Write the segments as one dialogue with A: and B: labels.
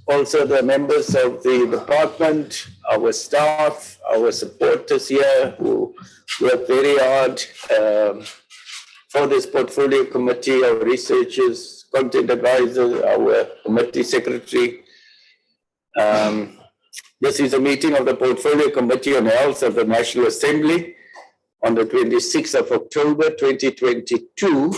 A: Also the members of the department, our staff, our supporters here who work very hard for this portfolio committee, our researchers, content advisors, our committee secretary. This is a meeting of the Portfolio Committee on Health of the National Assembly on the 26th of October 2022.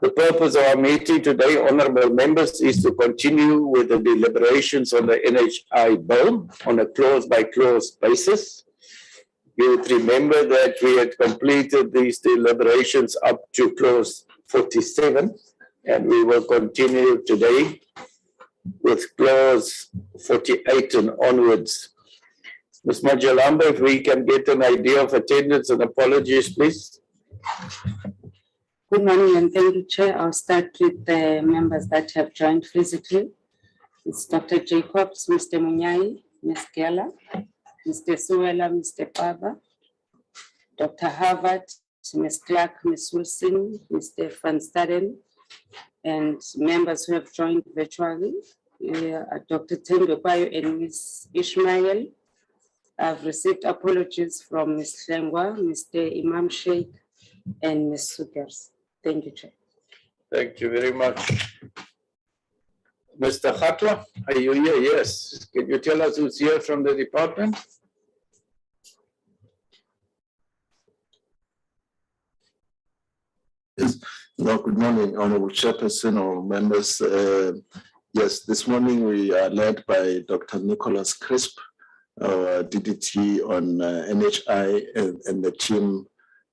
A: The purpose of our meeting today, honorable members, is to continue with the deliberations on the NHI bill on a clause-by-clause basis. You would remember that we had completed these deliberations up to clause 47, and we will continue today with clause 48 and onwards. Ms. Majalamba, if we can get an idea of attendance, and apologies, please.
B: Good morning and thank you, Chair. I'll start with the members that have joined physically. It's Dr. Jacobs, Mr. Munyai, Ms. Gela, Mr. Suela, Mr. Paba, Dr. Harvard, Ms. Clark, Ms. Wilson, Mr. Van Staden, and members who have joined virtually, Dr. Tendo Bayo and Ms. Ishmael. I've received apologies from Ms. Lengwa, Mr. Imam Sheikh, and Ms. Sugars. Thank you, Chair.
A: Thank you very much. Mr. Khatwa, are you here? Yes. Can you tell us who's here from the department?
C: Yes. No, good morning, Honorable Chairperson or members. Yes, this morning we are led by Dr. Nicholas Crisp, DDT on NHI, and the team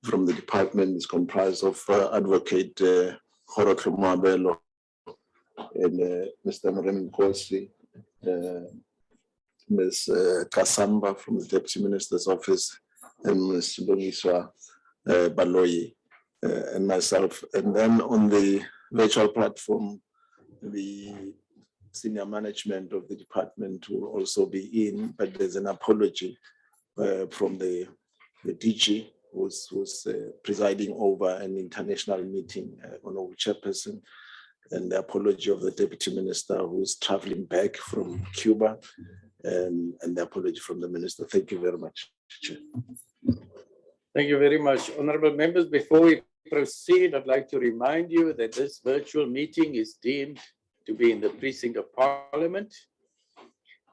C: from the department is comprised of Advocate Jorotlo Moabelo and Mr. Marem Nkosi, Ms. Kasamba from the Deputy Minister's Office, and Ms. Longiswa Baloyi, and myself. And then on the virtual platform, the senior management of the department will also be in, but there's an apology from the DG who's presiding over an international meeting, Honorable Chairperson, and the apology of the Deputy Minister who's traveling back from Cuba, and the apology from the Minister. Thank you very much, Chair.
A: Thank you very much. Honorable members, before we proceed, I'd like to remind you that this virtual meeting is deemed to be in the precinct of Parliament,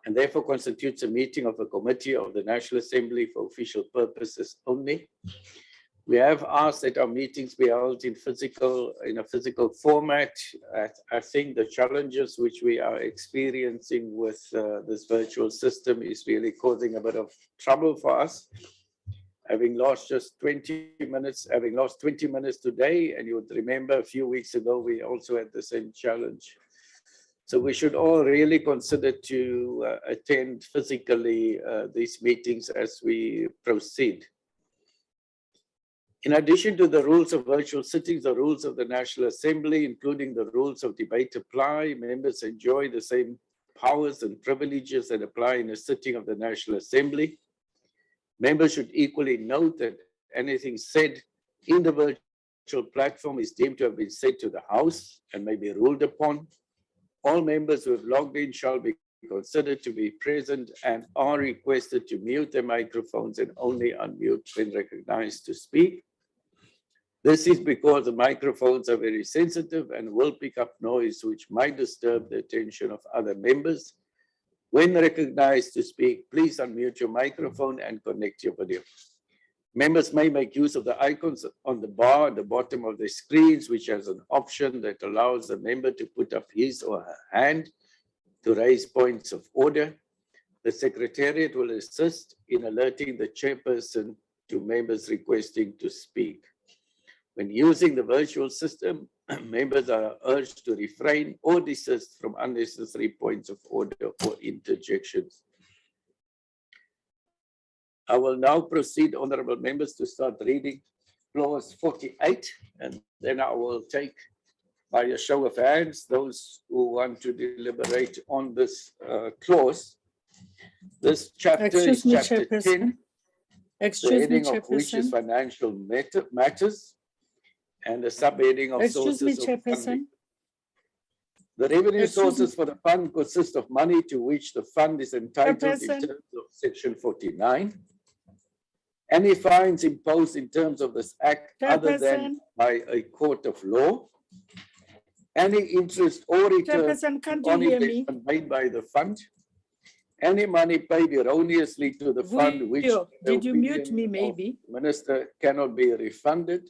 A: and therefore constitutes a meeting of a committee of the National Assembly for official purposes only. We have asked that our meetings be held in a physical format. I think the challenges which we are experiencing with this virtual system is really causing a bit of trouble for us. Having lost just 20 minutes, having lost 20 minutes today, and you would remember a few weeks ago, we also had the same challenge. So we should all really consider to attend physically these meetings as we proceed. In addition to the rules of virtual sittings, the rules of the National Assembly, including the rules of debate, apply. Members enjoy the same powers and privileges that apply in a sitting of the National Assembly. Members should equally note that anything said in the virtual platform is deemed to have been said to the House and may be ruled upon. All members who have logged in shall be considered to be present and are requested to mute their microphones and only unmute when recognized to speak. This is because the microphones are very sensitive and will pick up noise which might disturb the attention of other members. When recognized to speak, please unmute your microphone and connect your video. Members may make use of the icons on the bar at the bottom of the screens, which has an option that allows the member to put up his or her hand to raise points of order. The Secretariat will assist in alerting the chairperson to members requesting to speak. When using the virtual system, members are urged to refrain or desist from unnecessary points of order or interjections. I will now proceed, honorable members, to start reading clause 48, and then I will take, by a show of hands, those who want to deliberate on this clause. This chapter is chapter 10, the heading of which is financial matters, and the subheading of sources of funding. The revenue
D: Excuse me.
A: sources for the fund consist of money to which the fund is entitled in
D: Chairperson.
A: terms of section 49. Any fines imposed in terms of this act other than
D: Chairperson.
A: by a court of law. Any interest or return
D: Chairperson, can't you
A: on
D: hear me?
A: investment made by the fund. Any money paid erroneously to the fund which
D: Vuyo,
A: the
D: did you mute
A: opinion
D: me
A: of
D: maybe?
A: Minister cannot be refunded.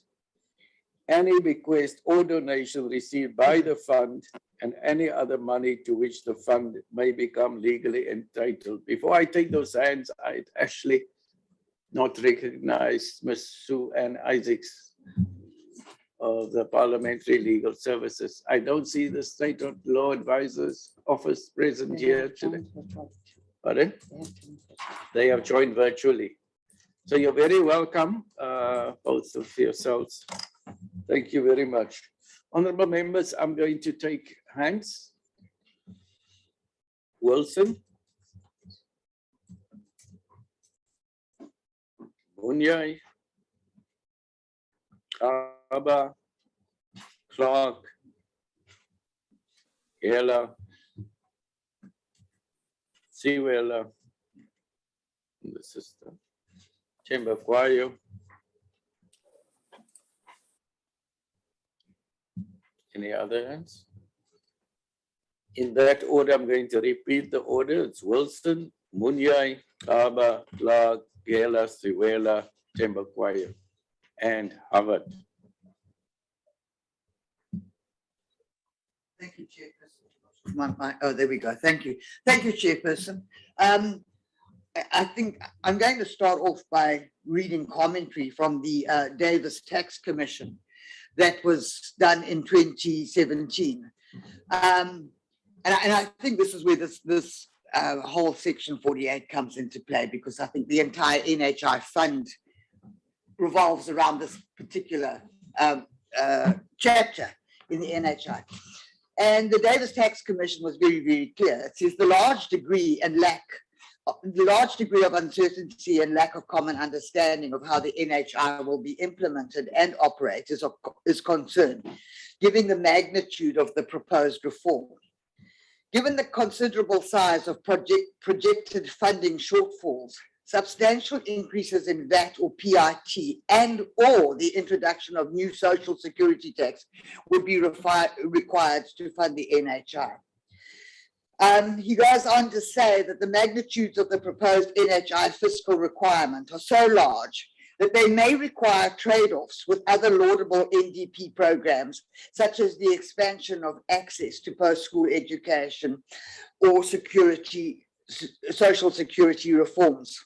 A: Any bequest or donation received by the fund and any other money to which the fund may become legally entitled. Before I take those hands, I'd actually not recognize Ms. Sue Ann Isaacs of the Parliamentary Legal Services. I don't see the State Law Advisor's Office present here today. Pardon? They have joined virtually. So you're very welcome, both of yourselves. Thank you very much. Honorable members, I'm going to take hands. Wilson. Munyai. Kaba. Clark. Ella. Siwela. The sister. Chamber Choir. Any other hands? In that order, I'm going to repeat the order. It's Wilson, Munyai, Kaba, Clark, Gela, Siwela, Chamber Choir, and Harvard.
E: Thank you, Chairperson. Oh, there we go. Thank you. Thank you, Chairperson. I think I'm going to start off by reading commentary from the Davis Tax Commission that was done in 2017. And I think this is where this whole section 48 comes into play, because I think the entire NHI fund revolves around this particular chapter in the NHI. And the Davis Tax Commission was very, very clear. It says the large degree of uncertainty and lack of common understanding of how the NHI will be implemented and operate is concerned, given the magnitude of the proposed reform. Given the considerable size of projected funding shortfalls, substantial increases in VAT or PIT and/or the introduction of new social security tax would be required to fund the NHI. He goes on to say that the magnitudes of the proposed NHI fiscal requirement are so large that they may require trade-offs with other laudable NDP programs, such as the expansion of access to post-school education or social security reforms.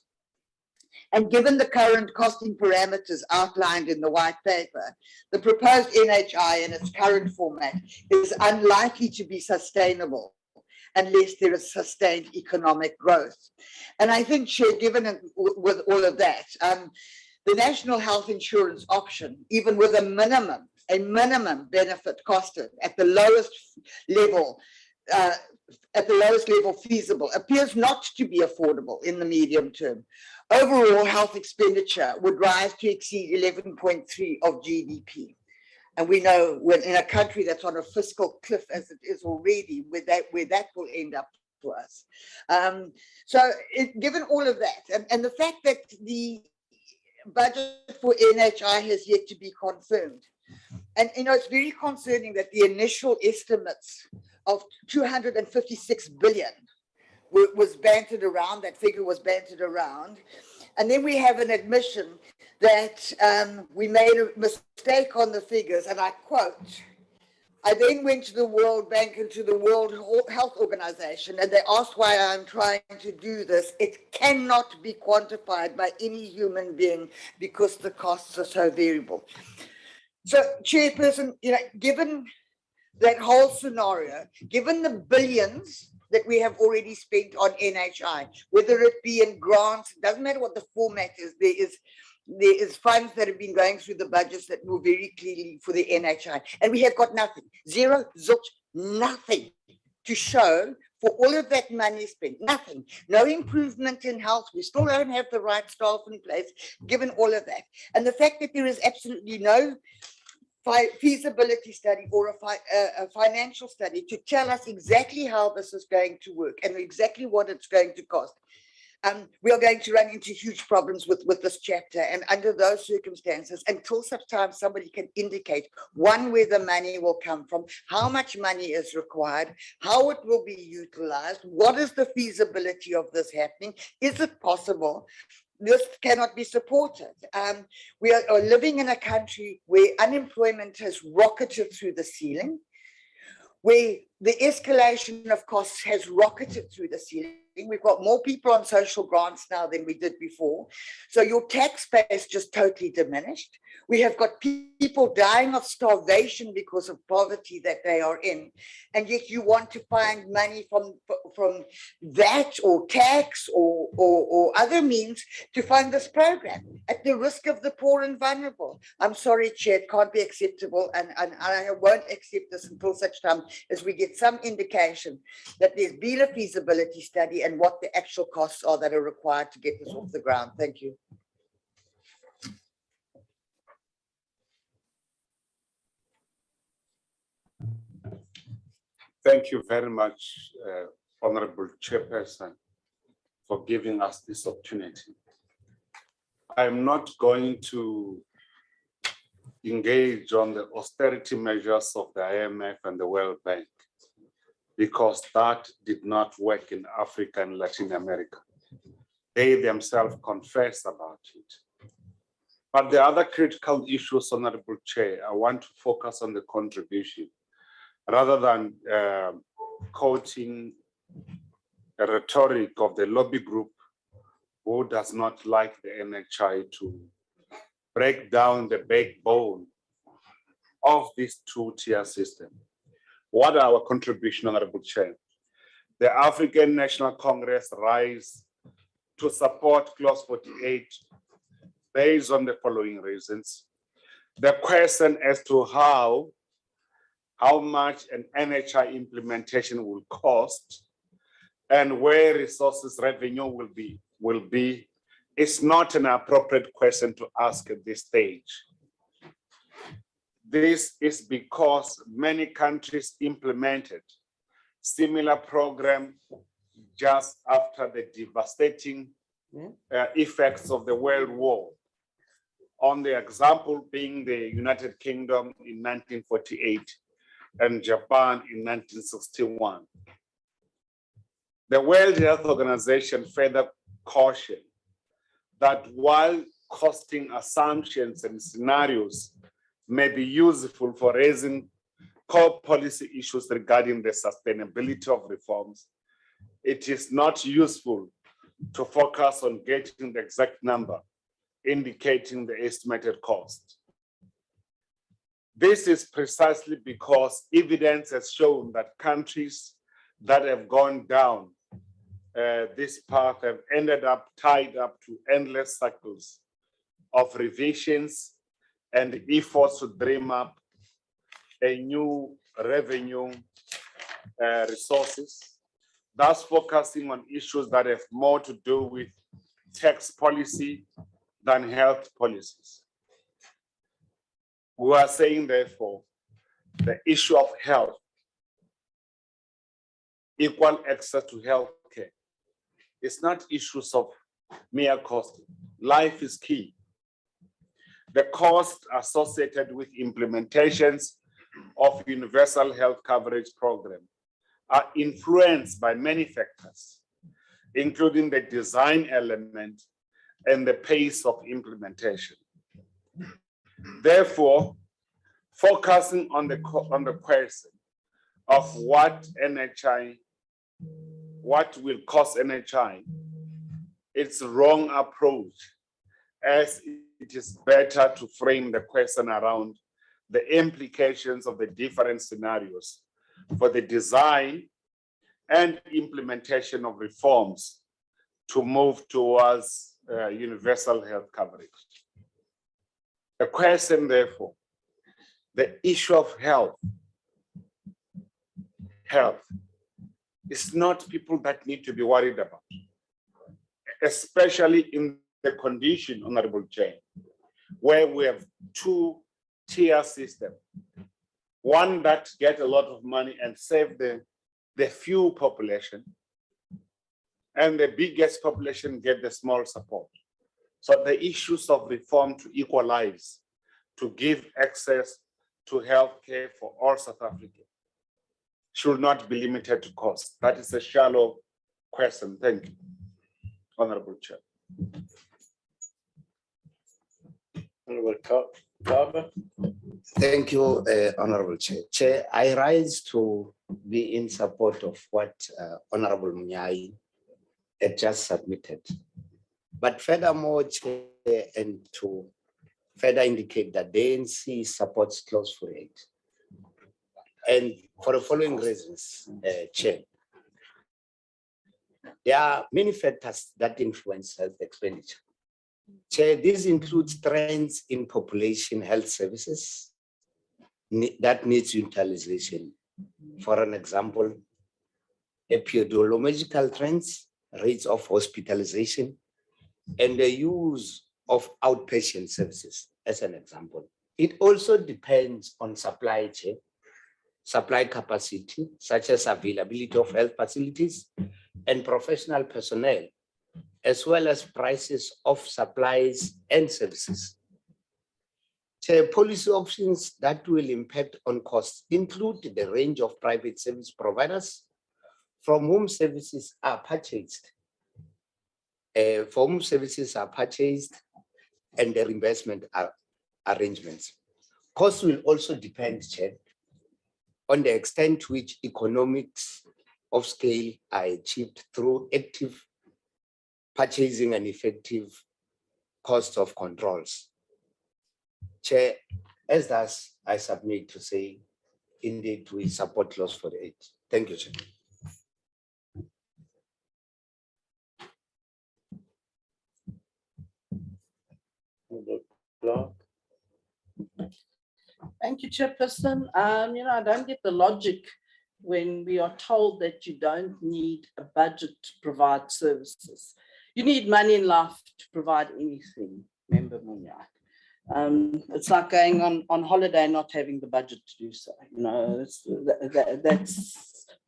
E: And given the current costing parameters outlined in the white paper, the proposed NHI in its current format is unlikely to be sustainable unless there is sustained economic growth. And I think, Chair, given with all of that, the National Health Insurance option, even with a minimum benefit costed at the lowest level feasible, appears not to be affordable in the medium term. Overall health expenditure would rise to exceed 11.3% of GDP. And we know when in a country that's on a fiscal cliff as it is already, where that will end up for us. Given all of that, and the fact that the budget for NHI has yet to be confirmed, and it's very concerning that the initial estimates of 256 billion was bantered around, that figure was bantered around. And then we have an admission that we made a mistake on the figures, and I quote, I then went to the World Bank and to the World Health Organization, and they asked why I'm trying to do this. It cannot be quantified by any human being because the costs are so variable. So, Chairperson, given that whole scenario, given the billions that we have already spent on NHI, whether it be in grants, doesn't matter what the format is, there is funds that have been going through the budgets that were very clearly for the NHI, and we have got nothing, zero, zilch, nothing to show for all of that money spent, nothing, no improvement in health, we still don't have the right staff in place, given all of that. And the fact that there is absolutely no feasibility study or a financial study to tell us exactly how this is going to work and exactly what it's going to cost. We are going to run into huge problems with this chapter, and under those circumstances, until such time somebody can indicate, one, where the money will come from, how much money is required, how it will be utilized, what is the feasibility of this happening, is it possible? This cannot be supported. We are living in a country where unemployment has rocketed through the ceiling, where the escalation of costs has rocketed through the ceiling. We've got more people on social grants now than we did before. So your tax base just totally diminished. We have got people dying of starvation because of poverty that they are in. And yet you want to find money from that or tax or other means to fund this program at the risk of the poor and vulnerable. I'm sorry, Chair, it can't be acceptable. And I won't accept this until such time as we get some indication that there's been a feasibility study and what the actual costs are that are required to get this off the ground. Thank you.
D: Thank you very much, Honorable Chairperson, for giving us this opportunity. I'm not going to engage on the austerity measures of the IMF and the World Bank, because that did not work in Africa and Latin America. They themselves confess about it. But the other critical issues, Honorable Chair, I want to focus on the contribution rather than quoting a rhetoric of the lobby group who does not like the NHI to break down the backbone of this two-tier system. What are our contribution, Honorable Chair? The African National Congress rise to support Clause 48 based on the following reasons. The question as to how much an NHI implementation will cost and where resources revenue will be is not an appropriate question to ask at this stage. This is because many countries implemented similar program just after the devastating effects of the World War. On the example being the United Kingdom in 1948 and Japan in 1961. The World Health Organization further cautioned that while costing assumptions and scenarios may be useful for raising core policy issues regarding the sustainability of reforms, it is not useful to focus on getting the exact number, indicating the estimated cost. This is precisely because evidence has shown that countries that have gone down this path have ended up tied up to endless cycles of revisions and efforts to dream up a new revenue resources, thus focusing on issues that have more to do with tax policy than health policies. We are saying, therefore, the issue of health, equal access to health care, it's not issues of mere cost. Life is key. The costs associated with implementations of universal health coverage program are influenced by many factors, including the design element and the pace of implementation. Therefore, focusing on the question of what will cost NHI, it's a wrong approach, as it is better to frame the question around the implications of the different scenarios for the design and implementation of reforms to move towards universal health coverage. The question, therefore, the issue of health is not people that need to be worried about, especially in the condition, Honorable Chair, where we have two tier system. One that get a lot of money and save the few population, and the biggest population get the small support. So the issues of reform to equalize, to give access to healthcare for all South Africans should not be limited to cost. That is a shallow question. Thank you, Honorable Chair.
A: Honorable Carver.
F: Thank you, Honorable Chair. Chair, I rise to be in support of what Honorable Munyai had just submitted. But furthermore, Chair, and to further indicate that the ANC supports clause 48. And for the following reasons, Chair. There are many factors that influence health expenditure. Chair, this includes trends in population health services that needs utilization. For an example, epidemiological trends, rates of hospitalization, and the use of outpatient services, as an example. It also depends on supply chain, supply capacity, such as availability of health facilities and professional personnel, as well as prices of supplies and services. Policy options that will impact on costs include the range of private service providers from whom services are purchased, and the reimbursement arrangements. Costs will also depend, Chair, on the extent to which economics of scale are achieved through active purchasing and effective cost of controls. Chair, as thus I submit to say, indeed, we support clause 48. Thank you, Chair.
G: Thank you, Chairperson. I don't get the logic when we are told that you don't need a budget to provide services. You need money in life to provide anything, Member Munyai. It's like going on holiday and not having the budget to do so. That's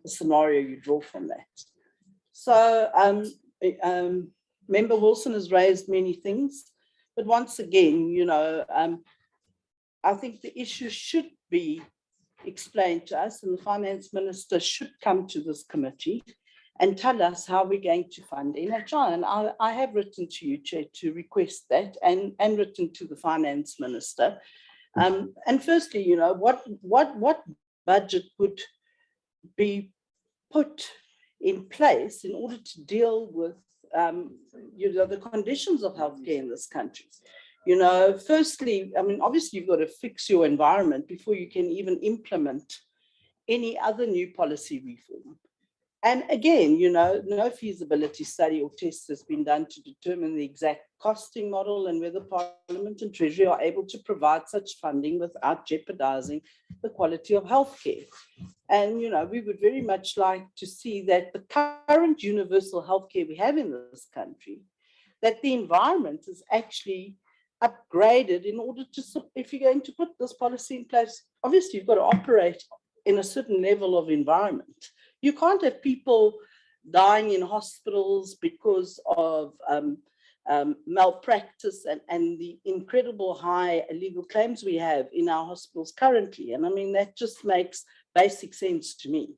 G: the scenario you draw from that. So Member Wilson has raised many things, but once again, I think the issue should be explained to us, and the Finance Minister should come to this committee and tell us how we're going to fund NHI. And I have written to you, Chair, to request that, and written to the Finance Minister. And firstly, what budget would be put in place in order to deal with the conditions of healthcare in this country? Firstly, obviously you've got to fix your environment before you can even implement any other new policy reform. And again, no feasibility study or test has been done to determine the exact costing model and whether Parliament and Treasury are able to provide such funding without jeopardizing the quality of healthcare. And, we would very much like to see that the current universal healthcare we have in this country, that the environment is actually upgraded in order to, if you're going to put this policy in place, obviously you've got to operate in a certain level of environment. You can't have people dying in hospitals because of malpractice and the incredible high illegal claims we have in our hospitals currently. And that just makes basic sense to me.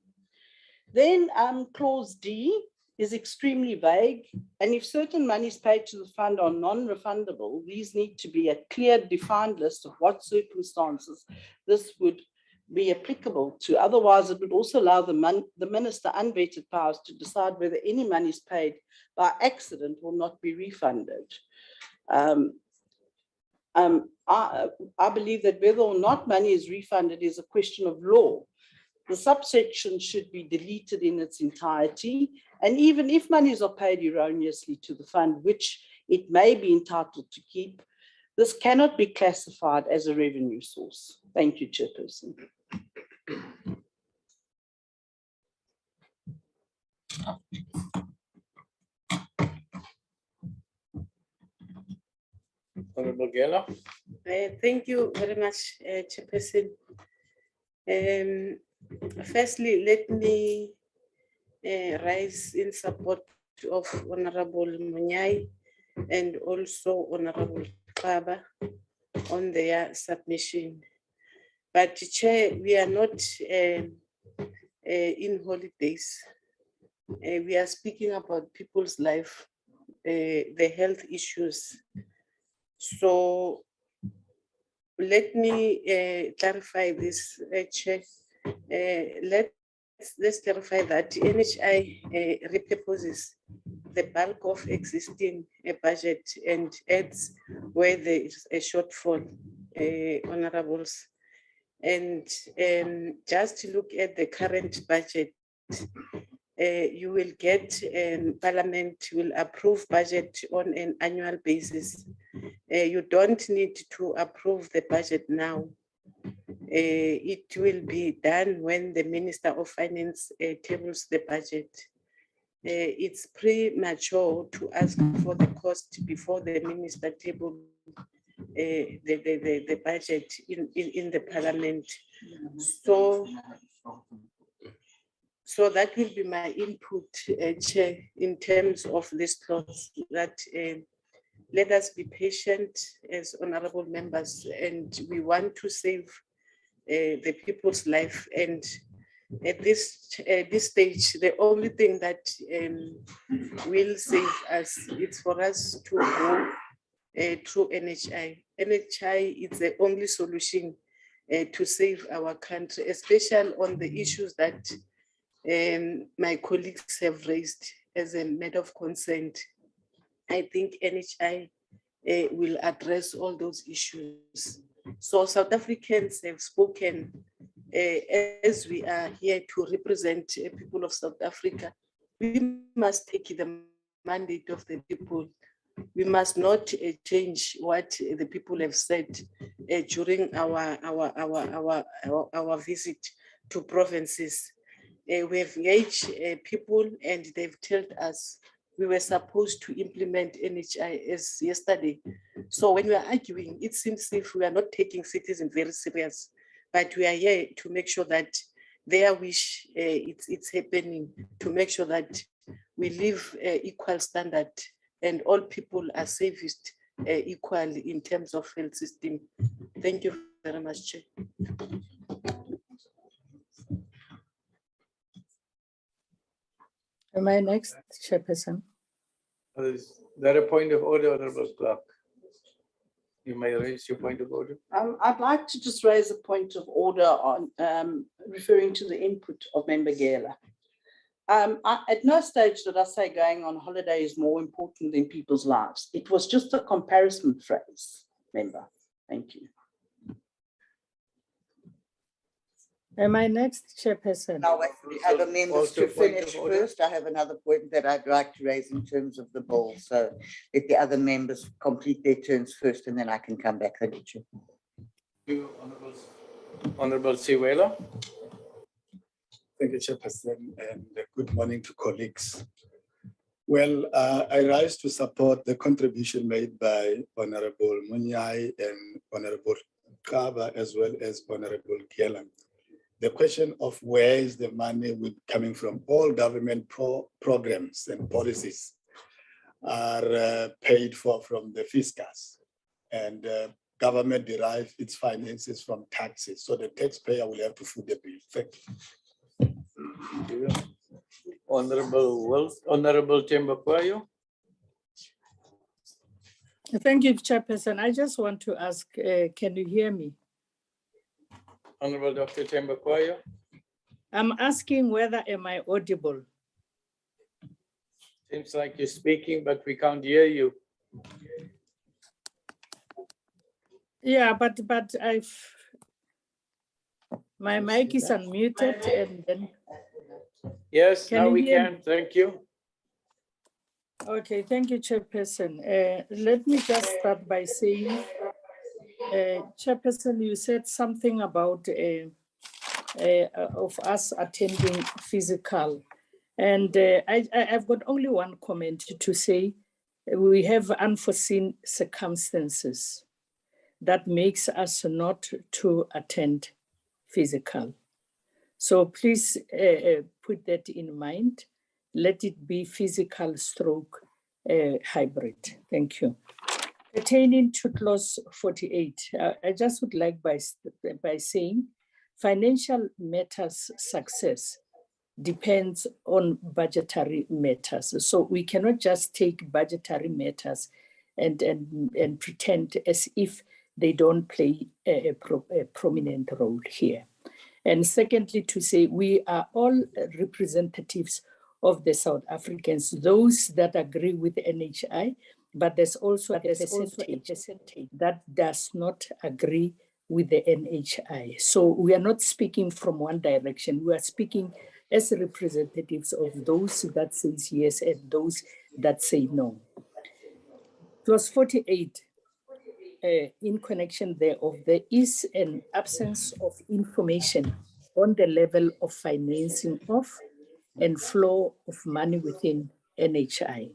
G: Then clause D is extremely vague. And if certain monies paid to the fund are non-refundable, these need to be a clear, defined list of what circumstances this would be applicable to. Otherwise, it would also allow the minister unvetted powers to decide whether any monies paid by accident will not be refunded. I believe that whether or not money is refunded is a question of law. The subsection should be deleted in its entirety. And even if monies are paid erroneously to the fund, which it may be entitled to keep, this cannot be classified as a revenue source. Thank you, Chairperson.
A: Honorable Geller.
B: Thank you very much, Chairperson. Firstly, let me rise in support of Honorable Munyai and also Honorable Kaba on their submission. But Chair, we are not in holidays. We are speaking about people's life, the health issues. So let me clarify this, Chair. Let's clarify that NHI repurposes the bulk of existing budget and adds where there is a shortfall, honorables. And just to look at the current budget, you will get, Parliament will approve budget on an annual basis. You don't need to approve the budget now. It will be done when the Minister of Finance tables the budget. It's premature to ask for the cost before the Minister table the budget in the Parliament. So that will be my input, Chair, in terms of this clause, that let us be patient as honorable members, and we want to save the people's life. And at this stage, the only thing that will save us, it's for us to go through NHI. NHI is the only solution to save our country, especially on the issues that my colleagues have raised as a matter of concern. I think NHI will address all those issues. So South Africans have spoken, as we are here to represent people of South Africa. We must take the mandate of the people. We must not change what the people have said during our visit to provinces. We have engaged people, and they've told us we were supposed to implement NHI as yesterday. So when we are arguing, it seems as if we are not taking citizens very serious, but we are here to make sure that their wish it's happening, to make sure that we live equal standard and all people are serviced equally in terms of health system. Thank you very much, Chair.
H: Am I next, Chairperson?
A: Is there a point of order, Honorable Clerk? You may raise your point of order.
G: I'd like to just raise a point of order on referring to the input of Member Gela. At no stage did I say going on holiday is more important than people's lives. It was just a comparison phrase, Member. Thank you.
H: Am I next, Chairperson?
E: Now, wait for the other members
A: Also
E: to
A: point of
E: finish
A: order.
E: first. I have another point that I'd like to raise in terms of the bill. So let the other members complete their turns first, and then I can come back. Thank you, Chair.
A: Honorable Siwela.
I: Thank you, Chairperson, and good morning to colleagues. Well, I rise to support the contribution made by Honorable Munyai and Honorable Kaba, as well as Honorable Gielan. The question of where is the money coming from? All government programs and policies are paid for from the fiscus, and government derives its finances from taxes. So the taxpayer will have to foot the bill. Thank you.
A: Honorable Tembakwayo.
H: Thank you, Chairperson. I just want to ask, can you hear me?
A: Honorable Dr. Tembakwayo.
H: I'm asking whether am I audible?
A: Seems like you're speaking, but we can't hear you.
H: Yeah, but my mic is unmuted, and then.
A: Yes,
H: Can
A: now
H: you
A: we
H: hear
A: can. Thank you.
H: Okay, thank you, Chairperson. Let me just start by saying, Chairperson, you said something about of us attending physical, and I've got only one comment to say. we have unforeseen circumstances that makes us not to attend physical. So please put that in mind. Let it be physical stroke hybrid. Thank you. Pertaining to clause 48, I just would like by saying financial matters success depends on budgetary matters. So we cannot just take budgetary matters and pretend as if they don't play a prominent role here. And secondly, to say we are all representatives of the South Africans, those that agree with NHI, but there's also a percentage that does not agree with the NHI. So we are not speaking from one direction. We are speaking as representatives of those that say yes and those that say no. Clause 48, in connection thereof, there is an absence of information on the level of financing of and flow of money within NHI.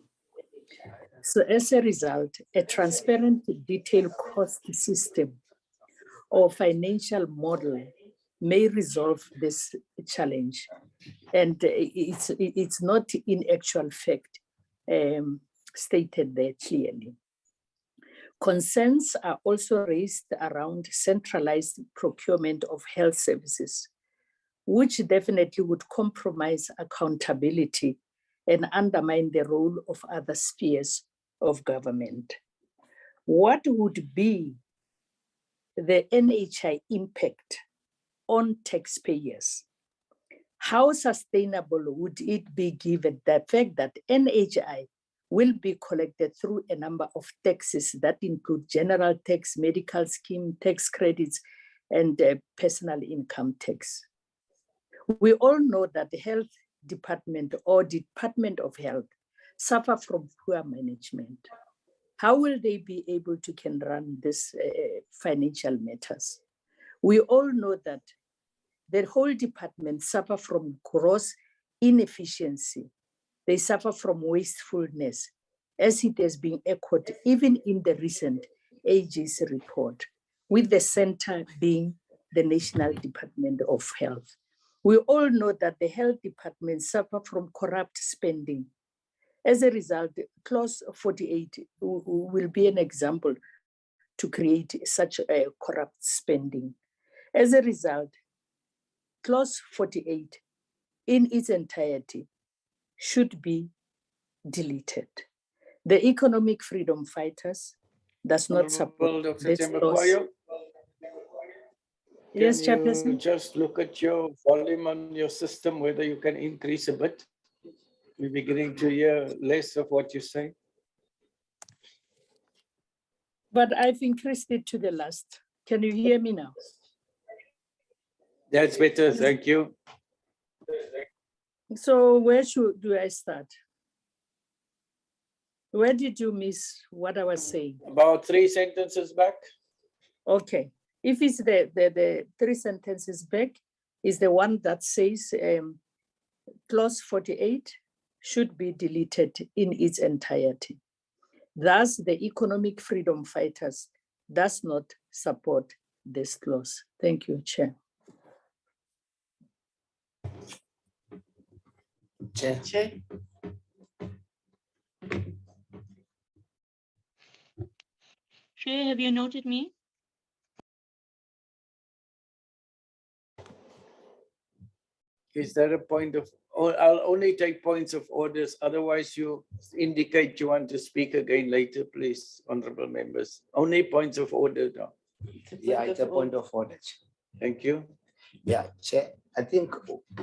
H: So as a result, a transparent detailed cost system or financial model may resolve this challenge. And it's not in actual fact stated there clearly. Concerns are also raised around centralized procurement of health services, which definitely would compromise accountability and undermine the role of other spheres of government. What would be the NHI impact on taxpayers? How sustainable would it be given the fact that NHI will be collected through a number of taxes that include general tax, medical scheme, tax credits, and personal income tax? We all know that the health department or Department of Health suffer from poor management. How will they be able to can run this financial matters? We all know that the whole department suffer from gross inefficiency. They suffer from wastefulness, as it has been echoed even in the recent AG's report, with the center being the National Department of Health. We all know that the health department suffer from corrupt spending. As a result, clause 48 will be an example to create such a corrupt spending. As a result, clause 48 in its entirety should be deleted. The economic freedom fighters does not support this clause. Yes, Chairperson.
A: Just look at your volume on your system, whether you can increase a bit. We're beginning to hear less of what you say.
H: But I've increased it to the last. Can you hear me now?
A: That's better, thank you.
H: So where do I start? Where did you miss what I was saying?
A: About 3 sentences back.
H: Okay, if it's the 3 sentences back, is the one that says clause 48 should be deleted in its entirety. Thus, the economic freedom fighters does not support this clause. Thank you, Chair.
F: Chair.
J: Chair, have you noted me?
A: Is there a point of, I'll only take points of orders, otherwise you indicate you want to speak again later, please, honorable members. Only points of order now.
F: Yeah, it's a point of order.
A: Thank you.
F: Yeah, Chair, I think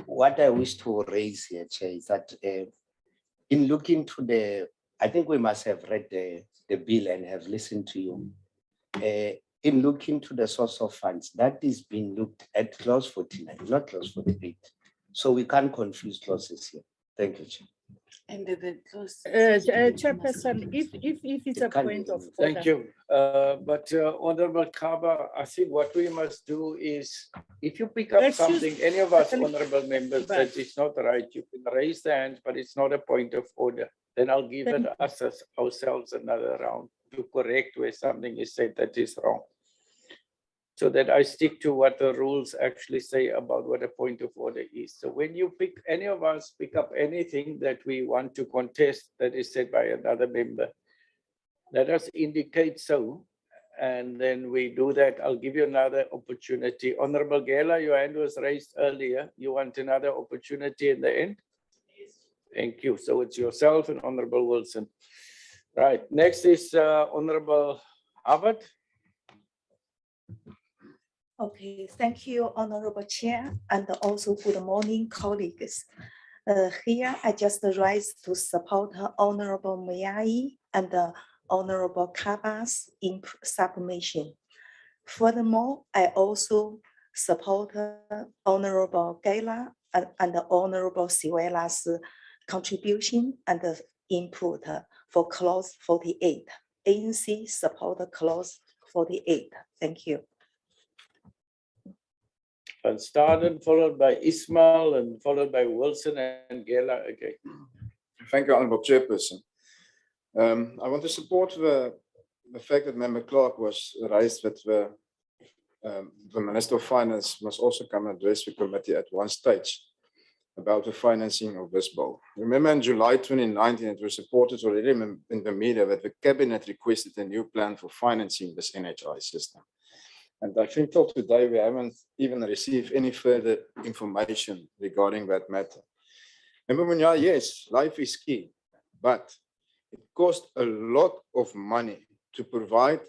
F: what I wish to raise here, Chair, is that in looking to the, I think we must have read the bill and have listened to you. In looking to the source of funds, that is being looked at clause 49, not clause 48. So we can't confuse clauses here. Thank you, Chair.
B: And the clause.
H: Chairperson, if it's a point of order.
A: Thank you. But Honorable Kaba, I think what we must do is, if you pick up something, any of us honorable members, that is not right, you can raise the hand, but it's not a point of order. then I'll give it us as ourselves another round to correct where something is said that is wrong. So that I stick to what the rules actually say about what a point of order is. So when you pick, any of us pick up anything that we want to contest that is said by another member, let us indicate so. And then we do that. I'll give you another opportunity. Honorable Gela, your hand was raised earlier. You want another opportunity in the end? Thank you. So it's yourself and Honorable Wilson. Right, next is Honorable Harvard.
J: Okay, thank you, Honorable Chair, and also good morning, colleagues. Here, I just rise to support Honorable Muyai and Honorable Kaba's submission. Furthermore, I also support Honorable Gela and Honorable Siwela's contribution and input for clause 48. ANC support clause 48. Thank you.
A: Van Staden, followed by Ismail and followed by Wilson and Gela again.
K: Thank you, Honorable Chairperson. I want to support the fact that Member Clark was raised that the Minister of Finance must also come and address the committee at one stage about the financing of this bill. Remember in July 2019, it was reported already in the media that the Cabinet requested a new plan for financing this NHI system. And I think till today, we haven't even received any further information regarding that matter. Member Munya, yes, life is key, but it costs a lot of money to provide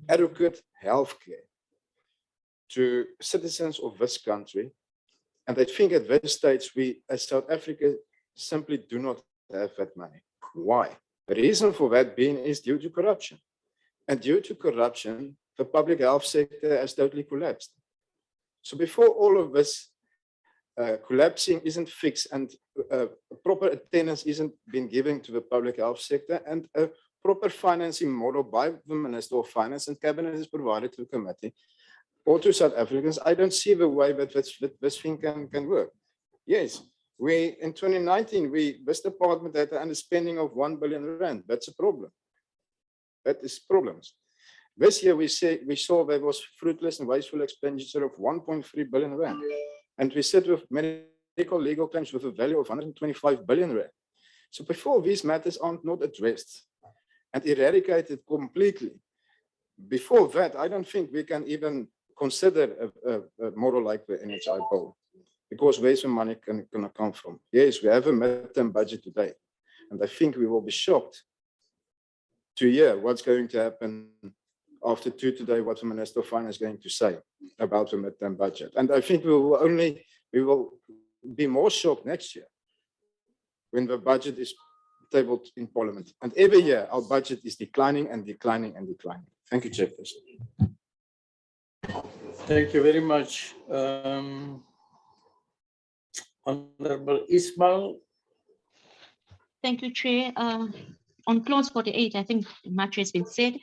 K: adequate health care to citizens of this country. And I think at this stage, we as South Africa simply do not have that money. Why? The reason for that being is due to corruption. And due to corruption, the public health sector has totally collapsed. So before all of this collapsing isn't fixed and proper attendance isn't been given to the public health sector and a proper financing model by the Minister of Finance and Cabinet is provided to the committee or to South Africans, I don't see the way that this thing can work. Yes, in 2019, this department had an underspending of 1 billion rand. That's a problem. That is problems. This year, we saw there was fruitless and wasteful expenditure of 1.3 billion rand. And we sit with medical legal claims with a value of 125 billion rand. So before these matters are not addressed and eradicated completely, before that, I don't think we can even consider a model like the NHI bill, because where's the money gonna come from? Yes, we have a midterm budget today, and I think we will be shocked to hear what's going to happen after today, what the Minister of Finance is going to say about the midterm budget. And I think we will be more shocked next year when the budget is tabled in Parliament. And every year, our budget is declining and declining and declining. Thank you, Chairperson.
A: Thank you very much. Honorable Ismail.
L: Thank you, Chair. On clause 48, I think much has been said.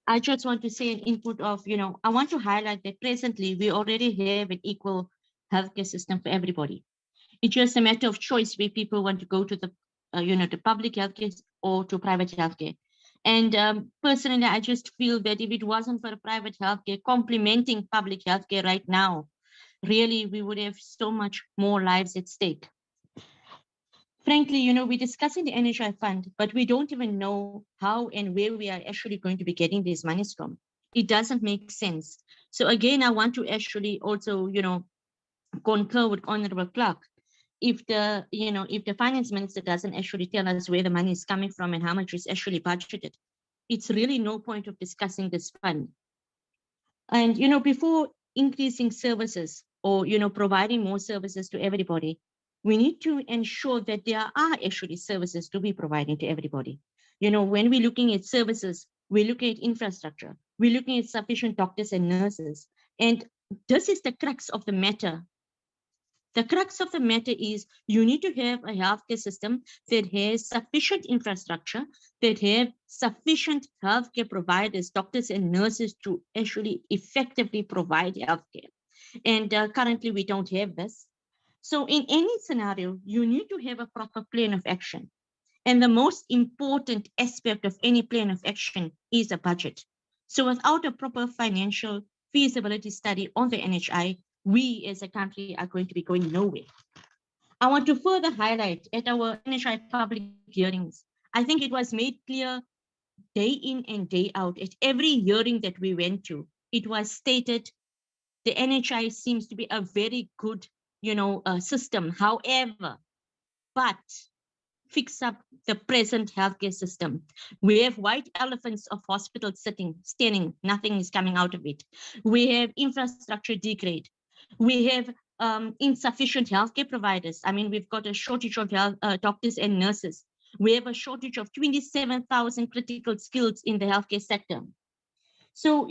L: I just want to say an input of, I want to highlight that presently we already have an equal healthcare system for everybody. It's just a matter of choice where people want to go to the, the public healthcare or to private healthcare. And personally, I just feel that if it wasn't for private healthcare complementing public healthcare right now, really, we would have so much more lives at stake. Frankly, we're discussing the NHI fund, but we don't even know how and where we are actually going to be getting these monies from. It doesn't make sense. So again, I want to actually also, concur with Honorable Clark. If the finance minister doesn't actually tell us where the money is coming from and how much is actually budgeted, it's really no point of discussing this fund. And, before increasing services or, providing more services to everybody, we need to ensure that there are actually services to be providing to everybody. When we're looking at services, we're looking at infrastructure, we're looking at sufficient doctors and nurses. And this is the crux of the matter. The crux of the matter is you need to have a healthcare system that has sufficient infrastructure, that have sufficient healthcare providers, doctors and nurses to actually effectively provide healthcare. And currently we don't have this. So in any scenario, you need to have a proper plan of action. And the most important aspect of any plan of action is a budget. So without a proper financial feasibility study on the NHI, we as a country are going to be going nowhere. I want to further highlight at our NHI public hearings, I think it was made clear day in and day out at every hearing that we went to, it was stated the NHI seems to be a very good, system. However, but fix up the present healthcare system. We have white elephants of hospitals standing, nothing is coming out of it. We have infrastructure degrade. We have insufficient healthcare providers. I mean, we've got a shortage of doctors and nurses. We have a shortage of 27,000 critical skills in the healthcare sector. So,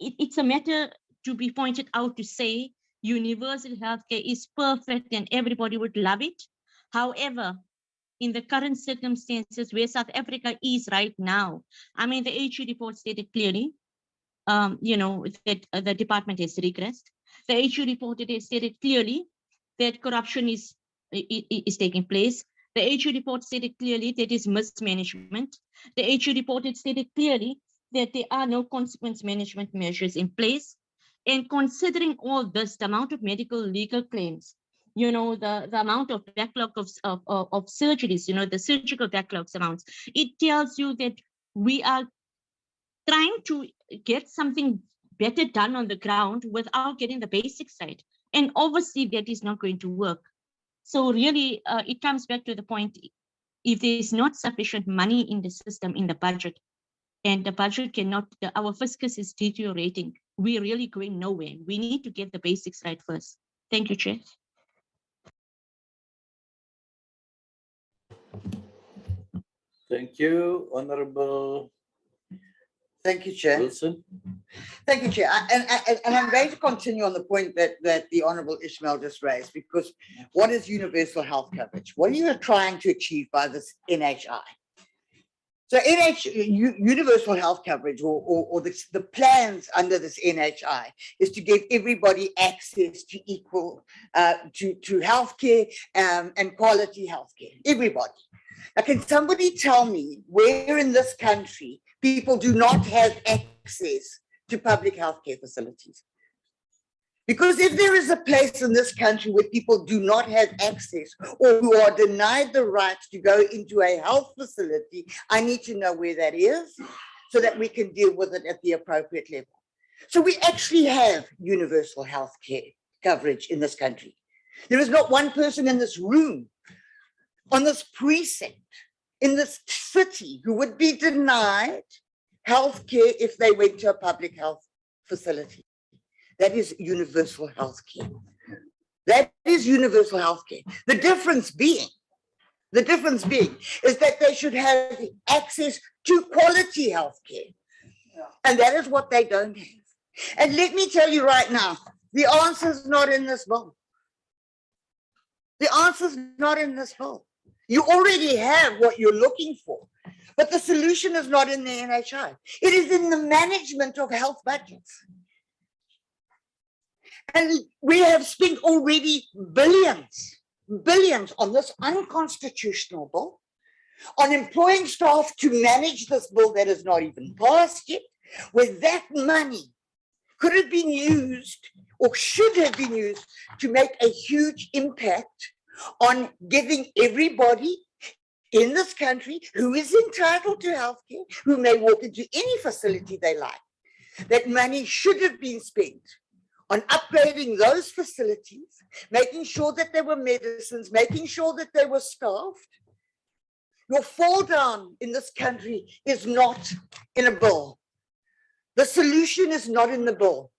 L: it's a matter to be pointed out to say universal healthcare is perfect and everybody would love it. However, in the current circumstances where South Africa is right now, I mean, the HU report stated clearly, that the department has regressed. The HU report stated clearly that corruption is taking place. The HU report stated clearly that is mismanagement. The HU report stated clearly that there are no consequence management measures in place. And considering all this, the amount of medical legal claims, the amount of backlog of surgeries, the surgical backlogs amounts, it tells you that we are trying to get something better done on the ground without getting the basics right. And obviously that is not going to work. So really, it comes back to the point, if there is not sufficient money in the system, in the budget, and the budget cannot, our fiscus is deteriorating, we're really going nowhere. We need to get the basics right first. Thank you, Chair.
A: Thank you, Honorable
E: Thank you, Chair.
A: Wilson.
E: Thank you, Chair. And I'm going to continue on the point that the Honorable Ishmael just raised, because what is universal health coverage? What are you trying to achieve by this NHI? So universal health coverage or the plans under this NHI is to give everybody access to equal, to healthcare and quality healthcare, everybody. Now, can somebody tell me where in this country people do not have access to public healthcare facilities? Because if there is a place in this country where people do not have access or who are denied the right to go into a health facility, I need to know where that is so that we can deal with it at the appropriate level. So we actually have universal health care coverage in this country. There is not one person in this room, on this precinct, in this city who would be denied health care if they went to a public health facility. That is universal health care. That is universal health care. The difference being is that they should have access to quality health care. And that is what they don't have. And let me tell you right now, the answer is not in this bill. The answer is not in this bill. You already have what you're looking for, but the solution is not in the NHI. It is in the management of health budgets. And we have spent already billions on this unconstitutional bill, on employing staff to manage this bill that is not even passed yet, where that money could have been used or should have been used to make a huge impact on giving everybody in this country who is entitled to healthcare, who may walk into any facility they like. That money should have been spent on upgrading those facilities, making sure that there were medicines, making sure that they were staffed. Your fall down in this country is not in a bill. The solution is not in the bill.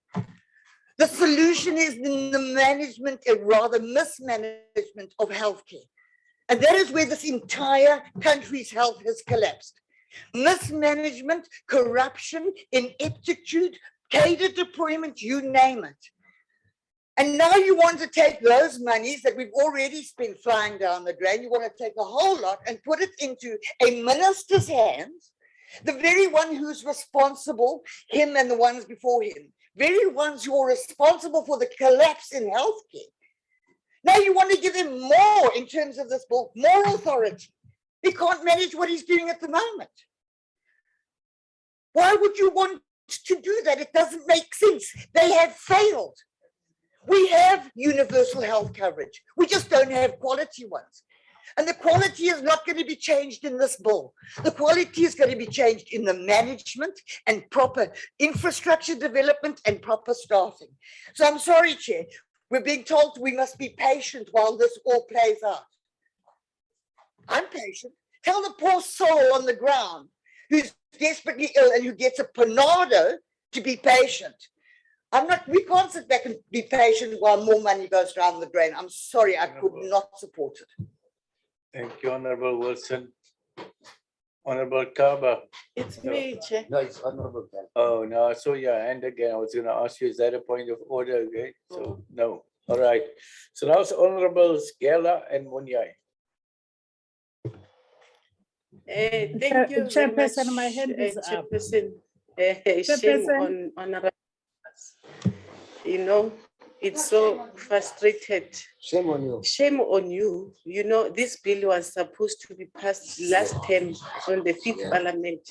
E: The solution is in the management, and rather mismanagement of healthcare. And that is where this entire country's health has collapsed. Mismanagement, corruption, ineptitude, cadre deployment, you name it. And now you want to take those monies that we've already spent flying down the drain, you want to take a whole lot and put it into a minister's hands, the very one who's responsible, him and the ones before him, very ones who are responsible for the collapse in healthcare. Now you want to give him more in terms of this bill, more authority. He can't manage what he's doing at the moment. Why would you want to do that? It doesn't make sense. They have failed. We have universal health coverage. We just don't have quality ones. And the quality is not going to be changed in this bill. The quality is going to be changed in the management and proper infrastructure development and proper staffing. So I'm sorry, Chair. We're being told we must be patient while this all plays out. I'm patient. Tell the poor soul on the ground who's desperately ill and who gets a panado to be patient. We can't sit back and be patient while more money goes down the drain. I'm sorry, I could not support it.
A: Thank you, Honorable Wilson. Honorable Kaba.
G: It's me, Chair.
F: No, it's honorable.
A: Oh, no, I saw your hand again. I was going to ask you, is that a point of order again? So, no. All right. So now it's Honorable Skela and Munyai.
G: Thank you very much,
H: Chairperson, my hand is up.
G: Chairperson. Shame
H: Chairperson.
G: on honorable. You know, it's so frustrated.
F: Shame on you.
G: Shame on you. You know, this bill was supposed to be passed last term on the 5th Parliament,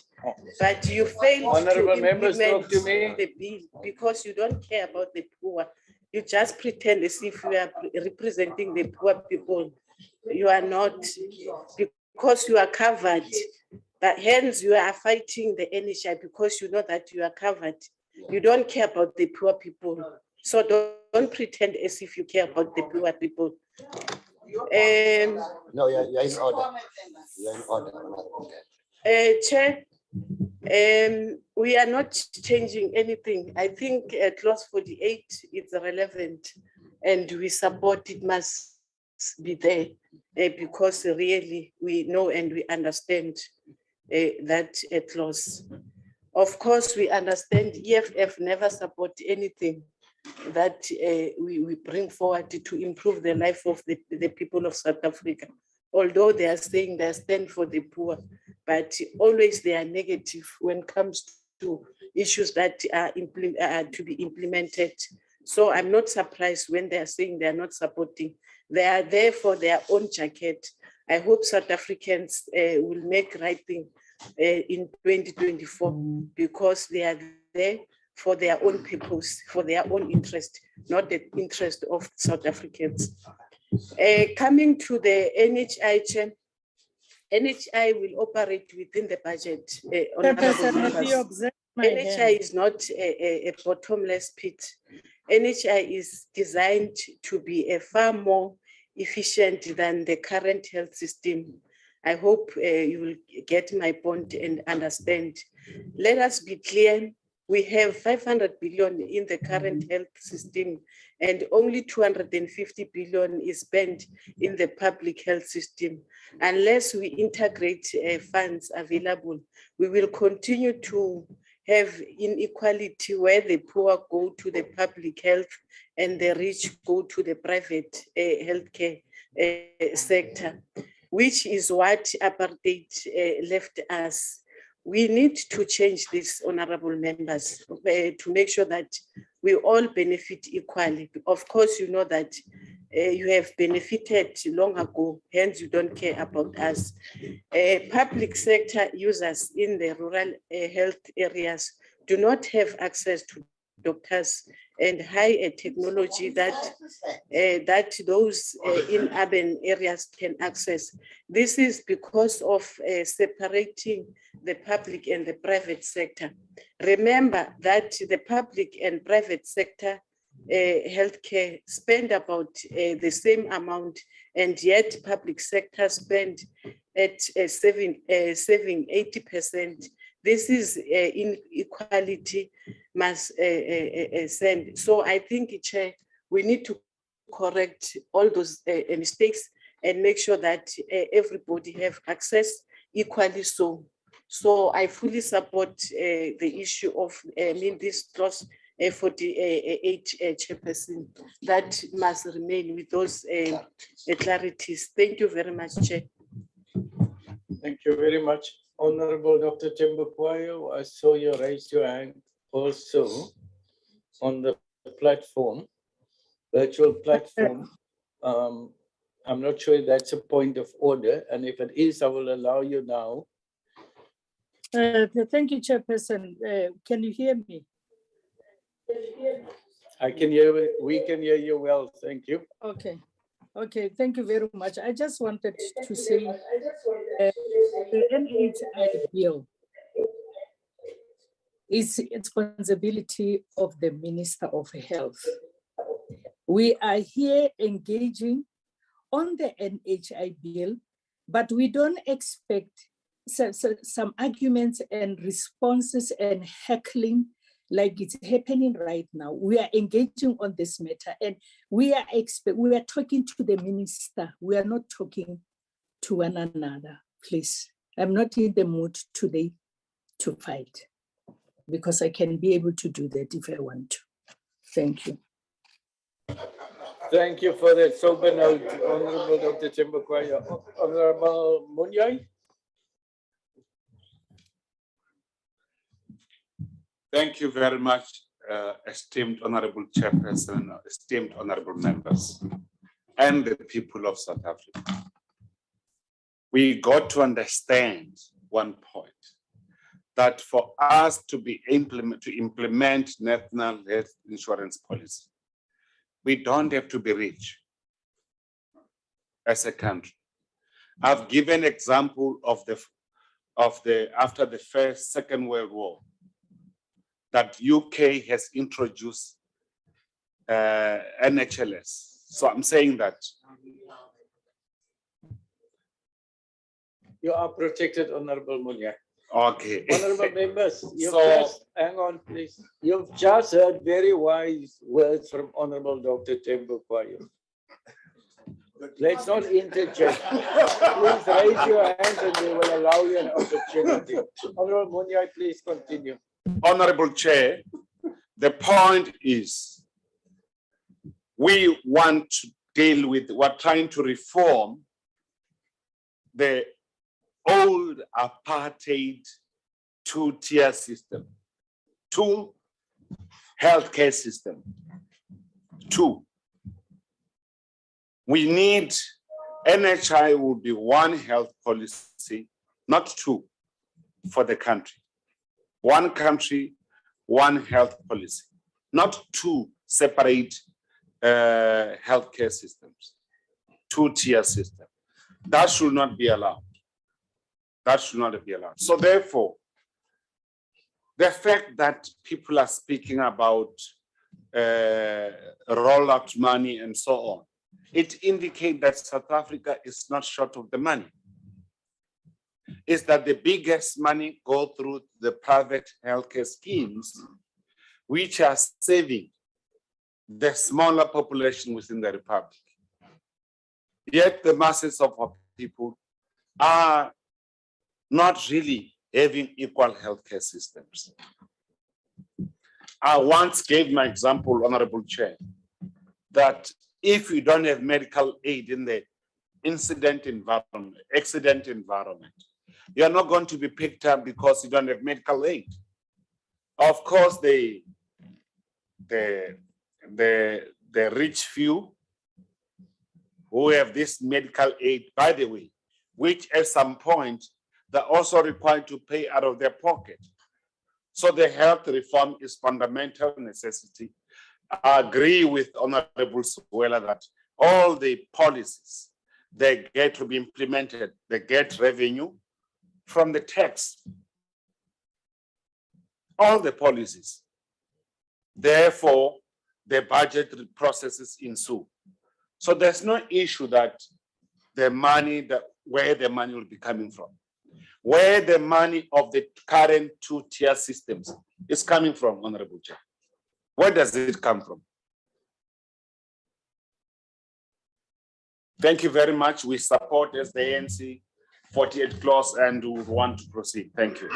G: but you failed
A: Honorable
G: to
A: members,
G: implement
A: talk to me.
G: the bill because you don't care about the poor. You just pretend as if you are representing the poor people. You are not, because you are covered. But hence you are fighting the NHI because you know that you are covered. You don't care about the poor people. So don't pretend as if you care about the poor people.
F: No, you're in order. You're in order.
G: Chair, we are not changing anything. I think clause 48 is relevant and we support it must be there because really we know and we understand that clause. Of course, we understand EFF never support anything that we bring forward to improve the life of the people of South Africa. Although they are saying they stand for the poor, but always they are negative when it comes to issues that are to be implemented. So I'm not surprised when they are saying they are not supporting. They are there for their own jacket. I hope South Africans will make right thing in 2024 because they are there for their own purpose, for their own interest, not the interest of South Africans. Coming to the NHI, Chair, NHI will operate within the budget. NHI is not a bottomless pit. NHI is designed to be a far more efficient than the current health system. I hope you will get my point and understand. Let us be clear. We have 500 billion in the current health system and only 250 billion is spent in the public health system. Unless we integrate funds available, we will continue to have inequality where the poor go to the public health and the rich go to the private healthcare sector, which is what apartheid left us. We need to change this, honorable members, to make sure that we all benefit equally. Of course, you know that you have benefited long ago, hence you don't care about us. Public sector users in the rural health areas do not have access to doctors and high technology that those in urban areas can access. This is because of separating the public and the private sector. Remember that the public and private sector healthcare spend about the same amount, and yet public sector spend at saving 80%. This is inequality must send. So I think, Chair, we need to correct all those mistakes and make sure that everybody have access equally so. So I fully support the issue of this clause 48 Chairperson that must remain with those clarities. Thank you very much, Chair.
A: Thank you very much. Honorable Dr. Tembupuayo, I saw you raise your hand also on the platform, virtual platform. I'm not sure if that's a point of order, and if it is, I will allow you now.
H: Thank you, Chairperson. Can you hear me?
A: I can hear, we can hear you well, thank you.
H: Okay. Okay, thank you very much. I just wanted to say the NHI bill is responsibility of the Minister of Health. We are here engaging on the NHI bill, but we don't expect some arguments and responses and heckling like it's happening right now. We are engaging on this matter, and we are talking to the minister. We are not talking to one another, please. I'm not in the mood today to fight, because I can be able to do that if I want to. Thank you.
A: Thank you for that sober note, Honorable Dr. Chimbukwaya. Honorable Munyai.
D: Thank you very much, esteemed Honorable Chairperson, esteemed Honorable members, and the people of South Africa. We got to understand one point, that for us to implement national health insurance policy, we don't have to be rich as a country. I've given example of after the Second World War, that UK has introduced NHLS. So I'm saying that.
A: You are protected, Honorable Munyai.
D: Okay.
A: Honorable members, hang on, please. You've just heard very wise words from Honorable Dr. Chimbukwaya. Let's not interject. Please raise your hands and we will allow you an opportunity. Honorable Munyai, please continue.
D: Honorable Chair, the point is, we want to deal with, we're trying to reform the old apartheid two-tier system, two healthcare system. Two. We need, NHI will be one health policy, not two, for the country. One country, one health policy, not two separate healthcare systems, two-tier system. That should not be allowed. That should not be allowed. So therefore, the fact that people are speaking about rollout money and so on, it indicates that South Africa is not short of the money. Is that the biggest money go through the private healthcare schemes, which are saving the smaller population within the republic. Yet the masses of our people are not really having equal healthcare systems. I once gave my example, Honorable Chair, that if you don't have medical aid in the accident environment, you are not going to be picked up because you don't have medical aid. Of course, the rich few who have this medical aid, by the way, which at some point they're also required to pay out of their pocket. So the health reform is fundamental necessity. I agree with Honorable Suwela that all the policies, they get to be implemented, they get revenue from the tax. All the policies. Therefore, the budget processes ensue. So there's no issue that the money, where the money will be coming from. Where the money of the current two-tier systems is coming from, Honorable Chair. Where does it come from? Thank you very much. We support as the ANC 48 clause and we want to proceed. Thank you.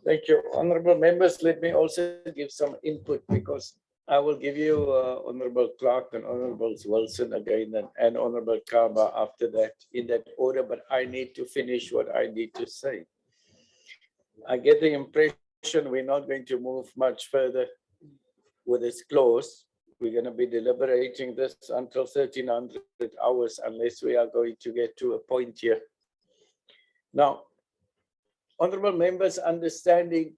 A: Thank you. Honorable members, let me also give some input because I will give you Honorable Clark and Honorable Wilson again and Honorable Kaba after that in that order, but I need to finish what I need to say. I get the impression we're not going to move much further with this clause we're going to be deliberating this until 1300 hours unless we are going to get to a point here. Now, honorable members, understanding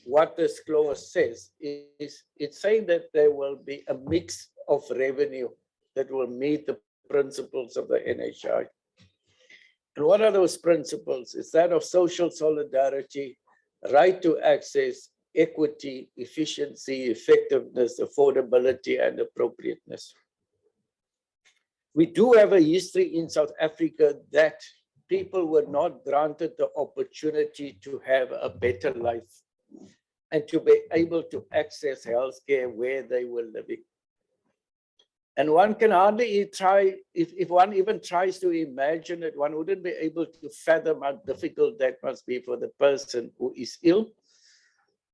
A: what this clause says is it's saying that there will be a mix of revenue that will meet the principles of the NHI. And what are those principles? It's that of social solidarity, right to access, equity, efficiency, effectiveness, affordability, and appropriateness. We do have a history in South Africa that people were not granted the opportunity to have a better life and to be able to access healthcare where they were living. And one can hardly try, if one even tries to imagine it, one wouldn't be able to fathom how difficult that must be for the person who is ill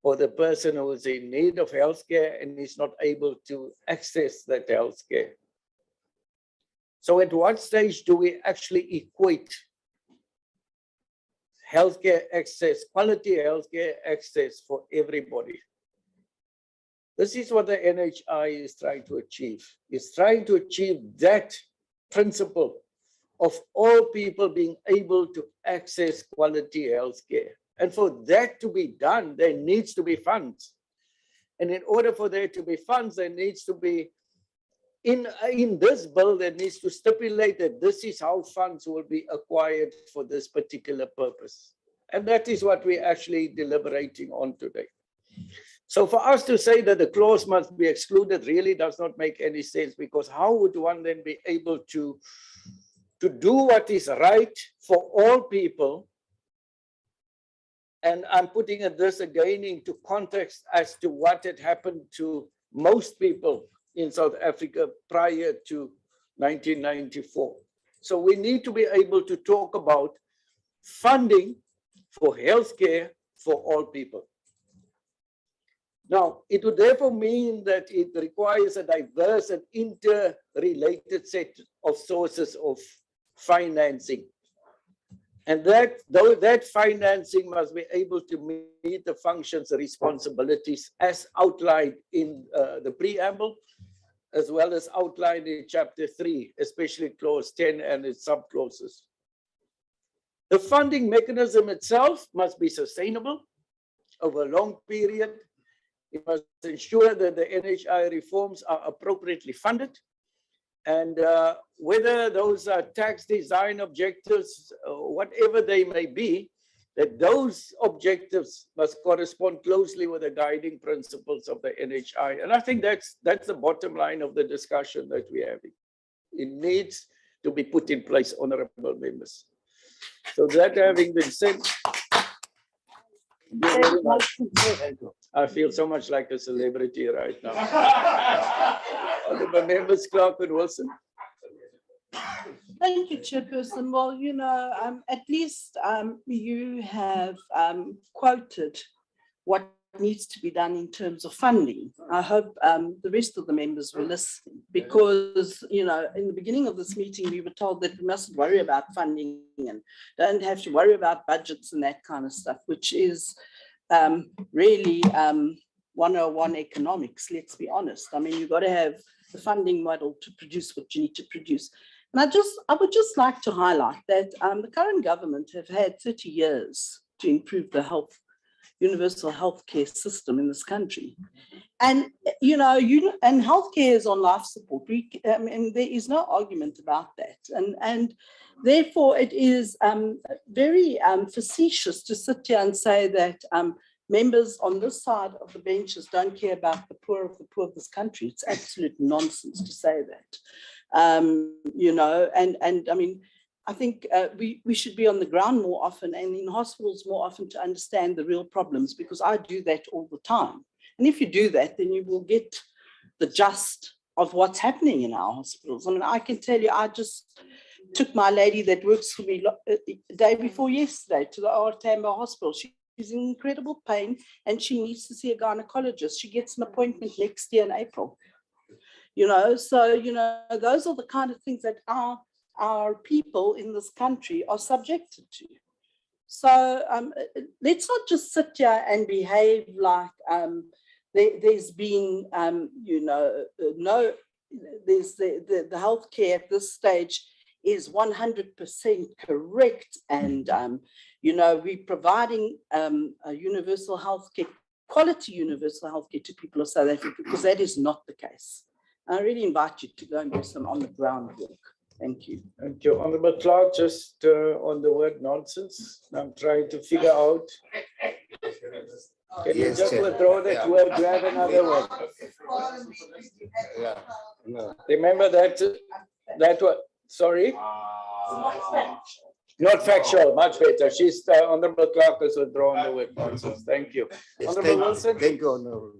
A: or the person who is in need of healthcare and is not able to access that healthcare. So at what stage do we actually equate healthcare access, quality healthcare access for everybody? This is what the NHI is trying to achieve. It's trying to achieve that principle of all people being able to access quality healthcare. And for that to be done, there needs to be funds. And in order for there to be funds, there needs to be, in this bill, there needs to stipulate that this is how funds will be acquired for this particular purpose. And that is what we're actually deliberating on today. So for us to say that the clause must be excluded really does not make any sense, because how would one then be able to do what is right for all people? And I'm putting this again into context as to what had happened to most people in South Africa prior to 1994. So we need to be able to talk about funding for healthcare for all people. Now, it would therefore mean that it requires a diverse and interrelated set of sources of financing. And that financing must be able to meet the functions and responsibilities as outlined in the preamble, as well as outlined in Chapter 3, especially Clause 10 and its subclauses. The funding mechanism itself must be sustainable over a long period. It must ensure that the NHI reforms are appropriately funded, and whether those are tax design objectives, whatever they may be, that those objectives must correspond closely with the guiding principles of the NHI. And I think that's the bottom line of the discussion that we're having. It needs to be put in place, honorable members. So that having been said, I feel so much like a celebrity right now. Honorable members, Clark and Wilson.
G: Thank you, Chairperson. Well, you know, at least you have quoted what needs to be done in terms of funding. I hope the rest of the members were listening, because, you know, in the beginning of this meeting, we were told that we mustn't worry about funding and don't have to worry about budgets and that kind of stuff, which is really 101 economics, let's be honest. I mean, you've got to have the funding model to produce what you need to produce. And I would just like to highlight that the current government have had 30 years to improve the universal healthcare system in this country. And, you know, and healthcare is on life support. And there is no argument about that. And therefore, it is very facetious to sit here and say that members on this side of the benches don't care about the poor of this country. It's absolute nonsense to say that. You know, and I mean, I think we should be on the ground more often and in hospitals more often to understand the real problems, because I do that all the time. And if you do that, then you will get the gist of what's happening in our hospitals. I mean, I can tell you, I just took my lady that works for me day before yesterday to the OR Tambo Hospital. She's in incredible pain and she needs to see a gynecologist. She gets an appointment next year in April. You know, so, you know, those are the kind of things that our people in this country are subjected to. So let's not just sit here and behave like there's been, there's the healthcare at this stage is 100% correct. And, we're providing a universal healthcare, quality universal healthcare to people of South Africa, because that is not the case. I really invite you to go and do some on the ground work. Thank you.
A: Thank you. Honorable Clark, just on the word nonsense, I'm trying to figure out. Can you
F: Yes,
A: just
F: Chair.
A: withdraw that word, grab another word?
F: Yeah. No.
A: Remember that word, sorry? Not factual, much better. She's, Honorable Clark has withdrawn the word nonsense. Thank you.
F: Yes,
A: Honorable Wilson?
F: Thank you, Honorable.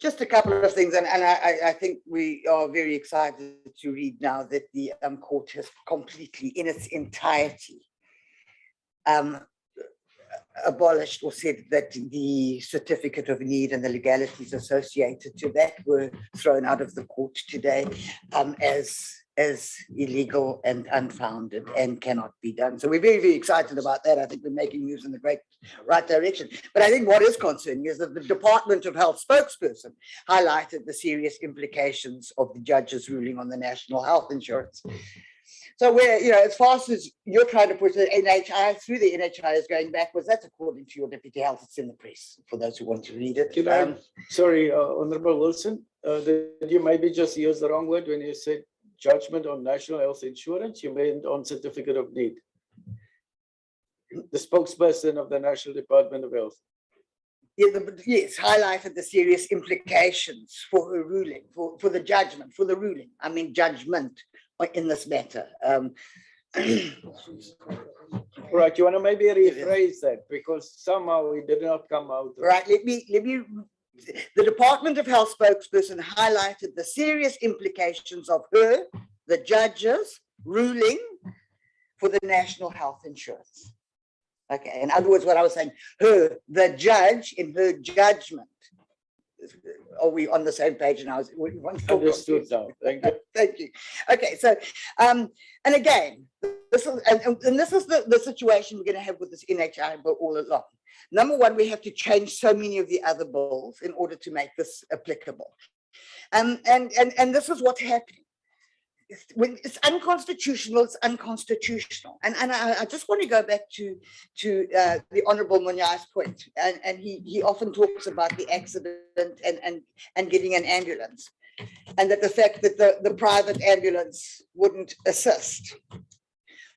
E: Just a couple of things, and I think we are very excited to read now that the court has completely, in its entirety, abolished or said that the certificate of need and the legalities associated to that were thrown out of the court today as illegal and unfounded and cannot be done. So we're very, very excited about that. I think we're making moves in the right direction. But I think what is concerning is that the Department of Health spokesperson highlighted the serious implications of the judge's ruling on the national health insurance. So we're, as fast as you're trying to push the NHI through, the NHI is going backwards. That's according to your Deputy Health. It's in the press for those who want to read it.
A: Sorry, Honorable Wilson, did you maybe just use the wrong word when you said judgment on national health insurance? You meant on certificate of need. The spokesperson of the National Department of Health.
E: Yeah, yes, highlighted the serious implications for her ruling, for the judgment, for the ruling. I mean, judgment in this matter.
A: Right, you want to maybe rephrase that because somehow it did not come out.
E: Right, let me. The Department of Health spokesperson highlighted the serious implications of the judge's ruling for the national health insurance. Okay, in other words, what I was saying, the judge, in her judgment. Are we on the same page now?
A: Understood now. Thank you.
E: Thank you. Okay, so and again, this is the situation we're going to have with this NHI bill all along. Number one, we have to change so many of the other bills in order to make this applicable, and this is what's happening. When it's unconstitutional, it's unconstitutional. And I just want to go back to the Honorable Munyai's point. And he often talks about the accident and getting an ambulance. And that the fact that the private ambulance wouldn't assist.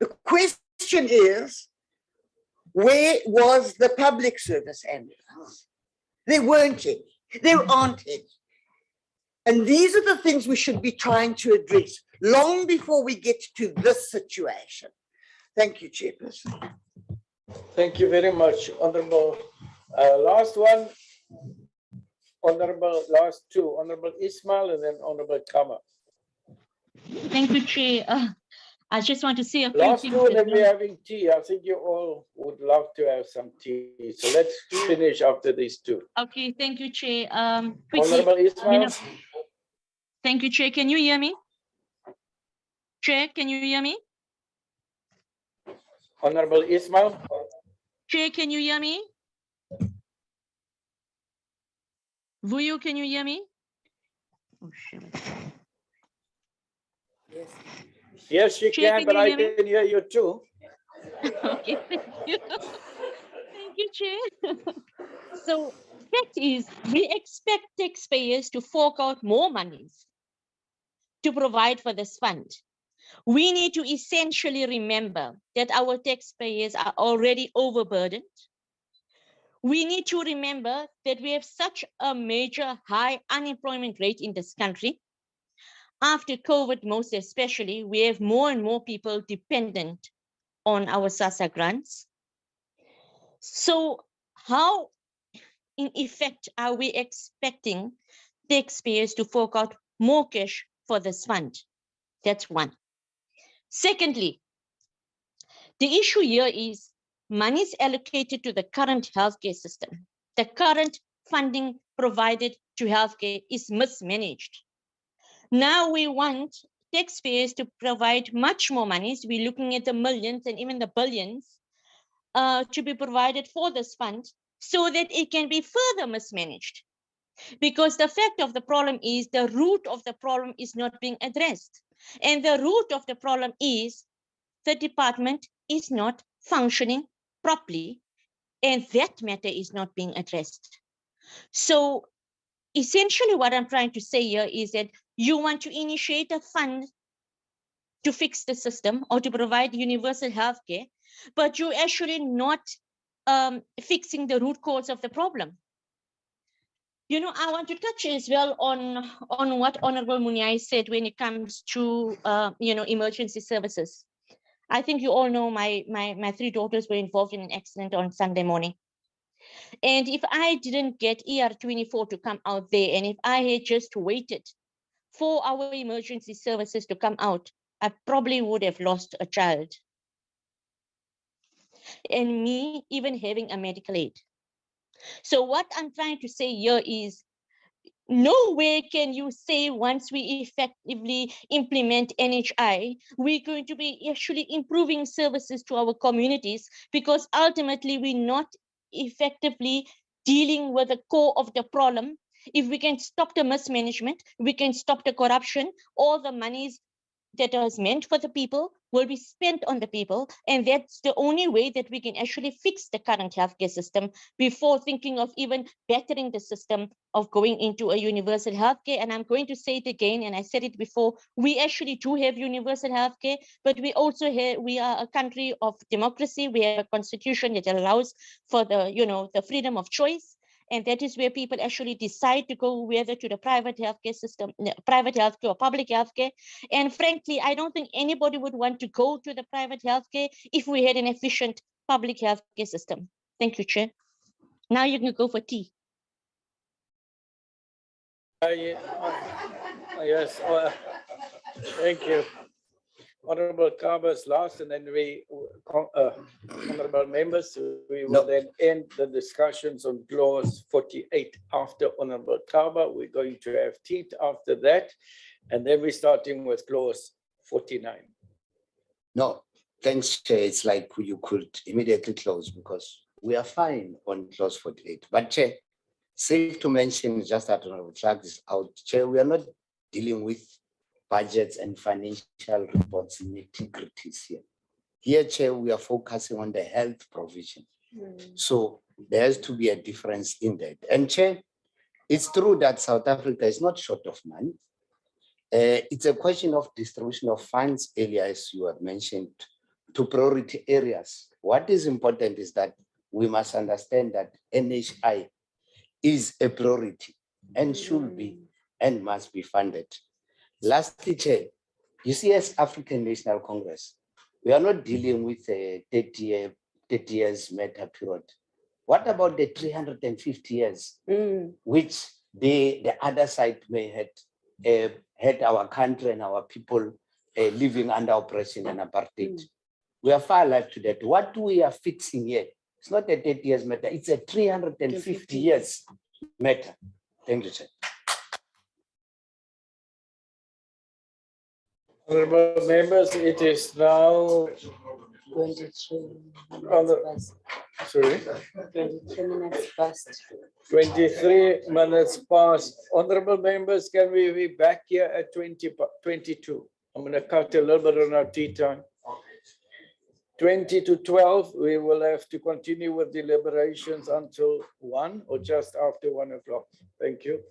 E: The question is, where was the public service ambulance? There weren't any. There aren't any. And these are the things we should be trying to address long before we get to this situation. Thank you, Chairperson.
A: Thank you very much, Honorable. Last one, last two, Honorable Ismail and then Honorable Kama.
L: Thank you, Chair. I just want to say a few
A: last
L: things.
A: Last two, then we're having tea. I think you all would love to have some tea. So let's finish after these two.
L: Okay, thank you, Chair.
A: Honorable Ismail.
L: Thank you, Chair. Can you hear me? Chair, can you hear me?
A: Honorable Ismail.
L: Chair, can you hear me? Vuyo, can you hear me? Oh, shit.
A: Yes, you
L: Chair,
A: can, but I can hear you too.
L: Okay, thank you. Thank you, Chair. So, fact is, we expect taxpayers to fork out more monies to provide for this fund. We need to essentially remember that our taxpayers are already overburdened. We need to remember that we have such a major high unemployment rate in this country. After COVID, most especially, we have more and more people dependent on our SASSA grants. So how, in effect, are we expecting taxpayers to fork out more cash for this fund? That's one. Secondly, the issue here is monies allocated to the current healthcare system. The current funding provided to healthcare is mismanaged. Now we want taxpayers to provide much more monies. We're looking at the millions and even the billions to be provided for this fund so that it can be further mismanaged. Because the fact of the problem is the root of the problem is not being addressed. And the root of the problem is the department is not functioning properly, and that matter is not being addressed. So essentially what I'm trying to say here is that you want to initiate a fund to fix the system or to provide universal health care, but you're actually not fixing the root cause of the problem. You know, I want to touch as well on what Honorable Munyai said when it comes to, emergency services. I think you all know my 3 daughters were involved in an accident on Sunday morning. And if I didn't get ER24 to come out there, and if I had just waited for our emergency services to come out, I probably would have lost a child. And me even having a medical aid. So what I'm trying to say here is, nowhere can you say once we effectively implement NHI, we're going to be actually improving services to our communities, because ultimately we're not effectively dealing with the core of the problem. If we can stop the mismanagement, we can stop the corruption, all the monies that was meant for the people will be spent on the people. And that's the only way that we can actually fix the current healthcare system before thinking of even bettering the system of going into a universal healthcare. And I'm going to say it again, and I said it before, we actually do have universal healthcare, but we also have, we are a country of democracy. We have a constitution that allows for the freedom of choice. And that is where people actually decide to go, whether to the private healthcare system, private healthcare or public healthcare. And frankly, I don't think anybody would want to go to the private healthcare if we had an efficient public healthcare system. Thank you, Chair. Now you can go for tea.
A: Yes, thank you. Honorable Carver's last, and then we, honorable members, we will then end the discussions on clause 48 after Honorable Carver. We're going to have tea after that, and then we're starting with clause 49.
F: No, thanks, Chair. It's like you could immediately close because we are fine on clause 48. But Chair, safe to mention, just that Honorable Clark is out, Chair, we are not dealing with budgets and financial reports nitty-gritties here. Here, Chair, we are focusing on the health provision. So there has to be a difference in that. And Chair, it's true that South Africa is not short of money. It's a question of distribution of funds earlier, as you have mentioned, to priority areas. What is important is that we must understand that NHI is a priority and should be and must be funded. Lastly, Chair, you see, as African National Congress, we are not dealing with a 30 years matter period. What about the 350 years, which the other side may have had our country and our people living under oppression and apartheid? We are far alive to that. What we are fixing here, it's not a 30 years matter, it's a 350 years matter. Thank you, Chair.
A: Honorable members, it is now
B: 23
A: sorry,
B: 23 minutes past.
A: 23 minutes past. Honorable members, can we be back here at 22? I'm going to cut a little bit on our tea time. 20 to 12, we will have to continue with deliberations until 1 or just after 1 o'clock. Thank you.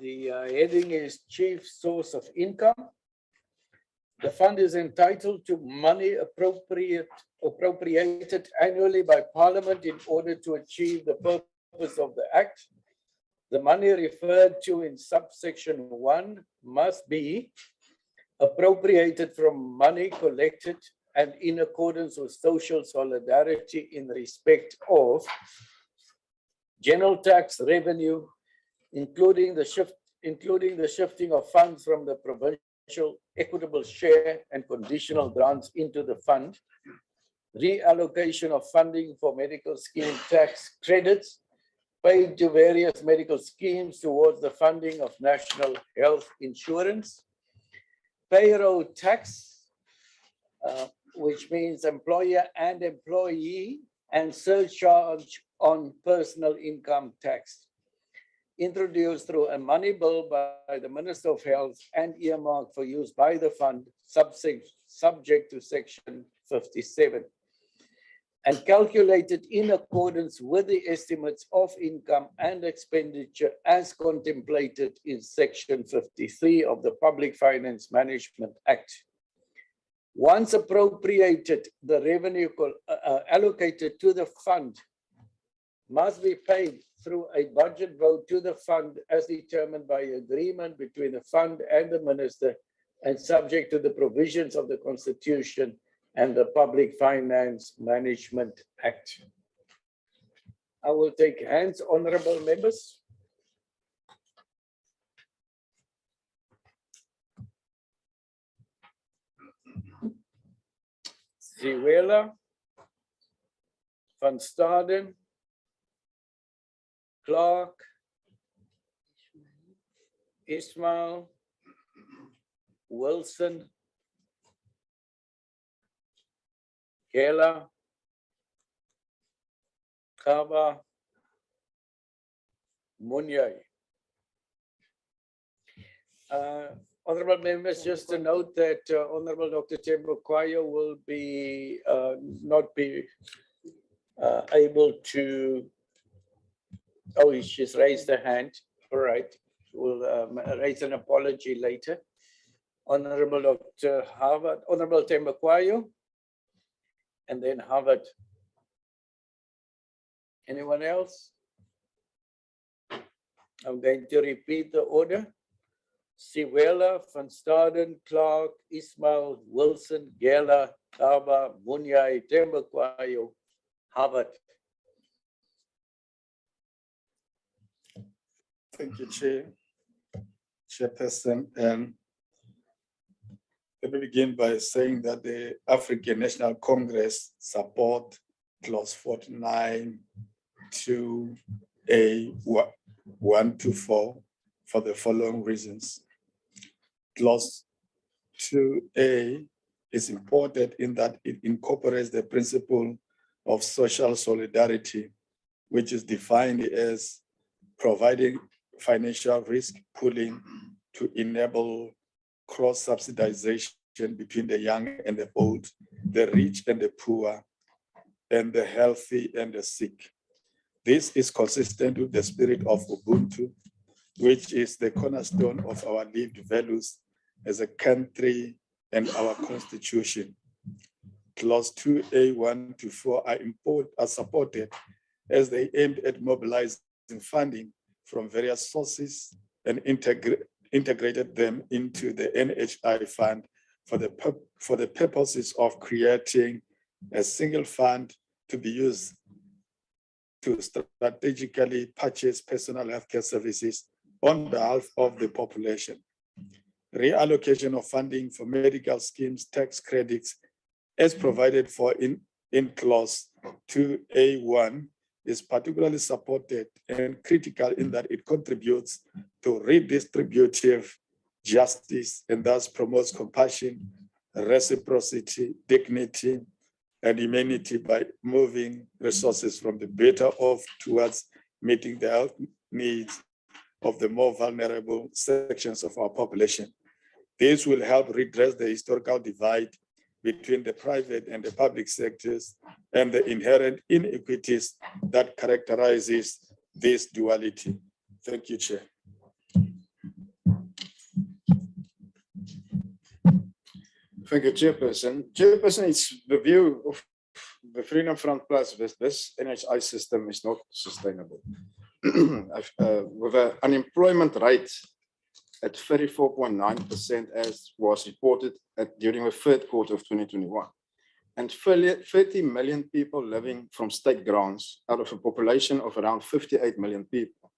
A: The heading is Chief Source of Income. The fund is entitled to money appropriated annually by Parliament in order to achieve the purpose of the Act. The money referred to in subsection 1 must be appropriated from money collected and in accordance with social solidarity in respect of general tax revenue, including the shifting of funds from the provincial equitable share and conditional grants into the fund, reallocation of funding for medical scheme tax credits paid to various medical schemes towards the funding of national health insurance, payroll tax, which means employer and employee, and surcharge on personal income tax, introduced through a money bill by the Minister of Health and earmarked for use by the fund, subject to section 57, and calculated in accordance with the estimates of income and expenditure as contemplated in section 53 of the Public Finance Management Act. Once appropriated, the revenue allocated to the fund must be paid through a budget vote to the fund as determined by agreement between the fund and the minister and subject to the provisions of the Constitution and the Public Finance Management Act. I will take hands, honorable members. Ziwela, Van Staden, Clark, Ismail, Wilson, Kela, Kaba, Munyai. Honorable members, just to note that Honorable Dr. Tembokwayo will be not be able to. Oh, she's raised her hand. All right, we'll raise an apology later. Honorable Dr. Harvard, Honorable Tembokwayo, and then Harvard. Anyone else? I'm going to repeat the order. Siwela, Van Staden, Clark, Ismail, Wilson, Gela, Kaba, Munyai, Tembokwayo, Harvard.
I: Thank you, Chairperson. Let me begin by saying that the African National Congress support clause 49 to A1 to 4 for the following reasons. Clause 2A is important in that it incorporates the principle of social solidarity, which is defined as providing financial risk pooling to enable cross-subsidization between the young and the old, the rich and the poor, and the healthy and the sick. This is consistent with the spirit of Ubuntu, which is the cornerstone of our lived values as a country and our constitution. Clause 2A1 to 4 are supported as they aimed at mobilizing funding from various sources and integrated them into the NHI fund for the purposes of creating a single fund to be used to strategically purchase personal healthcare services on behalf of the population. Reallocation of funding for medical schemes tax credits as provided for in clause 2A1 is particularly supported and critical in that it contributes to redistributive justice and thus promotes compassion, reciprocity, dignity, and humanity by moving resources from the better off towards meeting the health needs of the more vulnerable sections of our population. This will help redress the historical divide between the private and the public sectors and the inherent inequities that characterizes this duality. Thank you, Chair.
K: Thank you, Chairperson. Chairperson, it's the view of the Freedom Front Plus that this NHI system is not sustainable. With an unemployment rate at 34.9%, as was reported during the third quarter of 2021, and 30 million people living from state grants out of a population of around 58 million people.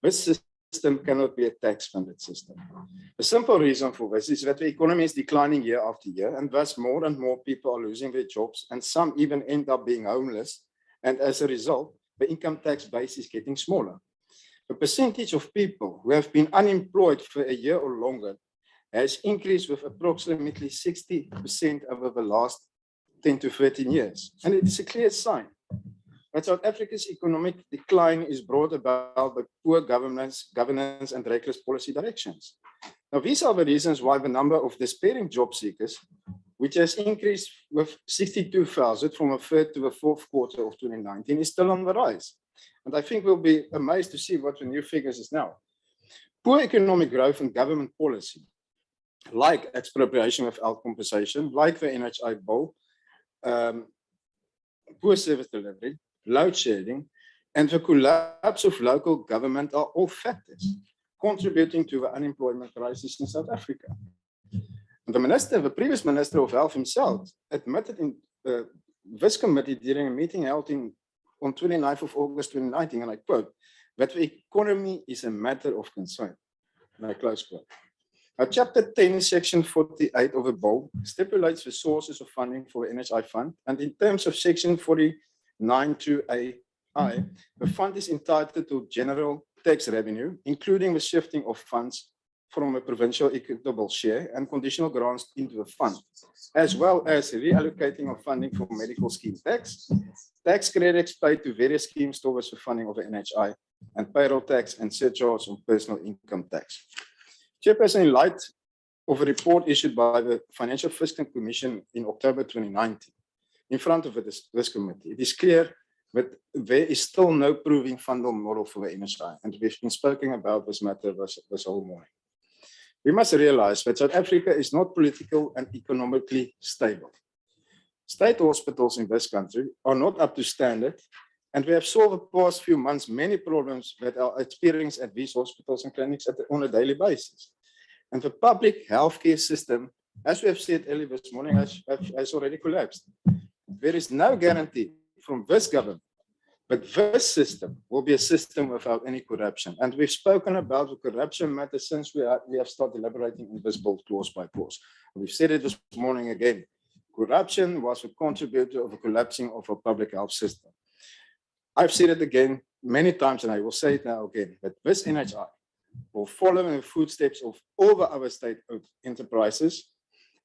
K: This system cannot be a tax-funded system. The simple reason for this is that the economy is declining year after year, and thus more and more people are losing their jobs, and some even end up being homeless. And as a result, the income tax base is getting smaller. The percentage of people who have been unemployed for a year or longer has increased with approximately 60% over the last 10 to 13 years. And it is a clear sign that South Africa's economic decline is brought about by poor governance and reckless policy directions. Now, these are the reasons why the number of despairing job seekers, which has increased with 62,000 from the third to the fourth quarter of 2019, is still on the rise. And I think we'll be amazed to see what the new figures is now. Poor economic growth and government policy, like expropriation without compensation, like the NHI bill, poor service delivery, load shedding, and the collapse of local government are all factors contributing to the unemployment crisis in South Africa. And the previous Minister of Health himself admitted in this committee during a meeting held on 29th of August 2019, and I quote, that the economy is a matter of concern. And I close quote. Now, Chapter 10, Section 48 of the bill stipulates the sources of funding for the NHI fund, and in terms of Section 49(2)(a), the fund is entitled to general tax revenue, including the shifting of funds from a provincial equitable share and conditional grants into the fund, as well as reallocating of funding for medical scheme tax credits paid to various schemes towards the funding of the NHI, and payroll tax and surcharge on personal income tax. Chairperson, in light of a report issued by the Financial Fiscal Commission in October 2019, in front of this committee, it is clear that there is still no proving fundal model for the NHI, and we've been speaking about this matter this whole morning. We must realize that South Africa is not political and economically stable. State hospitals in this country are not up to standard, and we have solved the past few months many problems that are experienced at these hospitals and clinics on a daily basis. And the public healthcare system, as we have said earlier this morning, has already collapsed. There is no guarantee from this government but this system will be a system without any corruption. And we've spoken about the corruption matter since we have started deliberating on this bill clause by clause. We've said it this morning again. Corruption was a contributor of the collapsing of our public health system. I've said it again many times, and I will say it now again, that this NHI will follow in the footsteps of all the other state-owned enterprises,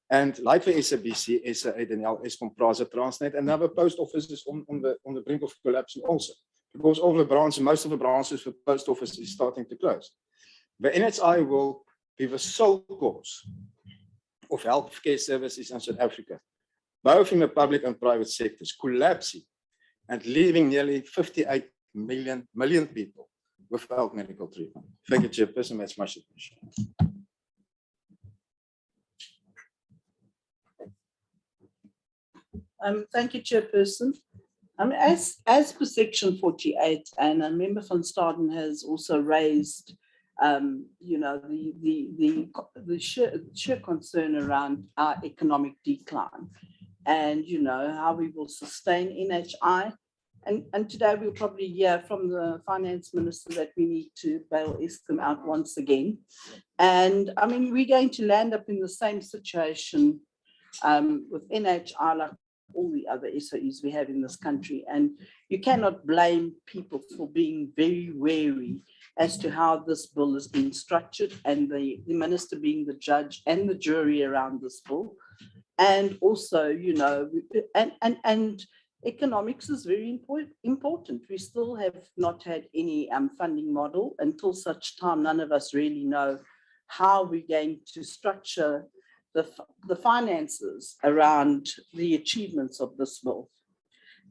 K: and like the SABC, SA8NL, Eskom, Prasa, Transnet, and other post offices on the brink of collapse also, because all the branches, most of the branches for post office is starting to close. The NHI will be the sole cause of healthcare services in South Africa, both in the public and private sectors, collapsing and leaving nearly 58 million people without medical treatment. Thank you, Chairperson. That's much appreciated.
G: Thank you, Chairperson. As per Section 48, and a member van Staden has also raised, you know, the sheer concern around our economic decline, and you know how we will sustain NHI. And today we'll probably hear from the finance minister that we need to bail Eskom out once again. And I mean, we're going to land up in the same situation with NHI like all the other SOEs we have in this country. And you cannot blame people for being very wary as to how this bill is being structured, and the minister being the judge and the jury around this bill. And also, you know, and economics is very important. We still have not had any funding model until such time none of us really know how we're going to structure the finances around the achievements of this bill.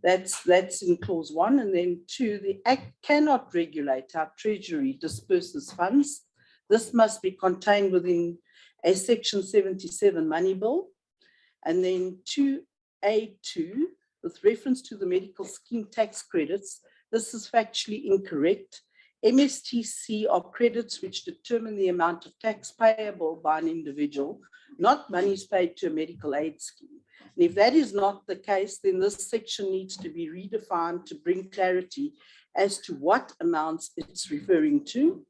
G: That's in clause 1. And then 2, the Act cannot regulate how Treasury disperses funds. This must be contained within a Section 77 money bill. And then 2A2, with reference to the medical scheme tax credits, this is factually incorrect. MSTC are credits which determine the amount of tax payable by an individual, not monies paid to a medical aid scheme. And if that is not the case, then this section needs to be redefined to bring clarity as to what amounts it's referring to.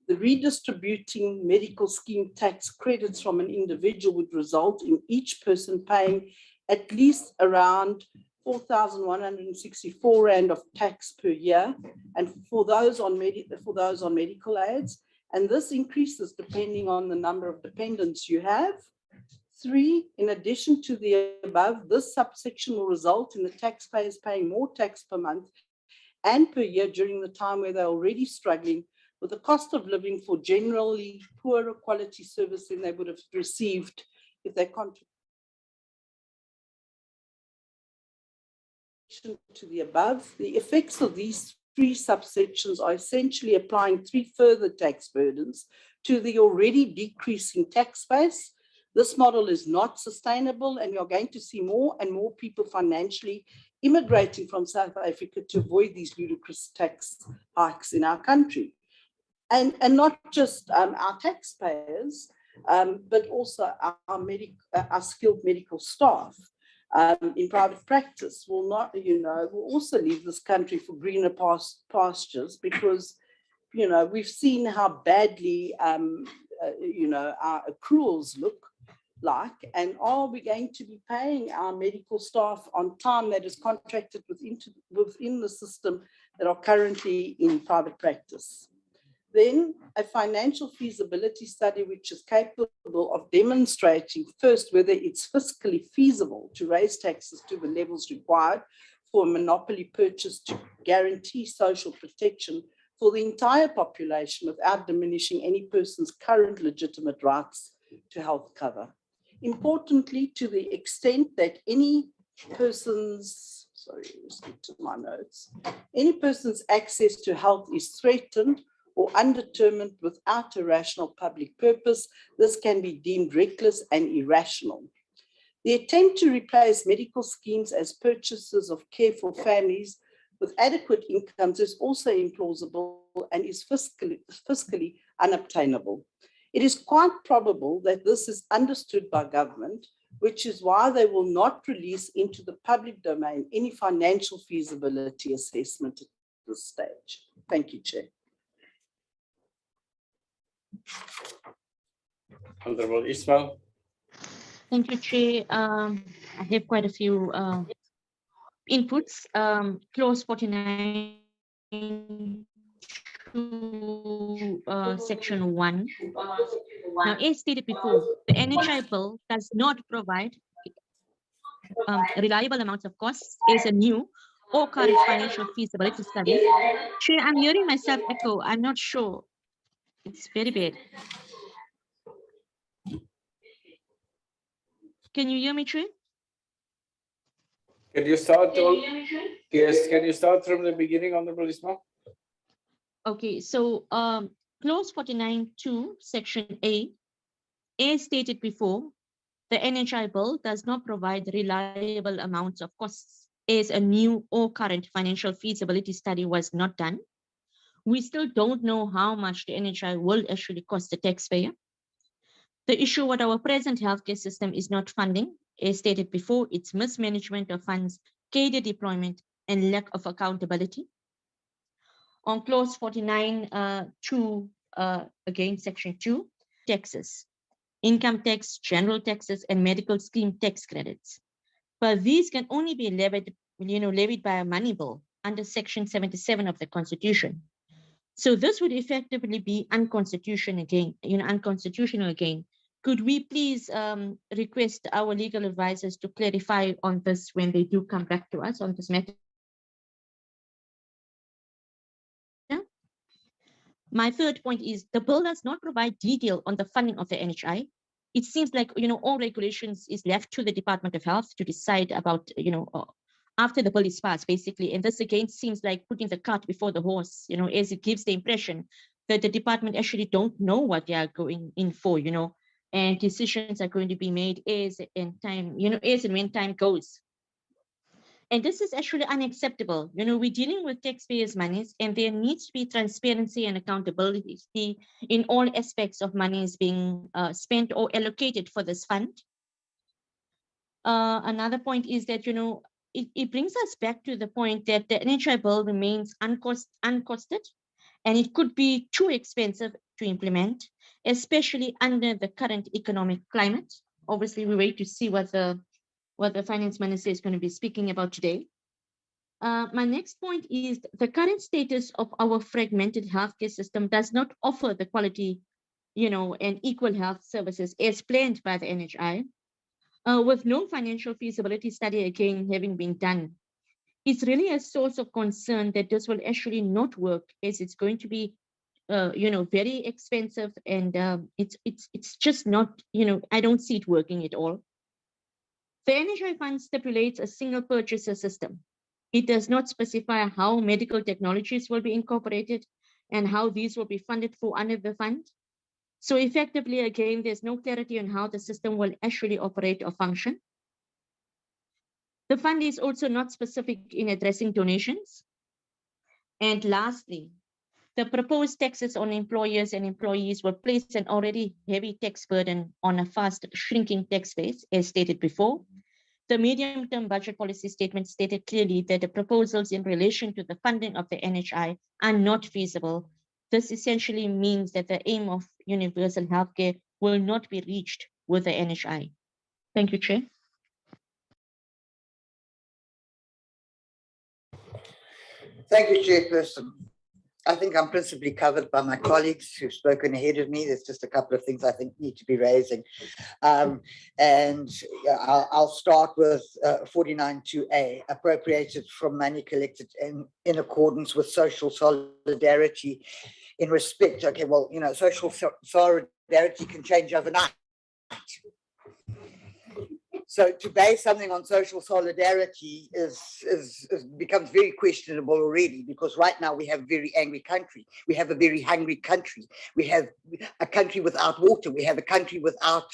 G: The redistributing medical scheme tax credits from an individual would result in each person paying at least around 4,164 Rand of tax per year, and for those on medical aids, and this increases depending on the number of dependents you have. 3, in addition to the above, this subsection will result in the taxpayers paying more tax per month and per year during the time where they're already struggling with the cost of living for generally poorer quality service than they would have received if they contributed to the above. The effects of these 3 subsections are essentially applying 3 further tax burdens to the already decreasing tax base. This model is not sustainable, and you're going to see more and more people financially immigrating from South Africa to avoid these ludicrous tax hikes in our country. And not just our taxpayers, but also our skilled medical staff in private practice will not, will also leave this country for greener pastures, because, we've seen how badly, our accruals look like, and are we going to be paying our medical staff on time that is contracted within the system that are currently in private practice? Then a financial feasibility study which is capable of demonstrating first whether it's fiscally feasible to raise taxes to the levels required for a monopoly purchase to guarantee social protection for the entire population without diminishing any person's current legitimate rights to health cover. Importantly, to the extent that any person's, any person's access to health is threatened or undetermined without a rational public purpose, this can be deemed reckless and irrational. The attempt to replace medical schemes as purchasers of care for families with adequate incomes is also implausible and is fiscally unobtainable. It is quite probable that this is understood by government, which is why they will not release into the public domain any financial feasibility assessment at this stage. Thank you, Chair.
A: Honorable Ismail.
L: Thank you, Chair. I have quite a few inputs. Clause 49 to section 1. Now, as stated before, the NHI bill does not provide reliable amounts of costs as a new or current financial feasibility study. Chair, I'm hearing myself echo. I'm not sure. It's very bad. Can you hear me, Chair?
A: Can you start? Yes, can you start from the beginning, Honorable Ismail?
L: Okay, so clause 49 to section A, as stated before, the NHI bill does not provide reliable amounts of costs as a new or current financial feasibility study was not done. We still don't know how much the NHI will actually cost the taxpayer. The issue with our present healthcare system is not funding, as stated before, it's mismanagement of funds, cadre deployment, and lack of accountability. On clause 49 again, section 2, taxes, income tax, general taxes, and medical scheme tax credits. But these can only be levied, levied by a money bill under section 77 of the Constitution. So this would effectively be unconstitutional again, Could we please request our legal advisors to clarify on this when they do come back to us on this matter? My third point is the bill does not provide detail on the funding of the NHI. It seems like, all regulations is left to the Department of Health to decide about, after the bill is passed, basically. And this again seems like putting the cart before the horse, as it gives the impression that the department actually don't know what they are going in for, and decisions are going to be made as and when time goes. And this is actually unacceptable. We're dealing with taxpayers' monies, and there needs to be transparency and accountability in all aspects of monies being spent or allocated for this fund. Another point is that, it brings us back to the point that the NHI bill remains uncosted, and it could be too expensive to implement, especially under the current economic climate. Obviously, we wait to see what the finance minister is going to be speaking about today. My next point is the current status of our fragmented healthcare system does not offer the quality, and equal health services as planned by the NHI. With no financial feasibility study again having been done, it's really a source of concern that this will actually not work, as it's going to be, very expensive, and it's just not, I don't see it working at all. The NHI fund stipulates a single purchaser system. It does not specify how medical technologies will be incorporated and how these will be funded for under the fund. So effectively, again, there's no clarity on how the system will actually operate or function. The fund is also not specific in addressing donations. And lastly, the proposed taxes on employers and employees will place an already heavy tax burden on a fast shrinking tax base, as stated before. The medium-term budget policy statement stated clearly that the proposals in relation to the funding of the NHI are not feasible. This essentially means that the aim of universal healthcare will not be reached with the NHI. Thank you, Chair.
E: Thank you, Chairperson. I think I'm principally covered by my colleagues who've spoken ahead of me. There's just a couple of things I think need to be raising. I'll start with 49.2a, appropriated from money collected in accordance with social solidarity in respect. Okay, well, social solidarity can change overnight. So to base something on social solidarity becomes very questionable already, because right now we have a very angry country. We have a very hungry country. We have a country without water. We have a country without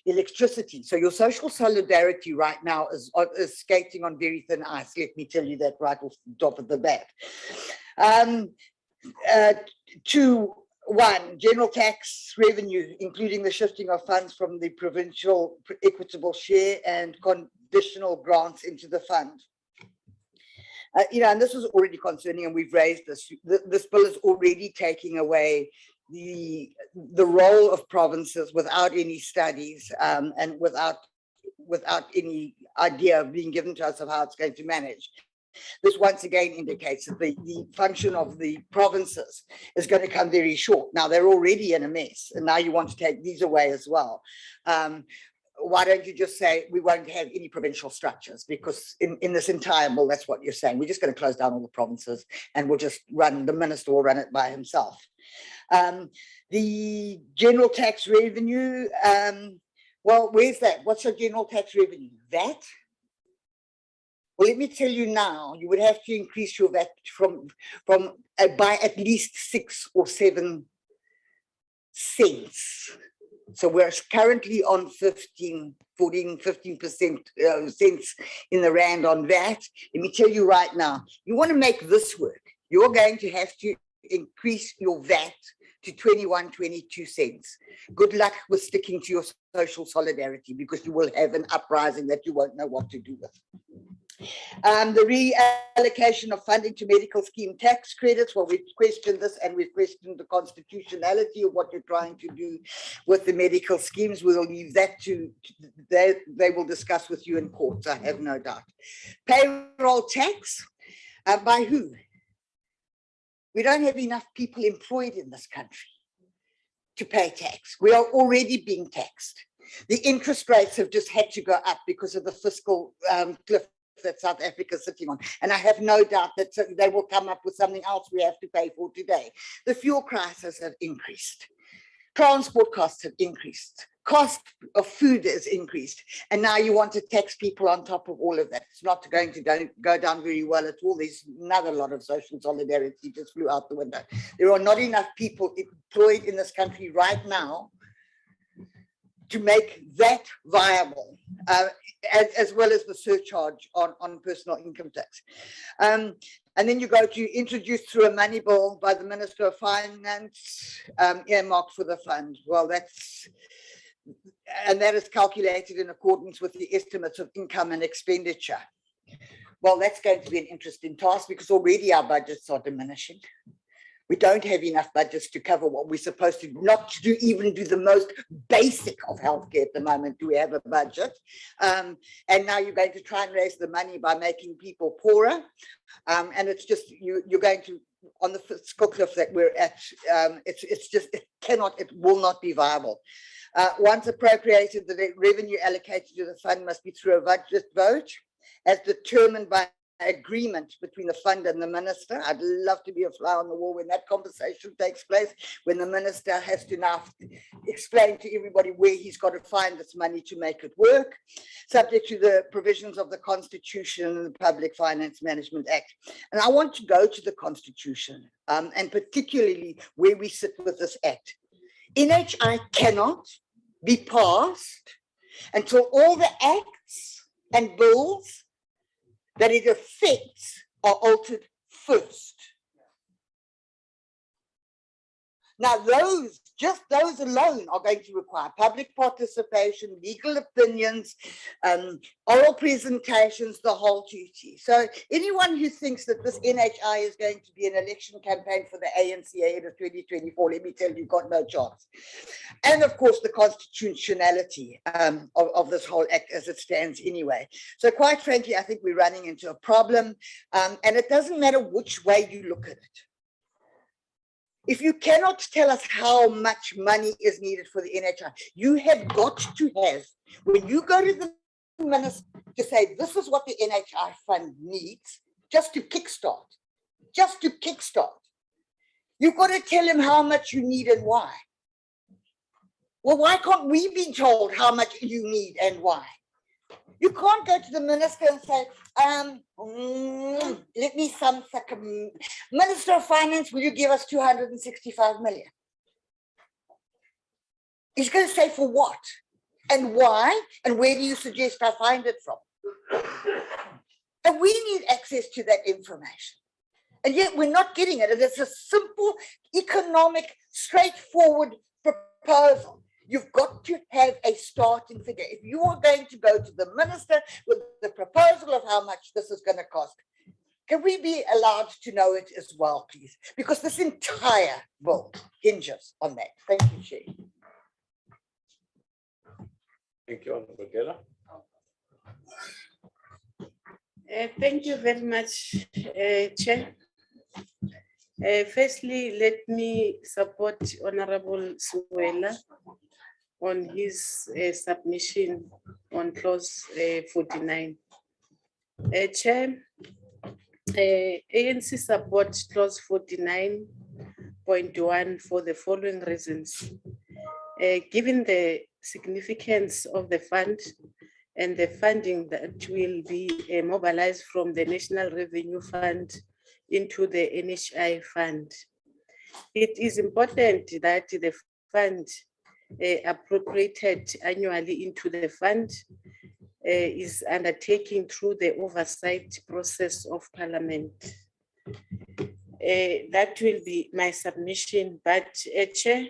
E: electricity. So your social solidarity right now is skating on very thin ice. Let me tell you that right off the top of the bat. 1, general tax revenue, including the shifting of funds from the provincial equitable share and conditional grants into the fund. And this was already concerning, and we've raised this. This bill is already taking away the role of provinces without any studies and without any idea being given to us of how it's going to manage. This once again indicates that the function of the provinces is going to come very short. Now, they're already in a mess, and now you want to take these away as well. Why don't you just say we won't have any provincial structures? Because in this entire bill, that's what you're saying. We're just going to close down all the provinces, and we'll just the minister will run it by himself. The general tax revenue, well, where's that? What's your general tax revenue? VAT? Well, let me tell you now, you would have to increase your VAT by at least 6 or 7 cents. So we're currently on 15% cents in the rand on VAT. Let me tell you right now, you want to make this work, you're going to have to increase your VAT to 21, 22 cents. Good luck with sticking to your social solidarity, because you will have an uprising that you won't know what to do with. The reallocation of funding to medical scheme tax credits, well, we've questioned this, and we've questioned the constitutionality of what you're trying to do with the medical schemes. We'll leave that to they will discuss with you in court, I have no doubt. Payroll tax, by who? We don't have enough people employed in this country to pay tax. We are already being taxed. The interest rates have just had to go up because of the fiscal cliff that South Africa is sitting on. And I have no doubt that they will come up with something else we have to pay for today. The fuel prices have increased. Transport costs have increased. Cost of food has increased. And now you want to tax people on top of all of that. It's not going to go down very well at all. There's another lot of social solidarity just flew out the window. There are not enough people employed in this country right now to make that viable, as well as the surcharge on personal income tax. And then you go to introduce through a money bill by the Minister of Finance, earmarked for the fund. Well, that is calculated in accordance with the estimates of income and expenditure. Well, that's going to be an interesting task because already our budgets are diminishing. We don't have enough budgets to cover what we're supposed to, not to even do the most basic of healthcare at the moment. Do we have a budget? And now you're going to try and raise the money by making people poorer. And it's just, you're going to, on the fiscal cliff that we're at, it will not be viable. Once appropriated, the revenue allocated to the fund must be through a budget vote as determined by agreement between the fund and the minister. I'd love to be a fly on the wall when that conversation takes place, when the minister has to now explain to everybody where he's got to find this money to make it work, subject to the provisions of the Constitution and the Public Finance Management Act. And I want to go to the Constitution, and particularly where we sit with this act. NHI cannot be passed until all the acts and bills that it affects are altered first. Now just those alone are going to require public participation, legal opinions, oral presentations, the whole duty. So anyone who thinks that this NHI is going to be an election campaign for the ANC ahead of 2024, let me tell you, you've got no chance. And of course, the constitutionality of this whole act as it stands anyway. So quite frankly, I think we're running into a problem, and it doesn't matter which way you look at it. If you cannot tell us how much money is needed for the NHI, you have got to have, when you go to the minister to say, this is what the NHI fund needs, just to kickstart, you've got to tell him how much you need and why. Well, why can't we be told how much you need and why? You can't go to the minister and say, let me Minister of Finance, will you give us 265 million? He's going to say for what and why and where do you suggest I find it from? And we need access to that information. And yet we're not getting it. And it's a simple, economic, straightforward proposal. You've got to have a starting figure. If you are going to go to the minister with the proposal of how much this is going to cost, can we be allowed to know it as well, please? Because this entire bill hinges on that. Thank you, Chair.
A: Thank you, Honorable Geller.
M: Thank you very much, Chair. Firstly, let me support Honorable Suwela on his submission on clause 49. Chair, ANC supports clause 49.1 for the following reasons. Given the significance of the fund and the funding that will be mobilized from the National Revenue Fund into the NHI fund, it is important that the fund appropriated annually into the fund is undertaken through the oversight process of Parliament. That will be my submission, but Chair,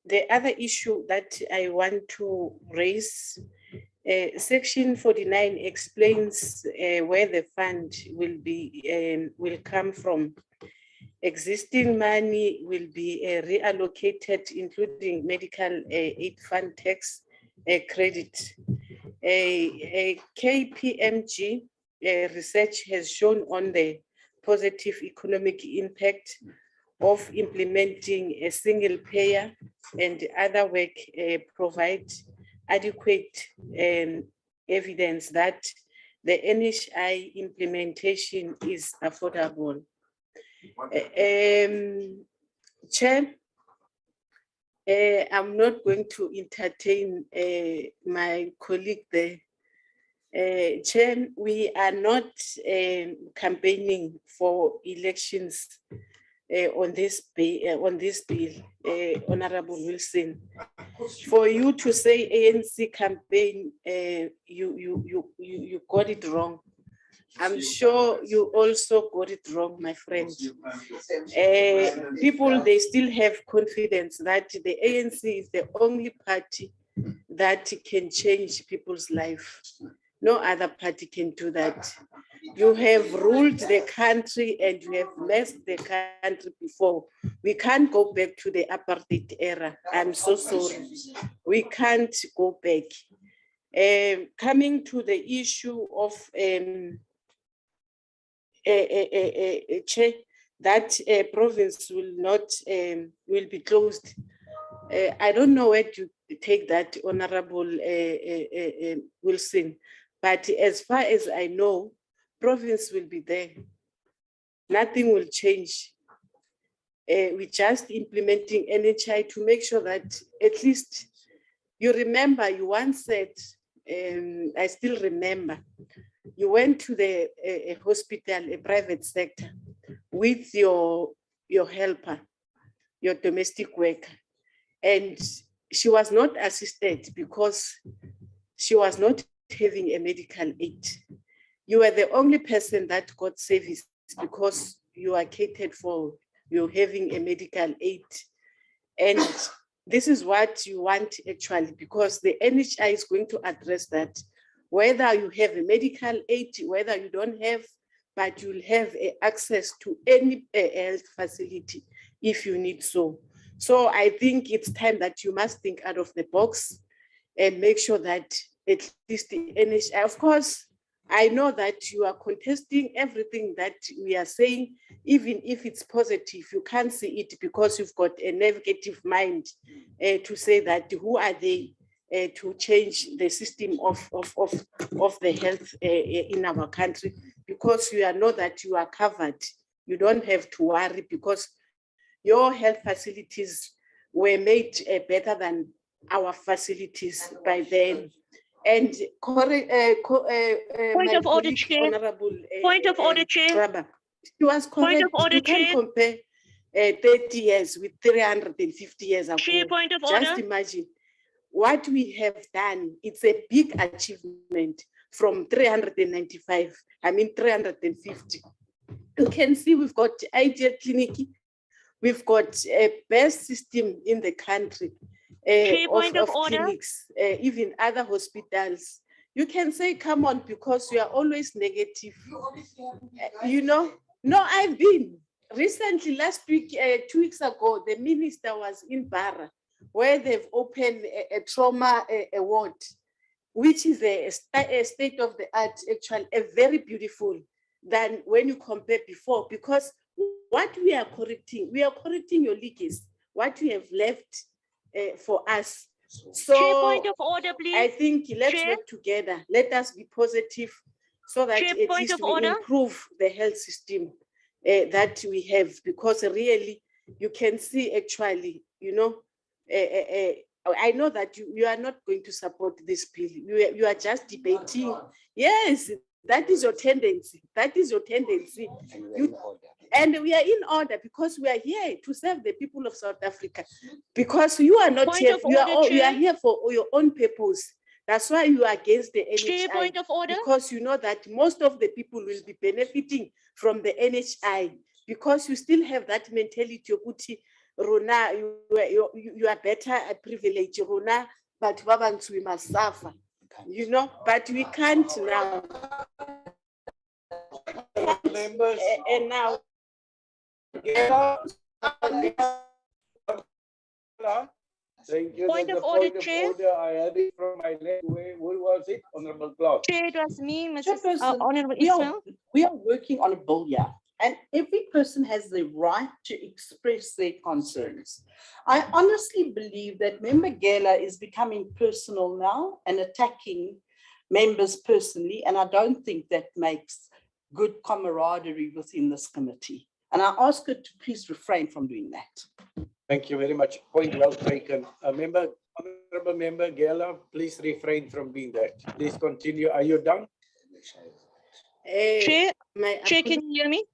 M: the other issue that I want to raise, Section 49 explains where the fund will come from. Existing money will be reallocated, including medical aid fund tax credit. KPMG research has shown on the positive economic impact of implementing a single payer and other work provide adequate evidence that the NHI implementation is affordable. Chair, I'm not going to entertain my colleague there. Chair, we are not campaigning for elections on this bill, Honorable Wilson. For you to say ANC campaign, you got it wrong. I'm sure you also got it wrong, my friend. People, they still have confidence that the ANC is the only party that can change people's life. No other party can do that. You have ruled the country and you have messed the country before. We can't go back to the apartheid era. I'm so sorry. We can't go back. Coming to the issue of that province will be closed. I don't know where to take that, Honorable Wilson, but as far as I know, province will be there. Nothing will change. We're just implementing NHI to make sure that at least you remember, you once said, I still remember, you went to the hospital, a private sector, with your helper, your domestic worker, and she was not assisted because she was not having a medical aid. You were the only person that got service because you are catered for, you're having a medical aid. And this is what you want actually, because the NHI is going to address that. Whether you have a medical aid, whether you don't have, but you'll have access to any health facility if you need so. So I think it's time that you must think out of the box and make sure that at least the NHI, of course, I know that you are contesting everything that we are saying, even if it's positive, you can't see it because you've got a negative mind to say that who are they to change the system of the health in our country, because you know that you are covered. You don't have to worry because your health facilities were made better than our facilities by then. And
L: point of order, Chair. Point of order, Chair.
M: She was correct.
L: Point of order,
M: you can't
L: Chair.
M: compare 30 years with 350 years ago.
L: Chair, point of order.
M: Just imagine what we have done. It's a big achievement from 395, 350. You can see we've got ideal clinic. We've got a best system in the country. Of clinics, even other hospitals. You can say, come on, because you are always negative. No, I've been. Recently, last week, 2 weeks ago, the minister was in Barra, where they've opened a trauma ward, which is a state of the art, actually, a very beautiful than when you compare before, because what we are correcting your leakage, what we have left for us. So
L: Chair, point of order, please.
M: I think let's
L: Chair.
M: work together. Let us be positive so that
L: Chair,
M: at
L: point
M: least
L: of
M: we
L: order.
M: improve the health system that we have, because really you can see actually, I know that you are not going to support this bill. You are just debating. Yes, that is your tendency. That is your tendency. And we are in order because we are here to serve the people of South Africa. Because you are not here, you are here for your own purpose. That's why you are against the NHI.
L: Point of order.
M: Because you know that most of the people will be benefiting from the NHI. Because you still have that mentality, Rona, you are better privileged, Rona, but we must suffer. But we can't now.
A: Members.
M: And now.
A: Thank you.
L: Point
A: That's
L: of
A: the
L: order,
A: point
L: Chair.
A: of order. I had it from my left. Who was it? Honorable Clark.
L: Chair, it was me, Mrs.
G: Chairperson,
L: Honorable
G: we
L: Ismail.
G: are working on a bill here, and every person has the right to express their concerns. I honestly believe that Member Gela is becoming personal now and attacking members personally, and I don't think that makes good camaraderie within this committee. And I ask her to please refrain from doing that.
A: Thank you very much. Point well taken. Honorable Member Gela, please refrain from doing that. Please continue. Are you done?
L: Chair, can you hear me?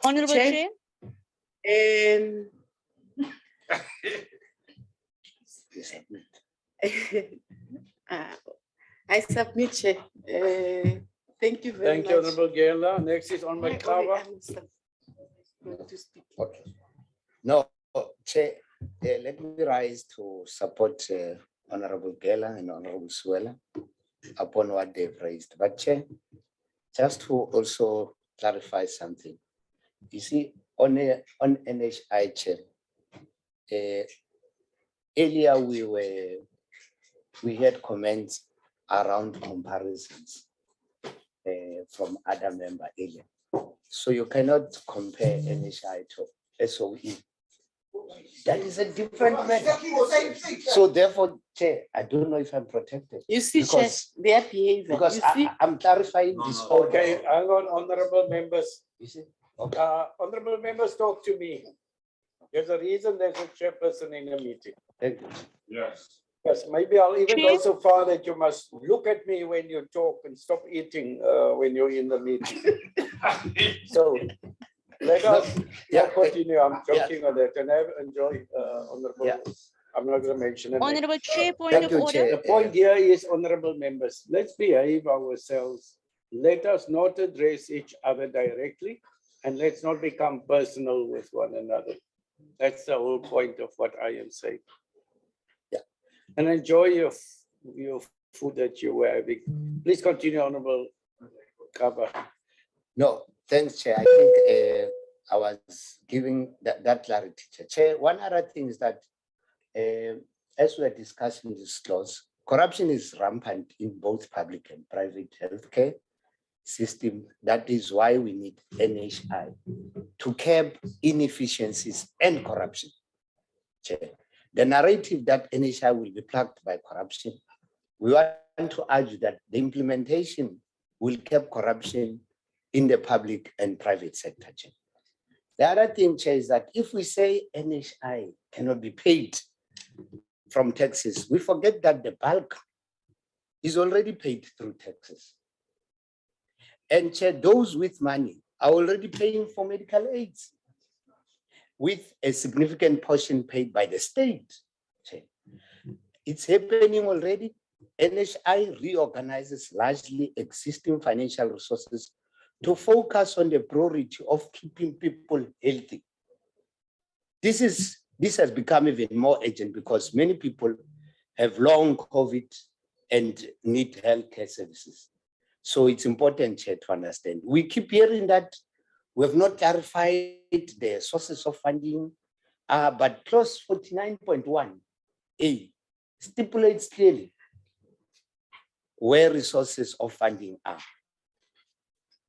L: Honorable Chair.
M: I submit, Chair. Thank you very much.
A: Thank you, Honorable Gela. Next is Honorable Kaba.
F: Okay. No, Chair, let me rise to support Honorable Gela and Honorable Suela upon what they've raised. But Chair, just to also clarify something. You see, on NHI, Chair, earlier we had comments around comparisons from other member earlier. So you cannot compare NHI to SOE. That is a different matter. So therefore, Chair, I don't know if I'm protected.
M: You see, Chair, their behavior.
F: Because I'm clarifying this.
A: Okay, hang on, honorable members.
F: You see? Okay.
A: Honorable members, talk to me. There's a reason there's a chairperson in a meeting.
F: Thank you.
A: Yes. Yes, maybe I'll even go so far that you must look at me when you talk and stop eating when you're in the meeting. So let us continue. I'm joking on that, and I've enjoyed honorable. I'm not going to mention it.
L: Honorable Chair, point of order.
A: The point here is, honorable members, let's behave ourselves. Let us not address each other directly, and let's not become personal with one another. That's the whole point of what I am saying. Yeah. And enjoy your food that you were having. Please continue, Honorable Kaba.
F: No, thanks, Chair. I think I was giving that clarity, Chair. One other thing is that as we're discussing this clause, corruption is rampant in both public and private healthcare system. That is why we need NHI to curb inefficiencies and corruption. Chair. The narrative that NHI will be plagued by corruption, we want to argue that the implementation will curb corruption in the public and private sector. Chair. The other thing, Chair, is that if we say NHI cannot be paid from taxes, we forget that the bulk is already paid through taxes. And Chair, those with money are already paying for medical aids with a significant portion paid by the state. Chair. It's happening already. NHI reorganizes largely existing financial resources to focus on the priority of keeping people healthy. This has become even more urgent because many people have long COVID and need healthcare services. So it's important, Chair, to understand. We keep hearing that we have not clarified the sources of funding, but clause 49.1A stipulates clearly where resources of funding are.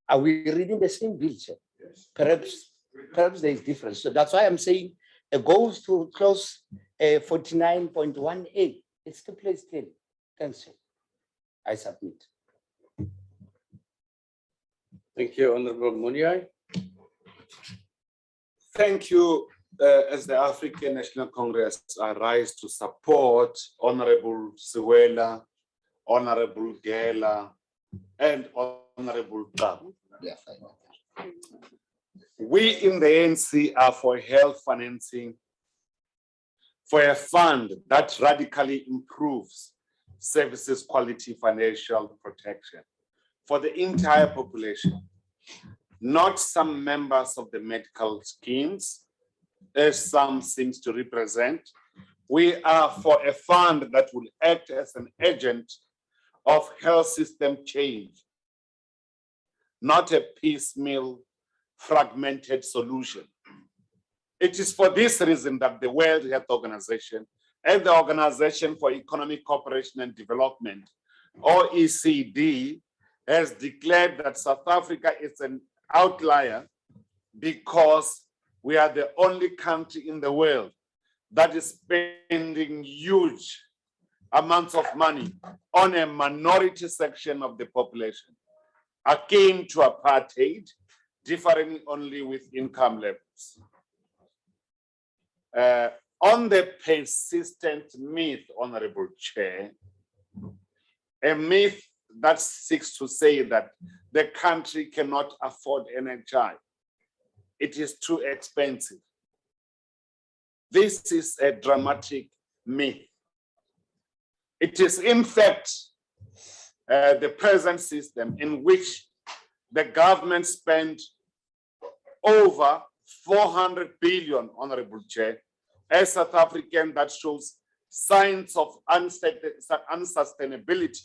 F: Are we reading the same bill, Chair? Yes. Perhaps there is difference. So that's why I'm saying it goes to clause 49.1A. It stipulates clearly. Thanks, Chair. I submit.
A: Thank you, Honorable Munyai.
D: Thank you. As the African National Congress, I rise to support Honorable Suela, Honorable Gela, and Honorable Kaba. We in the ANC are for health financing, for a fund that radically improves services quality financial protection for the entire population, not some members of the medical schemes, as some seems to represent. We are for a fund that will act as an agent of health system change, not a piecemeal, fragmented solution. It is for this reason that the World Health Organization and the Organization for Economic Cooperation and Development, OECD, has declared that South Africa is an outlier because we are the only country in the world that is spending huge amounts of money on a minority section of the population, akin to apartheid, differing only with income levels. On the persistent myth, Honorable Chair, a myth that seeks to say that the country cannot afford NHI. it is too expensive. This is a dramatic myth. It is in fact the present system in which the government spent over 400 billion, Honorable Chair, as South African, that shows signs of unsustainability,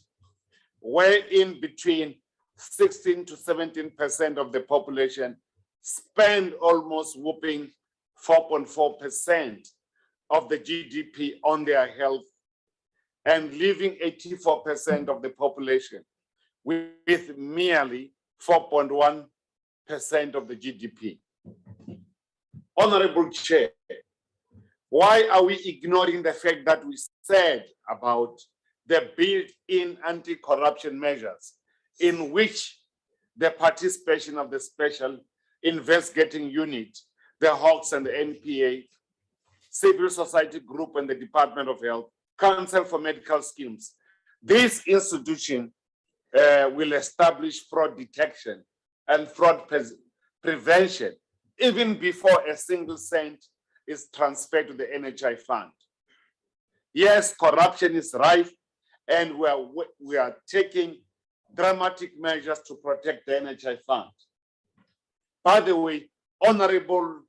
D: wherein between 16 to 17% of the population spend almost whooping 4.4% of the GDP on their health, and leaving 84% of the population with merely 4.1% of the GDP. Honorable Chair, why are we ignoring the fact that we said about the built-in anti-corruption measures in which the participation of the Special Investigating Unit, the Hawks and the NPA, civil society group and the Department of Health, Council for Medical Schemes. This institution will establish fraud detection and fraud prevention even before a single cent is transferred to the NHI fund. Yes, corruption is rife, and we are taking dramatic measures to protect the NHI fund. By the way, Honorable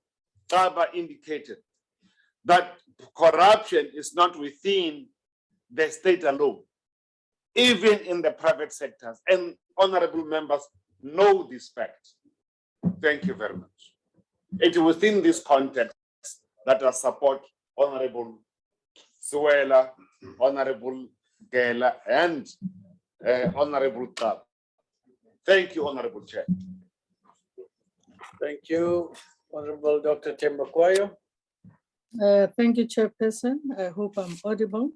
D: Taba indicated that corruption is not within the state alone, even in the private sectors, and honorable members know this fact. Thank you very much. It is within this context that I support Honorable Suela, Honorable Gela, and Honorable Tab. Thank you, Honorable Chair.
A: Thank you, Honorable Dr. Tembakwayo.
H: Thank you, Chairperson. I hope I'm audible.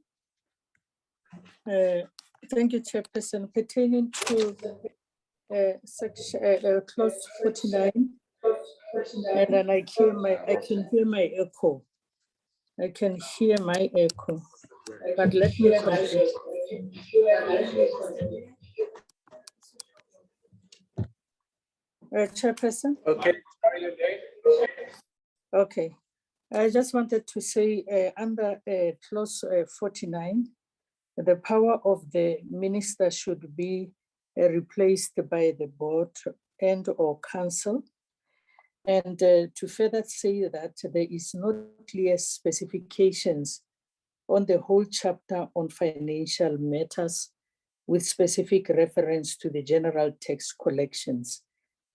H: Thank you, Chairperson. Pertaining to section clause 49, and then I can hear my echo. I can hear my echo, but let me continue. Chairperson.
A: Okay.
H: Okay. I just wanted to say under clause 49, the power of the minister should be replaced by the board and or council. And to further say that there is no clear specifications on the whole chapter on financial matters with specific reference to the general tax collections,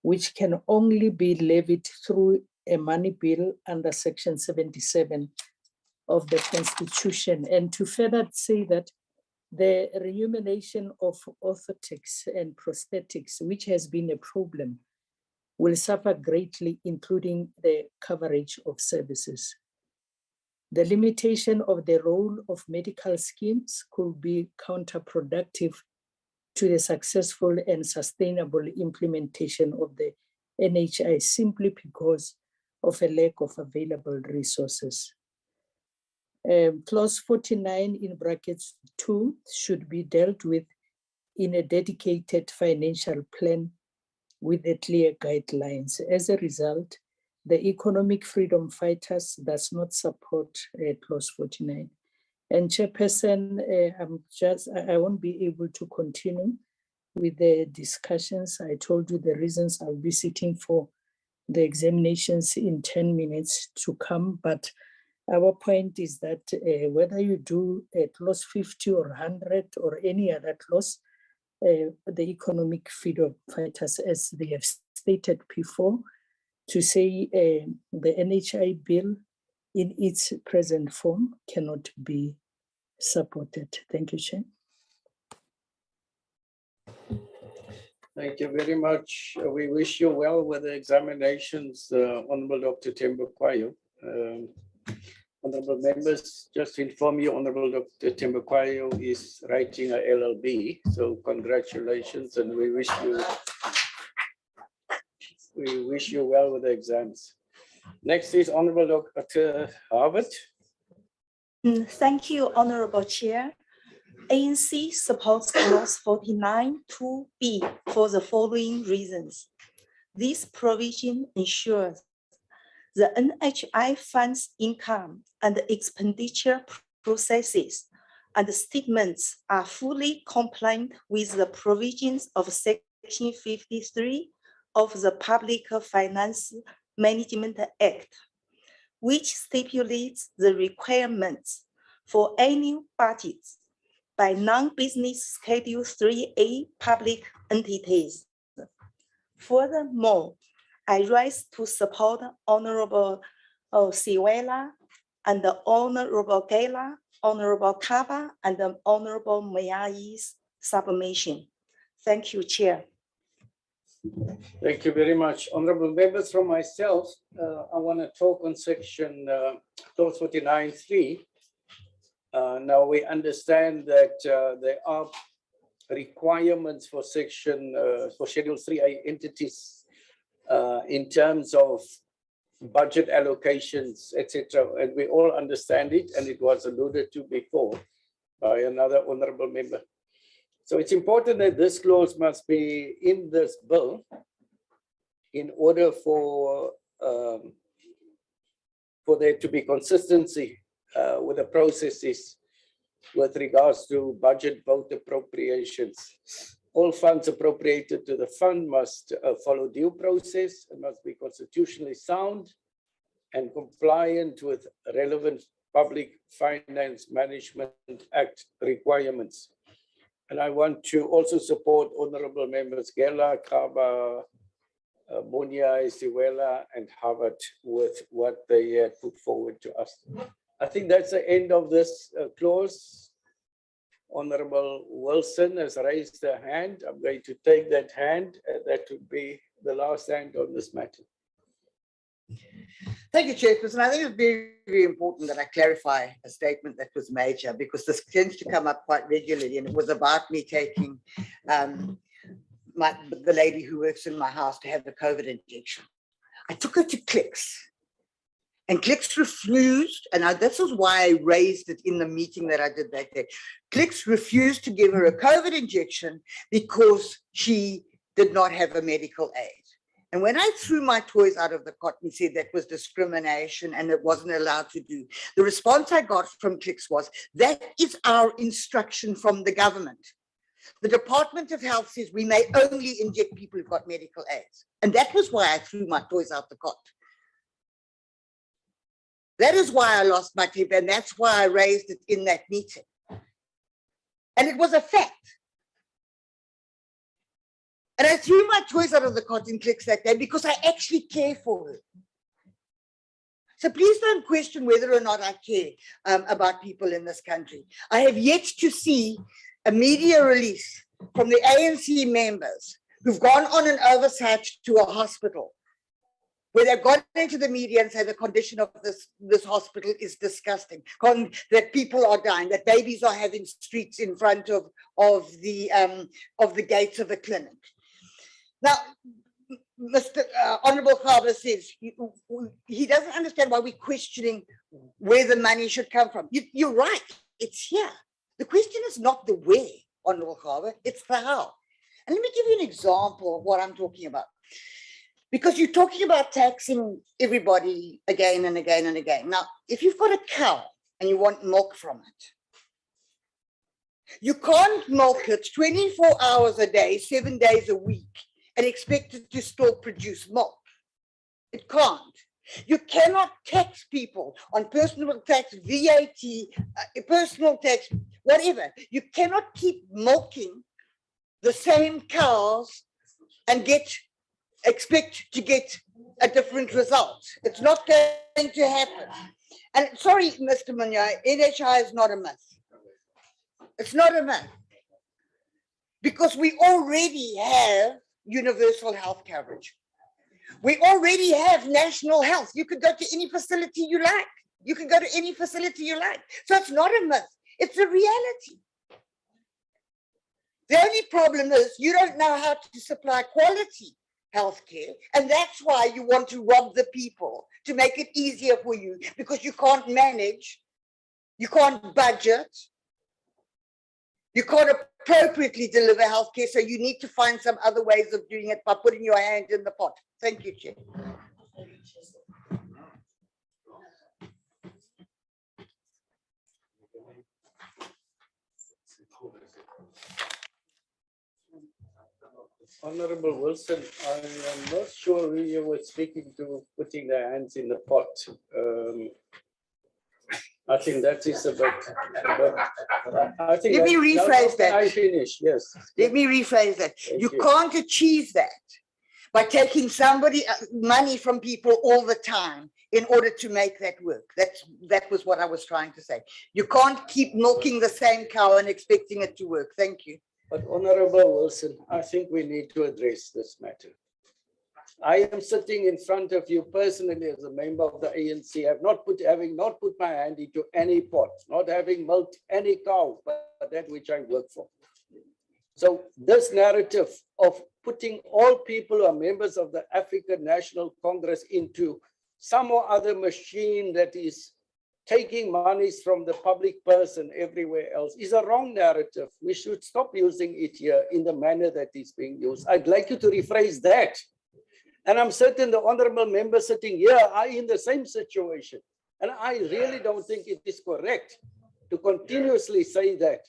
H: which can only be levied through a money bill under section 77 of the Constitution. And to further say that the remuneration of orthotics and prosthetics, which has been a problem, will suffer greatly, including the coverage of services. The limitation of the role of medical schemes could be counterproductive to the successful and sustainable implementation of the NHI simply because of a lack of available resources. Clause 49 in brackets 2 should be dealt with in a dedicated financial plan with a clear guidelines. As a result, the economic freedom fighters does not support clause 49. And Chairperson, I won't be able to continue with the discussions. I told you the reasons. I'll be sitting for the examinations in 10 minutes to come, but our point is that whether you do a clause 50 or 100 or any other clause, the economic freedom fighters, as they have stated before, to say the NHI bill in its present form cannot be supported. Thank you, Chair.
A: Thank you very much. We wish you well with the examinations, Honorable Dr. Tembakwayo. Honorable members, just to inform you, Honorable Dr. Tembakwayo is writing a LLB, so congratulations, and we wish you well with the exams. Next is Honorable Dr. Harvard.
J: Thank you, Honorable Chair. ANC supports clause 49 2B for the following reasons. This provision ensures The NHI funds income and expenditure processes and statements are fully compliant with the provisions of Section 53 of the Public Finance Management Act, which stipulates the requirements for annual budgets by non-business Schedule 3A public entities. Furthermore, I rise to support Honorable Siwela and the Honorable Gela, Honorable Kaba, and the Honorable Moyai's submission. Thank you, Chair.
A: Thank you very much. Honorable members, from myself, I want to talk on section clause 49.3. Now we understand that there are requirements for section for Schedule 3A entities in terms of budget allocations, etc. And we all understand it, and it was alluded to before by another honorable member. So it's important that this clause must be in this bill in order for there to be consistency with the processes with regards to budget vote appropriations. All funds appropriated to the fund must follow due process and must be constitutionally sound and compliant with relevant Public Finance Management Act requirements. And I want to also support honorable members Gela, Kaba, Munya, Siwela, and Harvard with what they put forward to us. I think that's the end of this clause. Honorable Wilson has raised a hand. I'm going to take that hand. That would be the last hand on this matter.
E: Thank you, Chairperson. I think it's very, very important that I clarify a statement that was made here, because this tends to come up quite regularly, and it was about me taking the lady who works in my house to have the COVID injection. I took her to Clicks, and Clicks refused, and this is why I raised it in the meeting that I did that day. Clicks refused to give her a COVID injection because she did not have a medical aid. And when I threw my toys out of the cot and said that was discrimination and it wasn't allowed to do, the response I got from Clicks was, that is our instruction from the government. The Department of Health says we may only inject people who've got medical aids. And that was why I threw my toys out the cot. That is why I lost my temper, and that's why I raised it in that meeting. And it was a fact. And I threw my toys out of the cot in Clicks that day because I actually care for her. So please don't question whether or not I care about people in this country. I have yet to see a media release from the ANC members who've gone on an oversight to a hospital where they've gone into the media and say the condition of this hospital is disgusting, that people are dying, that babies are having streets in front of the gates of the clinic. Now, Mr. Honorable Carver says he doesn't understand why we're questioning where the money should come from. You're right, it's here. The question is not the where, Honorable Carver, it's the how. And let me give you an example of what I'm talking about. Because you're talking about taxing everybody again and again and again. Now, if you've got a cow and you want milk from it, you can't milk it 24 hours a day, 7 days a week, and expect it to still produce milk. It can't. You cannot tax people on personal tax, VAT, personal tax, whatever. You cannot keep milking the same cows and expect to get a different result. It's not going to happen. And sorry, Mr. Munya, NHI is not a myth. It's not a myth. Because we already have universal health coverage. We already have national health. You could go to any facility you like. You can go to any facility you like. So it's not a myth. It's a reality. The only problem is you don't know how to supply quality healthcare, and that's why you want to rob the people to make it easier for you, because you can't manage, you can't budget, you can't appropriately deliver healthcare, so you need to find some other ways of doing it by putting your hand in the pot. Thank you, Chair.
A: Honorable Wilson, I am not sure who you were speaking to, putting their hands in the pot. I think that is a bit. I think
E: Let me rephrase that.
A: I finish, yes.
E: Let me rephrase that.
A: Thank
E: You
A: you.
E: can't achieve that by taking somebody money from people all the time in order to make that work. That was what I was trying to say. You can't keep milking the same cow and expecting it to work. Thank you.
A: But Honorable Wilson, I think we need to address this matter. I am sitting in front of you personally as a member of the ANC, having not put my hand into any pot, not having milked any cow, but that which I work for. So this narrative of putting all people who are members of the African National Congress into some or other machine that is taking monies from the public person everywhere else is a wrong narrative. We should stop using it here in the manner that is being used. I'd like you to rephrase that. And I'm certain the honorable members sitting here are in the same situation. And I really don't think it is correct to continuously say that.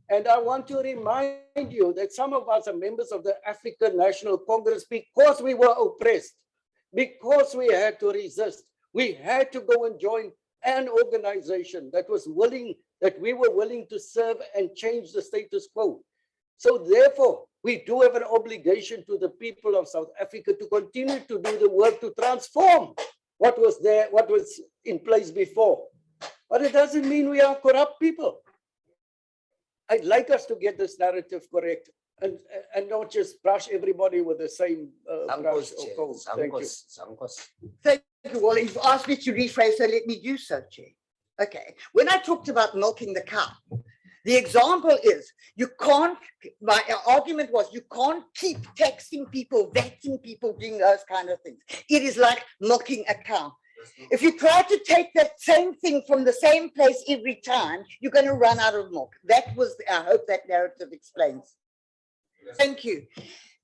A: And I want to remind you that some of us are members of the African National Congress because we were oppressed, because we had to resist. We had to go and join an organization that was willing, that we were willing to serve and change the status quo. So therefore, we do have an obligation to the people of South Africa to continue to do the work to transform what was there, what was in place before. But it doesn't mean we are corrupt people. I'd like us to get this narrative correct and not just brush everybody with the same brush or comb. Thank you.
E: Thank you. Well, you've asked me to rephrase, so let me do so, Chair. Okay. When I talked about milking the cow, the example is you can't, my argument was you can't keep taxing people, vetting people, doing those kind of things. It is like milking a cow. If you try to take that same thing from the same place every time, you're going to run out of milk. That was, I hope that narrative explains. Thank you.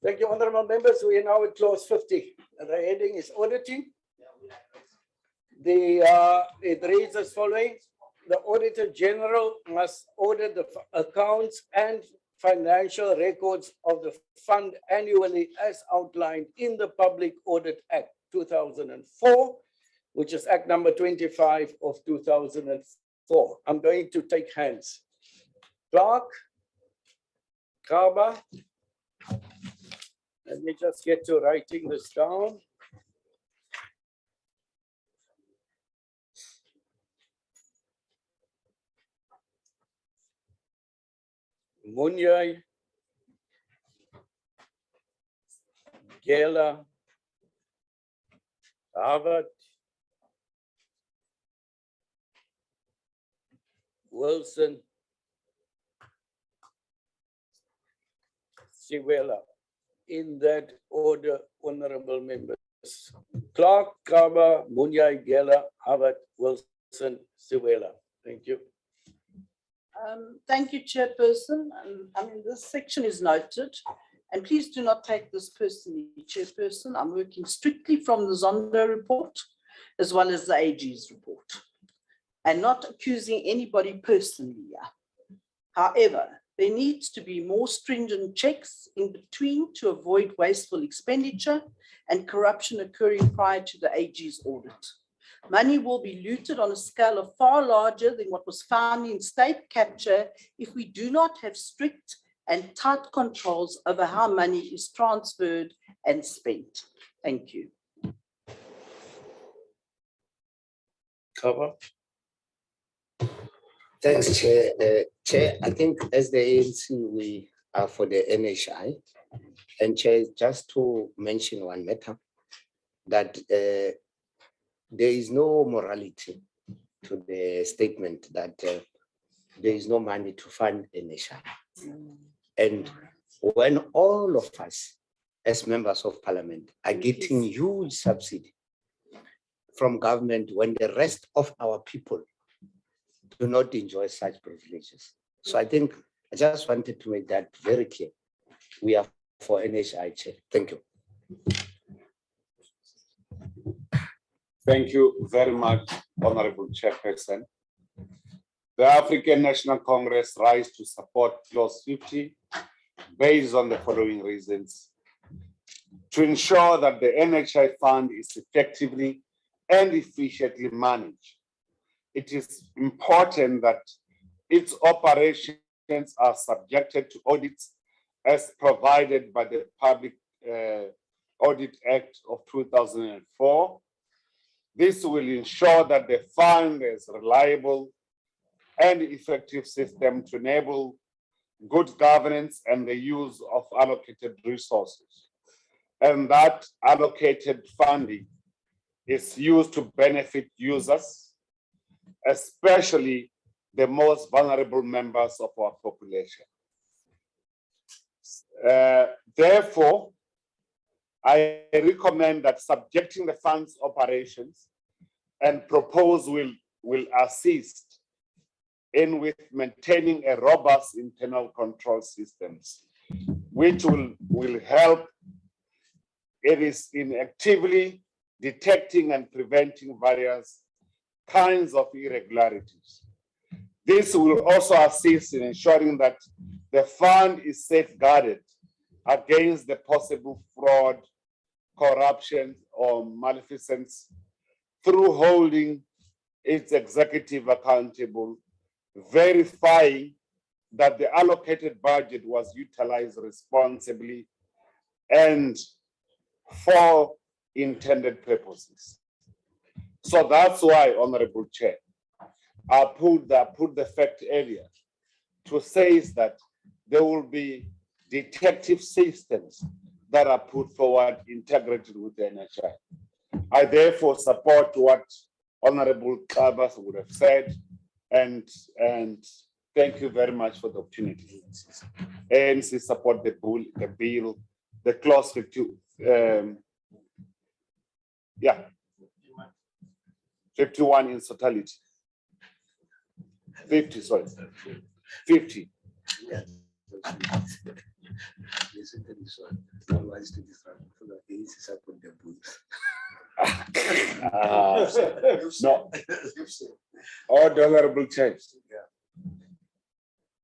A: Thank you, honorable members. We are now at clause 50. And the heading is auditing. It reads as following. The Auditor General must audit the accounts and financial records of the fund annually as outlined in the Public Audit Act 2004, which is Act number 25 of 2004. I'm going to take hands. Clark, Kaba, let me just get to writing this down. Munyai, Gela, Harvard, Wilson, Siwela. In that order, honorable members. Clark, Kaba, Munyai, Gela, Harvard, Wilson, Siwela. Thank you.
G: Thank you, Chairperson. I mean, this section is noted, and please do not take this personally, Chairperson. I'm working strictly from the Zondo report, as well as the AG's report, and not accusing anybody personally. However, there needs to be more stringent checks in between to avoid wasteful expenditure and corruption occurring prior to the AG's audit. Money will be looted on a scale of far larger than what was found in state capture if we do not have strict and tight controls over how money is transferred and spent. Thank you.
A: Cover.
F: Thanks, Chair. Chair, I think as the ANC, we are for the NHI. And Chair, just to mention one matter, that there is no morality to the statement that there is no money to fund NHI. And when all of us as members of parliament are getting huge subsidy from government when the rest of our people do not enjoy such privileges. So I think I just wanted to make that very clear. We are for NHI, Chair. Thank you.
D: Thank you very much, Honorable Chairperson. The African National Congress rise to support clause 50 based on the following reasons. To ensure that the NHI fund is effectively and efficiently managed, it is important that its operations are subjected to audits as provided by the Public Audit Act of 2004. This will ensure that the fund is reliable and effective system to enable good governance and the use of allocated resources, and that allocated funding is used to benefit users, especially the most vulnerable members of our population. Therefore, I recommend that subjecting the fund's operations and propose will assist in with maintaining a robust internal control systems, which will help it is in actively detecting and preventing various kinds of irregularities. This will also assist in ensuring that the fund is safeguarded against the possible fraud, corruption, or maleficence through holding its executive accountable, verifying that the allocated budget was utilized responsibly and for intended purposes. So that's why, Honorable Chair, I put the fact area to say is that there will be detective systems that are put forward integrated with the NHI. I therefore support what Honorable Kabas would have said, and thank you very much for the opportunity. ANC support the bill, the clause 52. 51 in totality. 50, sorry. 50. No. Honorable Chair.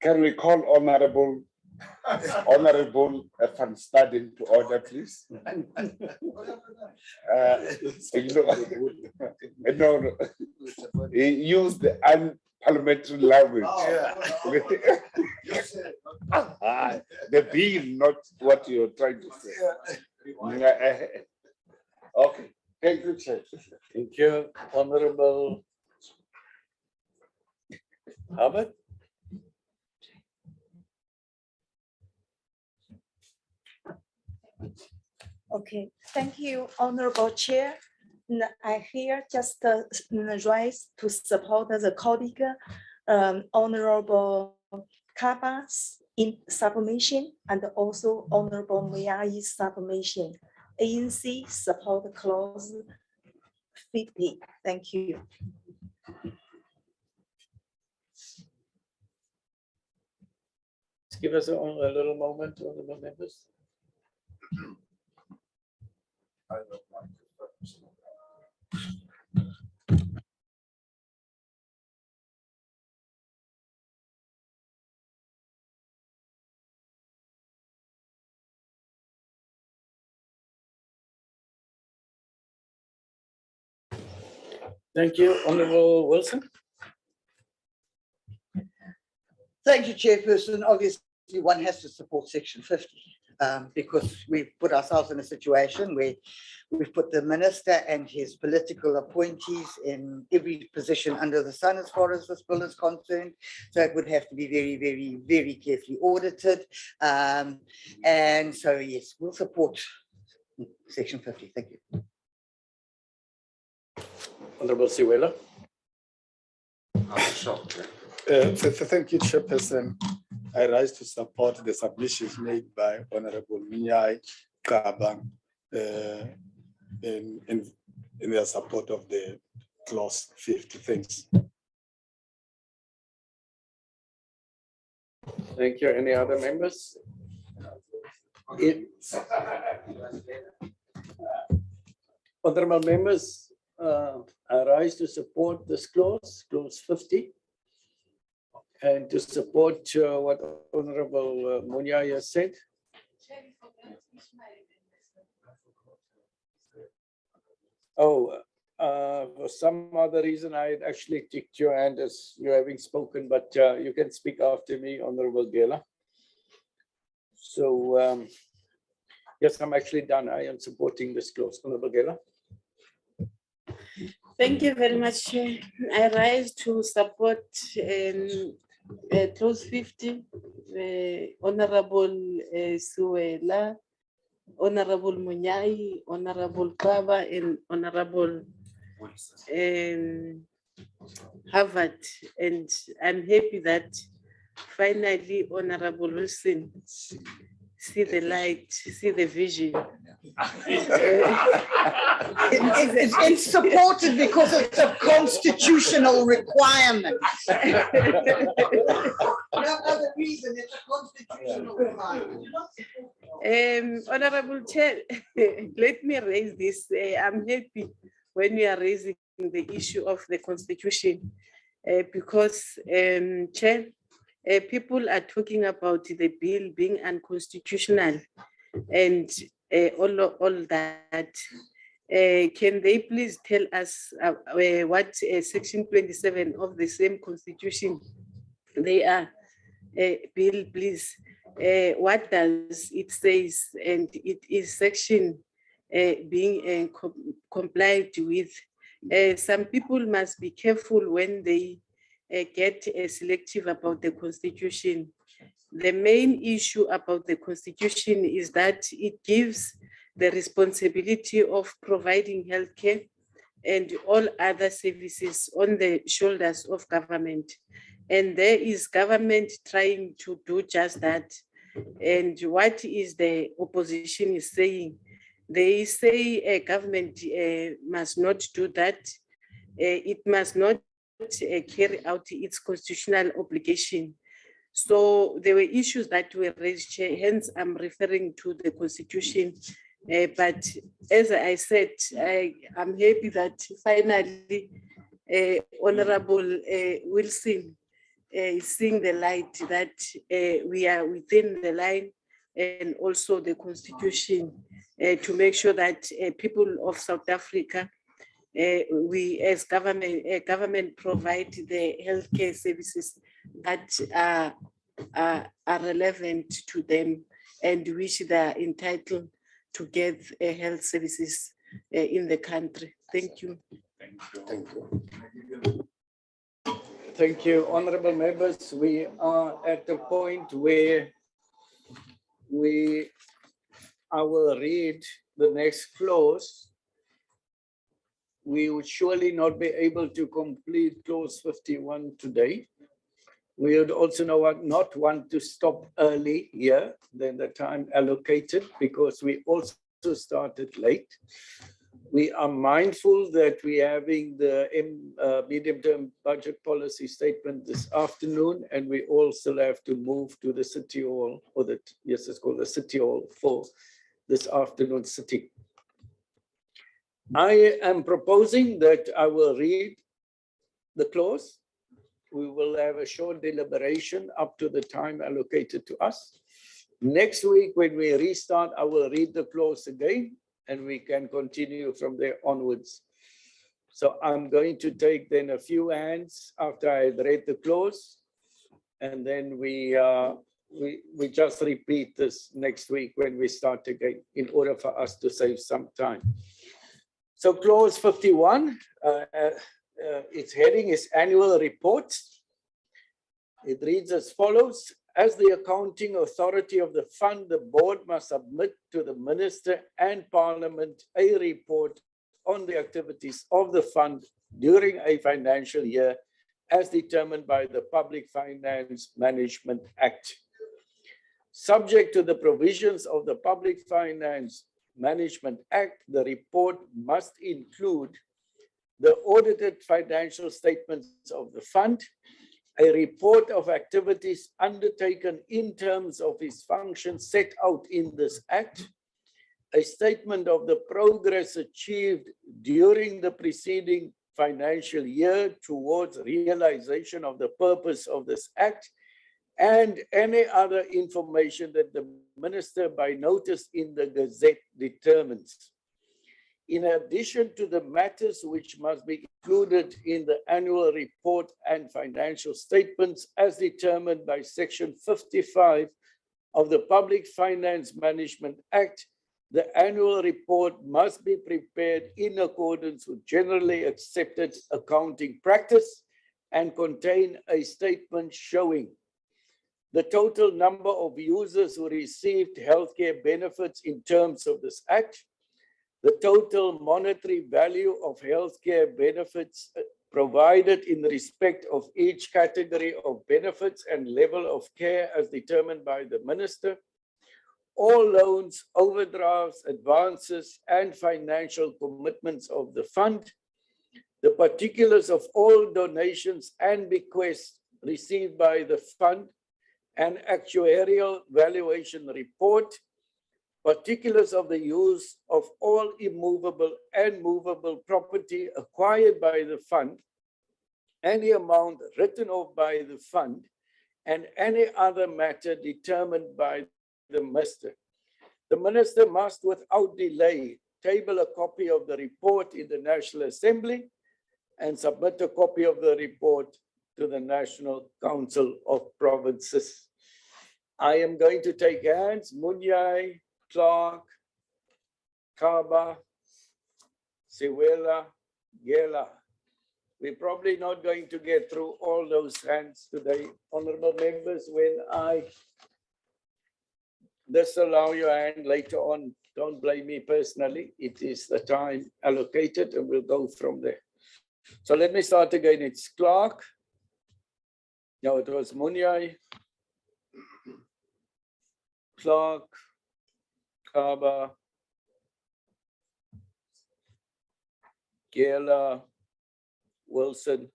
D: Can we call Honorable Van Staden to order, please? No. He used the unparliamentary language. The bill, not what you're trying to say. Okay, thank you, Chair.
A: Thank you, Honorable Albert.
J: Okay, thank you, Honorable Chair. I here just rise to support the colleague, Honorable Kabas in submission and also Honorable Muyai's submission. ANC support clause 50. Thank you.
A: Give us a little moment, honorable members. Thank you, Honorable Wilson.
E: Thank you, Chairperson. Obviously, one has to support Section 50 because we've put ourselves in a situation where we've put the minister and his political appointees in every position under the sun as far as this bill is concerned. So it would have to be very, very, very carefully audited. And so, yes, we'll support Section 50. Thank you.
A: Honorable Siwela.
I: Thank you, Chairperson. I rise to support the submissions made by Honorable Minyai Kaba in their support of the clause 50. Thanks.
A: Thank you. Any other members? Honorable members, I rise to support this clause 50. And to support what Honorable Munyai has said. Oh, for some other reason, I had actually ticked your hand as you having spoken, but you can speak after me, Honorable Gela. So, yes, I'm actually done. I am supporting this clause. Honorable Gela.
M: Thank you very much, Chair. I rise to support clause 50, Honorable Suela, Honorable Munyai, Honorable Kaba, and Honorable Harvard. And I'm happy that finally Honorable Wilson see the light, see the vision.
E: It's supported because it's a constitutional requirement. No other reason, it's a constitutional requirement.
M: Honorable Chair, let me raise this. I'm happy when you are raising the issue of the Constitution because, Chair, people are talking about the bill being unconstitutional and all that. Can they please tell us what section 27 of the same constitution they are? Bill, please. What does it says? And it is section being complied with. Some people must be careful when they get selective about the constitution. The main issue about the constitution is that it gives the responsibility of providing healthcare and all other services on the shoulders of government. And there is government trying to do just that. And what is the opposition is saying? They say a government must not do that. It must not carry out its constitutional obligation. So there were issues that were raised, hence I'm referring to the constitution. But as I said, I'm happy that finally Honorable Wilson is seeing the light that we are within the line and also the constitution to make sure that people of South Africa, we as government provide the healthcare services that are relevant to them and which they are entitled to get health services in the country. Thank you.
C: Thank you.
A: Thank you, honorable members. We are at the point where I will read the next clause. We would surely not be able to complete clause 51 today. We would also not want to stop early here than the time allocated because we also started late. We are mindful that we're having the medium-term budget policy statement this afternoon, and we also have to move to the City Hall, yes, it's called the City Hall for this afternoon sitting. I am proposing that I will read the clause. We will have a short deliberation up to the time allocated to us. Next week, when we restart, I will read the clause again, and we can continue from there onwards. So I'm going to take then a few hands after I read the clause, and then we just repeat this next week when we start again in order for us to save some time. So clause 51, its heading is annual report. It reads as follows. As the accounting authority of the fund, the board must submit to the minister and parliament a report on the activities of the fund during a financial year as determined by the Public Finance Management Act. Subject to the provisions of the Public Finance Management Act, the report must include the audited financial statements of the fund, a report of activities undertaken in terms of its functions set out in this act, a statement of the progress achieved during the preceding financial year towards realization of the purpose of this act, and any other information that the minister by notice in the Gazette determines. In addition to the matters which must be included in the annual report and financial statements as determined by Section 55 of the Public Finance Management Act, the annual report must be prepared in accordance with generally accepted accounting practice and contain a statement showing the total number of users who received healthcare benefits in terms of this act, the total monetary value of healthcare benefits provided in respect of each category of benefits and level of care as determined by the minister, all loans, overdrafts, advances, and financial commitments of the fund, the particulars of all donations and bequests received by the fund, an actuarial valuation report, particulars of the use of all immovable and movable property acquired by the fund, any amount written off by the fund, and any other matter determined by the minister. The minister must without delay table a copy of the report in the National Assembly and submit a copy of the report to the National Council of Provinces. I am going to take hands. Munyai, Clark, Kaba, Siwela, Gela. We're probably not going to get through all those hands today. Honorable members, when I disallow your hand later on, don't blame me personally. It is the time allocated and we'll go from there. So let me start again. It's Clark. No, it was Munyai, Clark, Kaba, Gela, Wilson,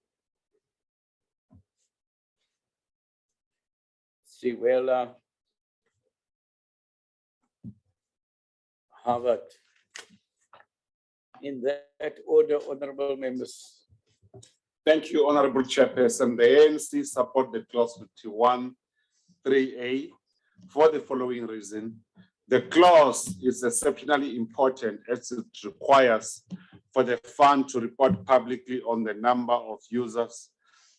A: Siwela, Harvard. In that order, honorable members.
D: Thank you, Honorable Chairperson. The ANC support the clause 51(3)(a) for the following reason. The clause is exceptionally important as it requires for the fund to report publicly on the number of users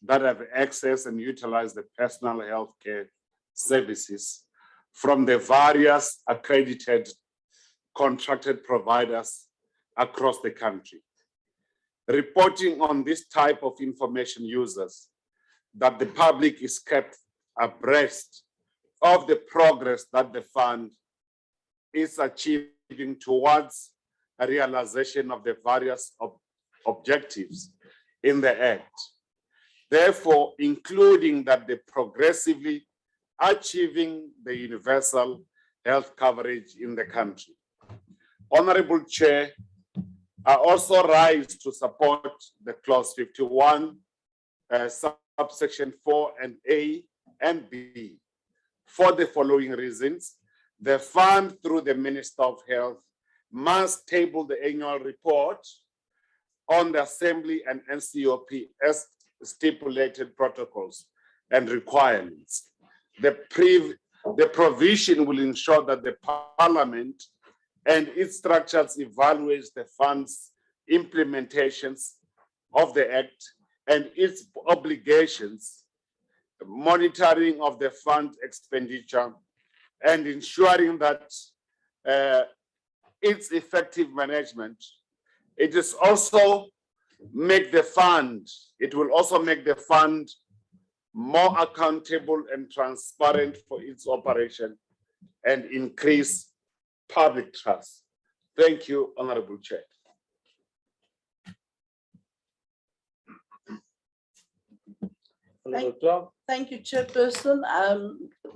D: that have access and utilize the personal health care services from the various accredited contracted providers across the country. Reporting on this type of information users that the public is kept abreast of the progress that the fund is achieving towards a realization of the various objectives in the Act. Therefore, including that the progressively achieving the universal health coverage in the country. Honorable Chair, I also rise to support the clause 51, subsection 4 and A and B. For the following reasons, the fund through the Minister of Health must table the annual report on the Assembly and NCOP as stipulated protocols and requirements. The provision will ensure that the Parliament and its structures evaluates the fund's implementations of the Act and its obligations, monitoring of the fund expenditure, and ensuring that its effective management. It will also make the fund more accountable and transparent for its operation and increase public trust. Thank you, Honorable Chair.
G: Thank you, Chairperson.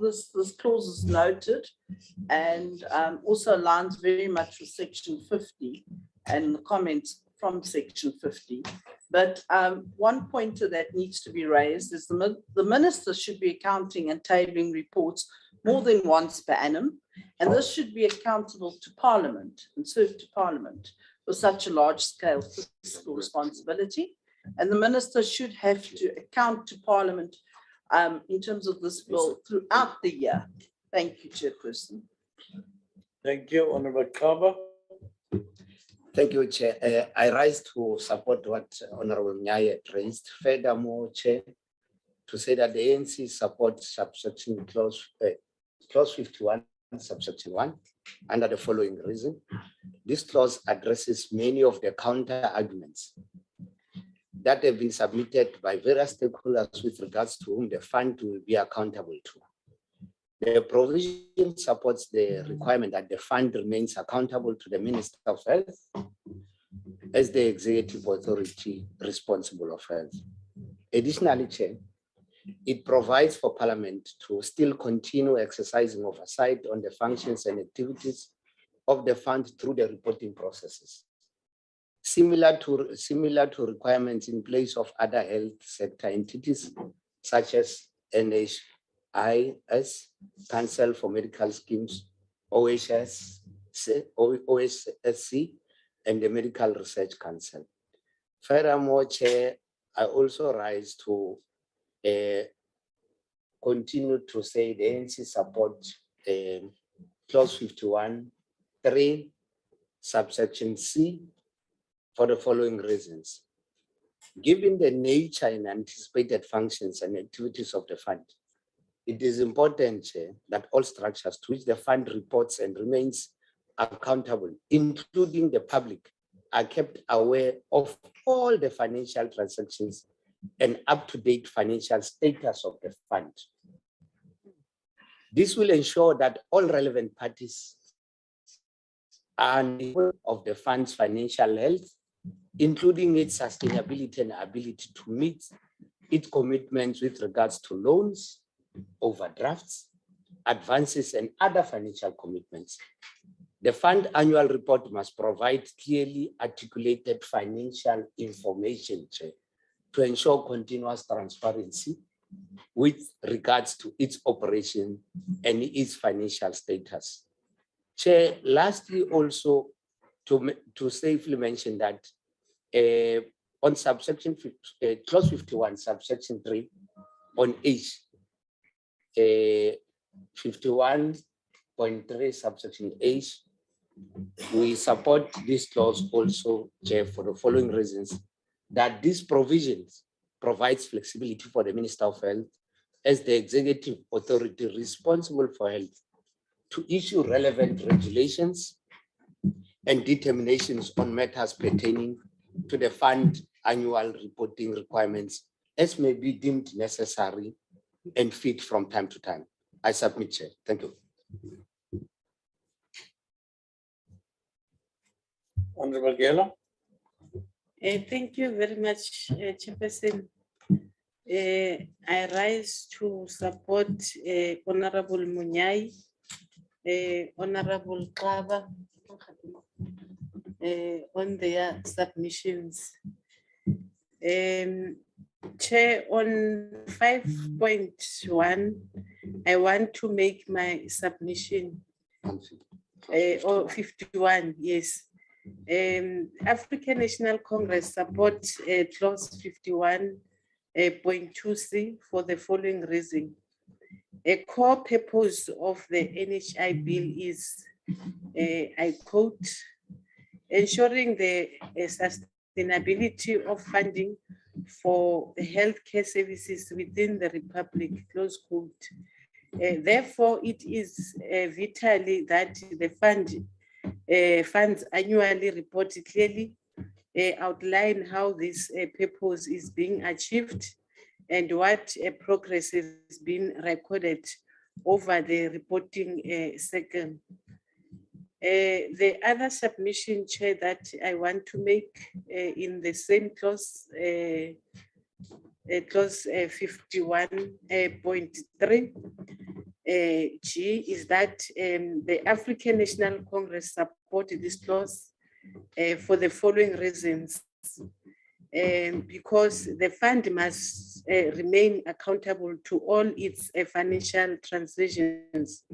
G: This clause is noted and also aligns very much with Section 50 and the comments from Section 50. But one pointer that needs to be raised is the minister should be accounting and tabling reports more than once per annum, and this should be accountable to Parliament and served to Parliament, for such a large scale fiscal responsibility. And the minister should have to account to Parliament in terms of this bill throughout the year. Thank you, Chairperson.
A: Thank you, Honorable Kaba.
F: Thank you, Chair. I rise to support what Honorable Nyaya raised. Furthermore, Chair, to say that the ANC supports subsection clause 51, subsection 1, under the following reason. This clause addresses many of the counter arguments that have been submitted by various stakeholders with regards to whom the fund will be accountable to. The provision supports the requirement that the fund remains accountable to the Minister of Health as the executive authority responsible of health. Additionally, Chair, it provides for Parliament to still continue exercising oversight on the functions and activities of the fund through the reporting processes. Similar to requirements in place of other health sector entities, such as NHIS, Council for Medical Schemes, OHSC, and the Medical Research Council. Furthermore, Chair, I also rise to continue to say the ANC support clause 51(3), subsection C, for the following reasons. Given the nature and anticipated functions and activities of the fund, it is important, Chair, that all structures to which the fund reports and remains accountable, including the public, are kept aware of all the financial transactions and up-to-date financial status of the fund. This will ensure that all relevant parties are aware of the fund's financial health, including its sustainability and ability to meet its commitments with regards to loans, overdrafts, advances, and other financial commitments. The fund annual report must provide clearly articulated financial information, Chair, to ensure continuous transparency with regards to its operation and its financial status. Chair, lastly, also to safely mention that on subsection clause 51, subsection 3, on H, 51.3, subsection H, we support this clause also, Chair, for the following reasons: that this provisions provides flexibility for the Minister of Health as the executive authority responsible for health to issue relevant regulations and determinations on matters pertaining to the fund annual reporting requirements as may be deemed necessary and fit from time to time. I submit, Chair. Thank you.
A: Honorable Gela.
M: Thank you very much, Chairperson. I rise to support Honorable Munyai, Honorable Kaba, on their submissions. Chair, on 5.1, I want to make my submission. Or 51, yes. African National Congress supports clause 51.2C for the following reason. A core purpose of the NHI bill is, I quote, ensuring the sustainability of funding for healthcare services within the Republic, close quote. Therefore, it is vitally that the funds annually report clearly outline how this purpose is being achieved and what progress has been recorded over the reporting cycle. The other submission, Chair, that I want to make in the same clause, clause 51.3 G, is that the African National Congress supported this clause for the following reasons. Because the fund must remain accountable to all its financial transactions,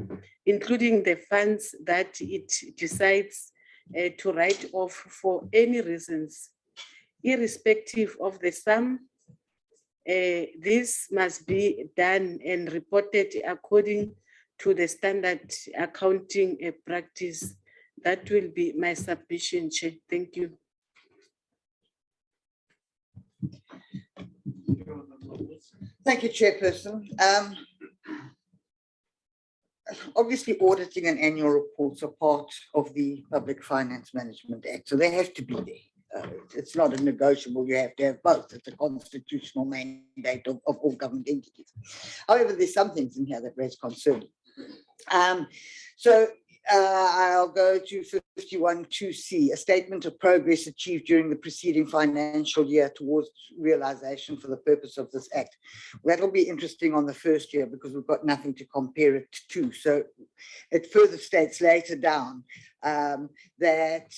M: including the funds that it decides to write off for any reasons, irrespective of the sum. This must be done and reported according to the standard accounting practice. That will be my submission, Chair. Thank you.
E: Thank you, Chairperson. Obviously, auditing and annual reports are part of the Public Finance Management Act, so they have to be there. It's not a negotiable, you have to have both. It's a constitutional mandate of all government entities. However, there's some things in here that raise concern. I'll go to 51.2C, a statement of progress achieved during the preceding financial year towards realization for the purpose of this act. That'll be interesting on the first year because we've got nothing to compare it to. So it further states later down that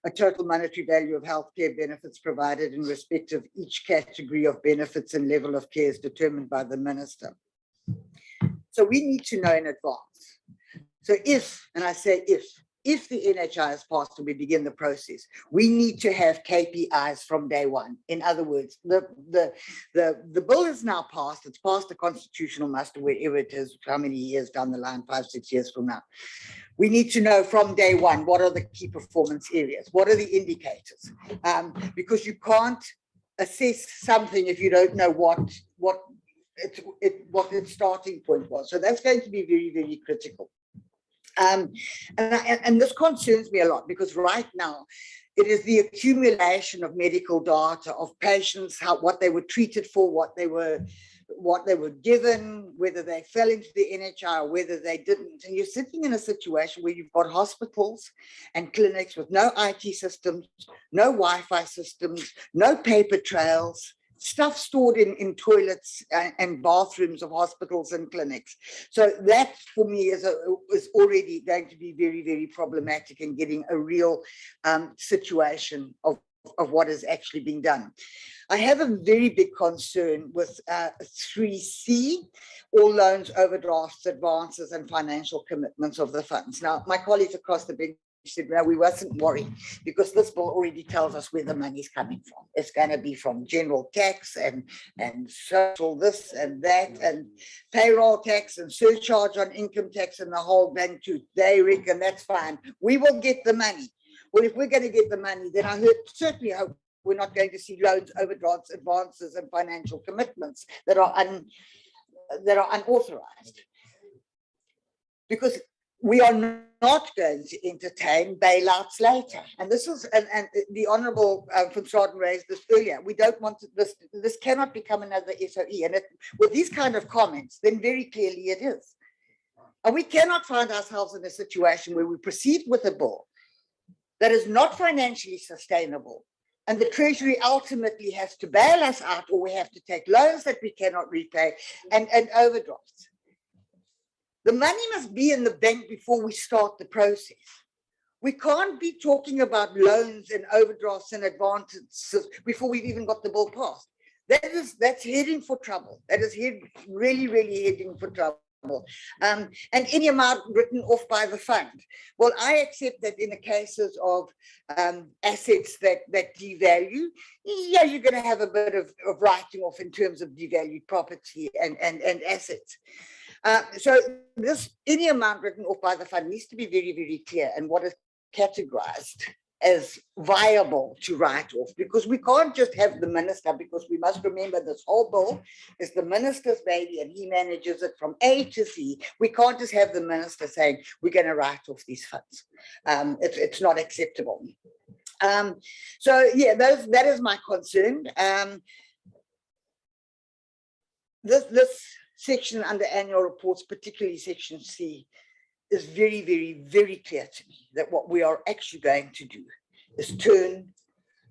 E: a total monetary value of healthcare benefits provided in respect of each category of benefits and level of care is determined by the minister. So we need to know in advance. So if, and I say if the NHI is passed and we begin the process, we need to have KPIs from day one. In other words, the bill is now passed. It's passed the constitutional muster wherever it is, how many years down the line, 5, 6 years from now. We need to know from day one, what are the key performance areas? What are the indicators? Because you can't assess something if you don't know what its starting point was. So that's going to be very, very critical. And this concerns me a lot because right now it is the accumulation of medical data of patients, what they were treated for, what they were given, whether they fell into the NHI or whether they didn't. And you're sitting in a situation where you've got hospitals and clinics with no IT systems, no Wi-Fi systems, no paper trails, stuff stored in toilets and bathrooms of hospitals and clinics. So that for me is already going to be very, very problematic in getting a real situation of what is actually being done. I have a very big concern with 3C, all loans, overdrafts, advances, and financial commitments of the funds. Now, my colleagues across the bench said, no, we wasn't worried because this bill already tells us where the money's coming from. It's going to be from general tax and social this and that and payroll tax and surcharge on income tax and the whole bank too. They reckon that's fine. We will get the money. Well, if we're going to get the money, then I certainly hope we're not going to see loans, overdrafts, advances, and financial commitments that are unauthorized. Because we are not going to entertain bailouts later. And this is, and the Honourable van Staden raised this earlier. We don't want to, this cannot become another SOE. And with these kind of comments, then very clearly it is. And we cannot find ourselves in a situation where we proceed with a bill that is not financially sustainable. And the Treasury ultimately has to bail us out, or we have to take loans that we cannot repay and overdrafts. The money must be in the bank before we start the process. We can't be talking about loans and overdrafts and advances before we've even got the bill passed. That's heading for trouble. That is really, really heading for trouble. And any amount written off by the fund. Well, I accept that in the cases of assets that devalue, yeah, you're going to have a bit of writing off in terms of devalued property and assets. So any amount written off by the fund needs to be very, very clear and what is categorized as viable to write off, because we can't just have the minister, because we must remember this whole bill is the minister's baby and he manages it from A to Z. We can't just have the minister saying we're going to write off these funds. It's not acceptable. So yeah, that is my concern. This section under annual reports, particularly section C, is very, very, very clear to me that what we are actually going to do is turn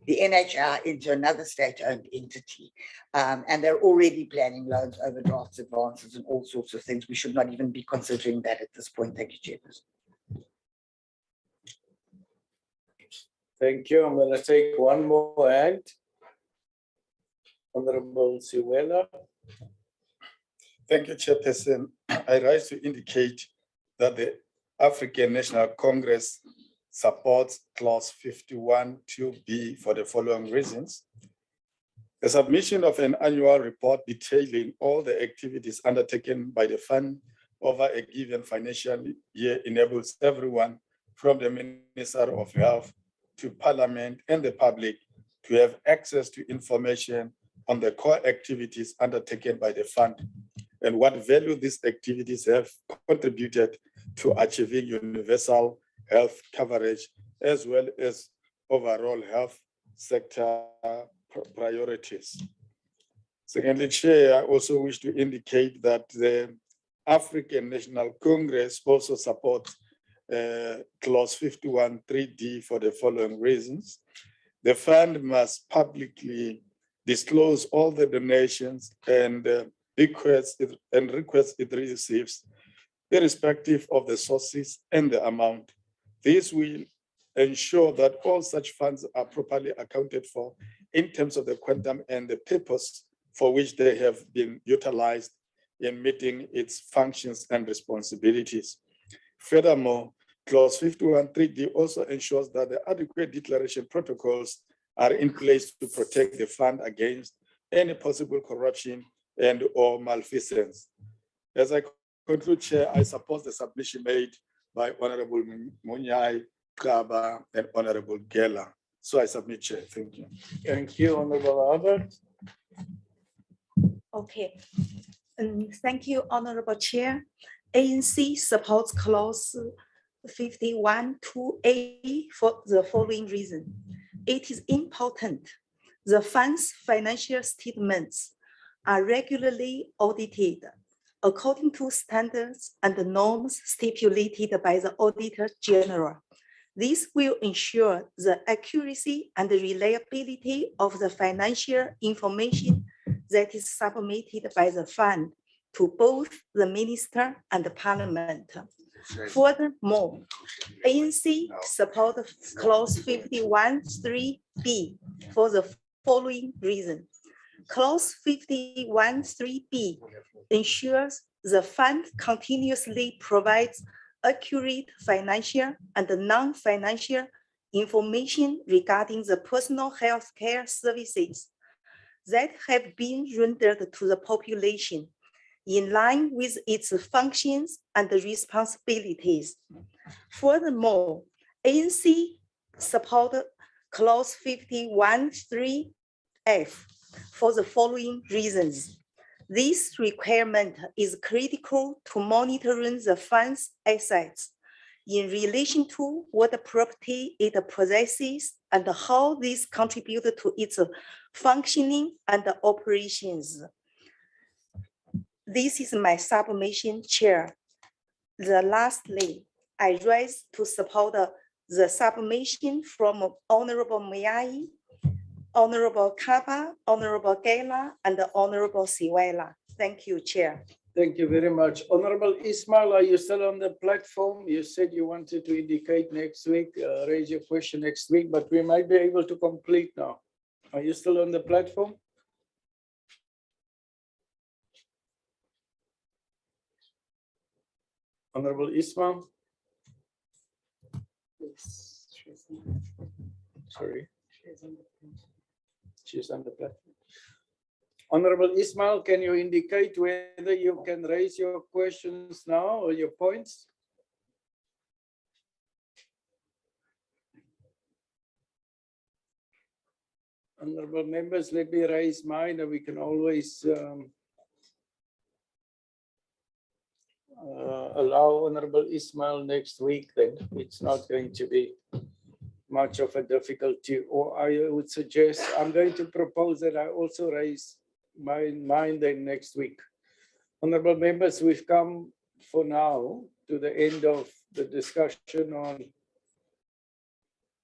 E: the NHR into another state-owned entity. And they're already planning loans, overdrafts, advances, and all sorts of things. We should not even be considering that at this point. Thank you, Chairperson.
A: Thank you. I'm going to take one more hand. Honorable Siwela.
I: Thank you, Chairperson. I rise to indicate that the African National Congress supports clause 51(2)(b) for the following reasons. The submission of an annual report detailing all the activities undertaken by the fund over a given financial year enables everyone from the Minister of Health to Parliament and the public to have access to information on the core activities undertaken by the fund and what value these activities have contributed to achieving universal health coverage, as well as overall health sector priorities. Secondly, Chair, I also wish to indicate that the African National Congress also supports clause 51(3)(d) for the following reasons. The fund must publicly disclose all the donations and requests it receives, irrespective of the sources and the amount. This will ensure that all such funds are properly accounted for in terms of the quantum and the purpose for which they have been utilized in meeting its functions and responsibilities. Furthermore, clause 51(3)(d) also ensures that the adequate declaration protocols are in place to protect the fund against any possible corruption and or malfeasance. As I conclude, Chair, I support the submission made by Honorable Munyai, Kaba, and Honorable Gela. So I submit, Chair. Thank you.
A: Thank you, Honorable Albert.
J: Okay. Thank you, Honorable Chair. ANC supports clause 51(2)(a) for the following reason. It is important the fund's financial statements are regularly audited according to standards and norms stipulated by the Auditor General. This will ensure the accuracy and the reliability of the financial information that is submitted by the fund to both the Minister and the Parliament. Furthermore, ANC supports clause 51(3)(b) for the following reason. Clause 51(3)(b) ensures the fund continuously provides accurate financial and non-financial information regarding the personal health care services that have been rendered to the population in line with its functions and responsibilities. Furthermore, ANC supported clause 51(3)(f) for the following reasons. This requirement is critical to monitoring the fund's assets in relation to what property it possesses and how this contributes to its functioning and operations. This is my submission, Chair. Lastly, I rise to support the submission from Honorable Muyai, Honorable Kaba, Honorable Gela, and Honorable Siwela. Thank you, Chair.
A: Thank you very much. Honorable Ismail, are you still on the platform? You said you wanted to indicate next week, raise your question next week, but we might be able to complete now. Are you still on the platform? Honorable Ismail? Sorry. She's on the platform. Honorable Ismail, can you indicate whether you can raise your questions now or your points? Honorable members, let me raise mine and we can always allow Honorable Ismail next week, then it's not going to be much of a difficulty. Or I would suggest, I'm going to propose that I also raise mine then next week. Honorable members, we've come for now to the end of the discussion on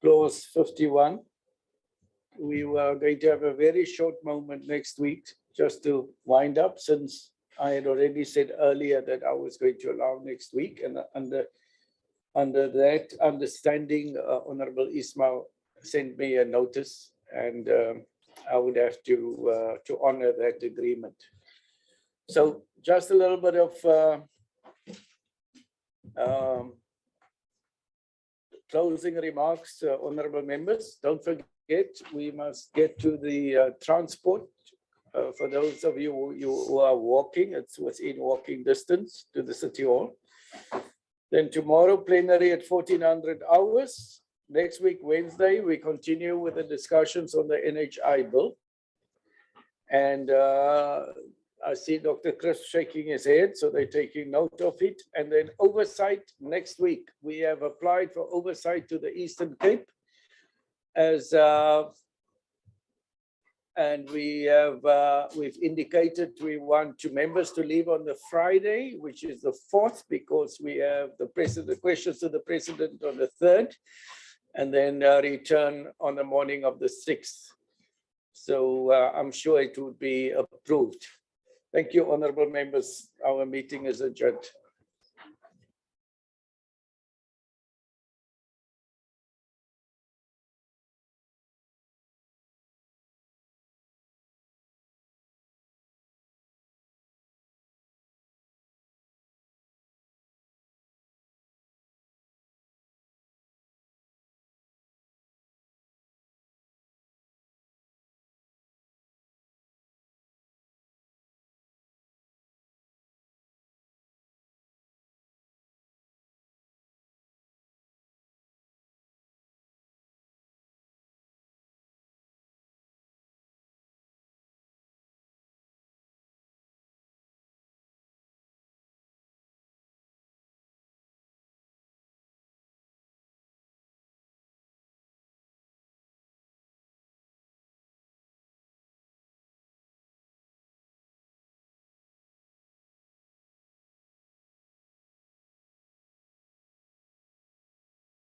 A: clause 51. We were going to have a very short moment next week just to wind up, since I had already said earlier that I was going to allow next week, and under that understanding, Honorable Ismail sent me a notice, and I would have to honor that agreement. So just a little bit of closing remarks, honorable members. Don't forget, we must get to the transport. For those of you who are walking, it's within walking distance to the City Hall. Then tomorrow, plenary at 1400 hours. Next week, Wednesday, we continue with the discussions on the NHI bill. And I see Dr. Chris shaking his head, so they're taking note of it. And then oversight next week. We have applied for oversight to the Eastern Cape as and we've indicated we want 2 members to leave on the Friday, which is the 4th, because we have the questions to the president on the 3rd, and then return on the morning of the 6th. So I'm sure it would be approved. Thank you, honorable members. Our meeting is adjourned.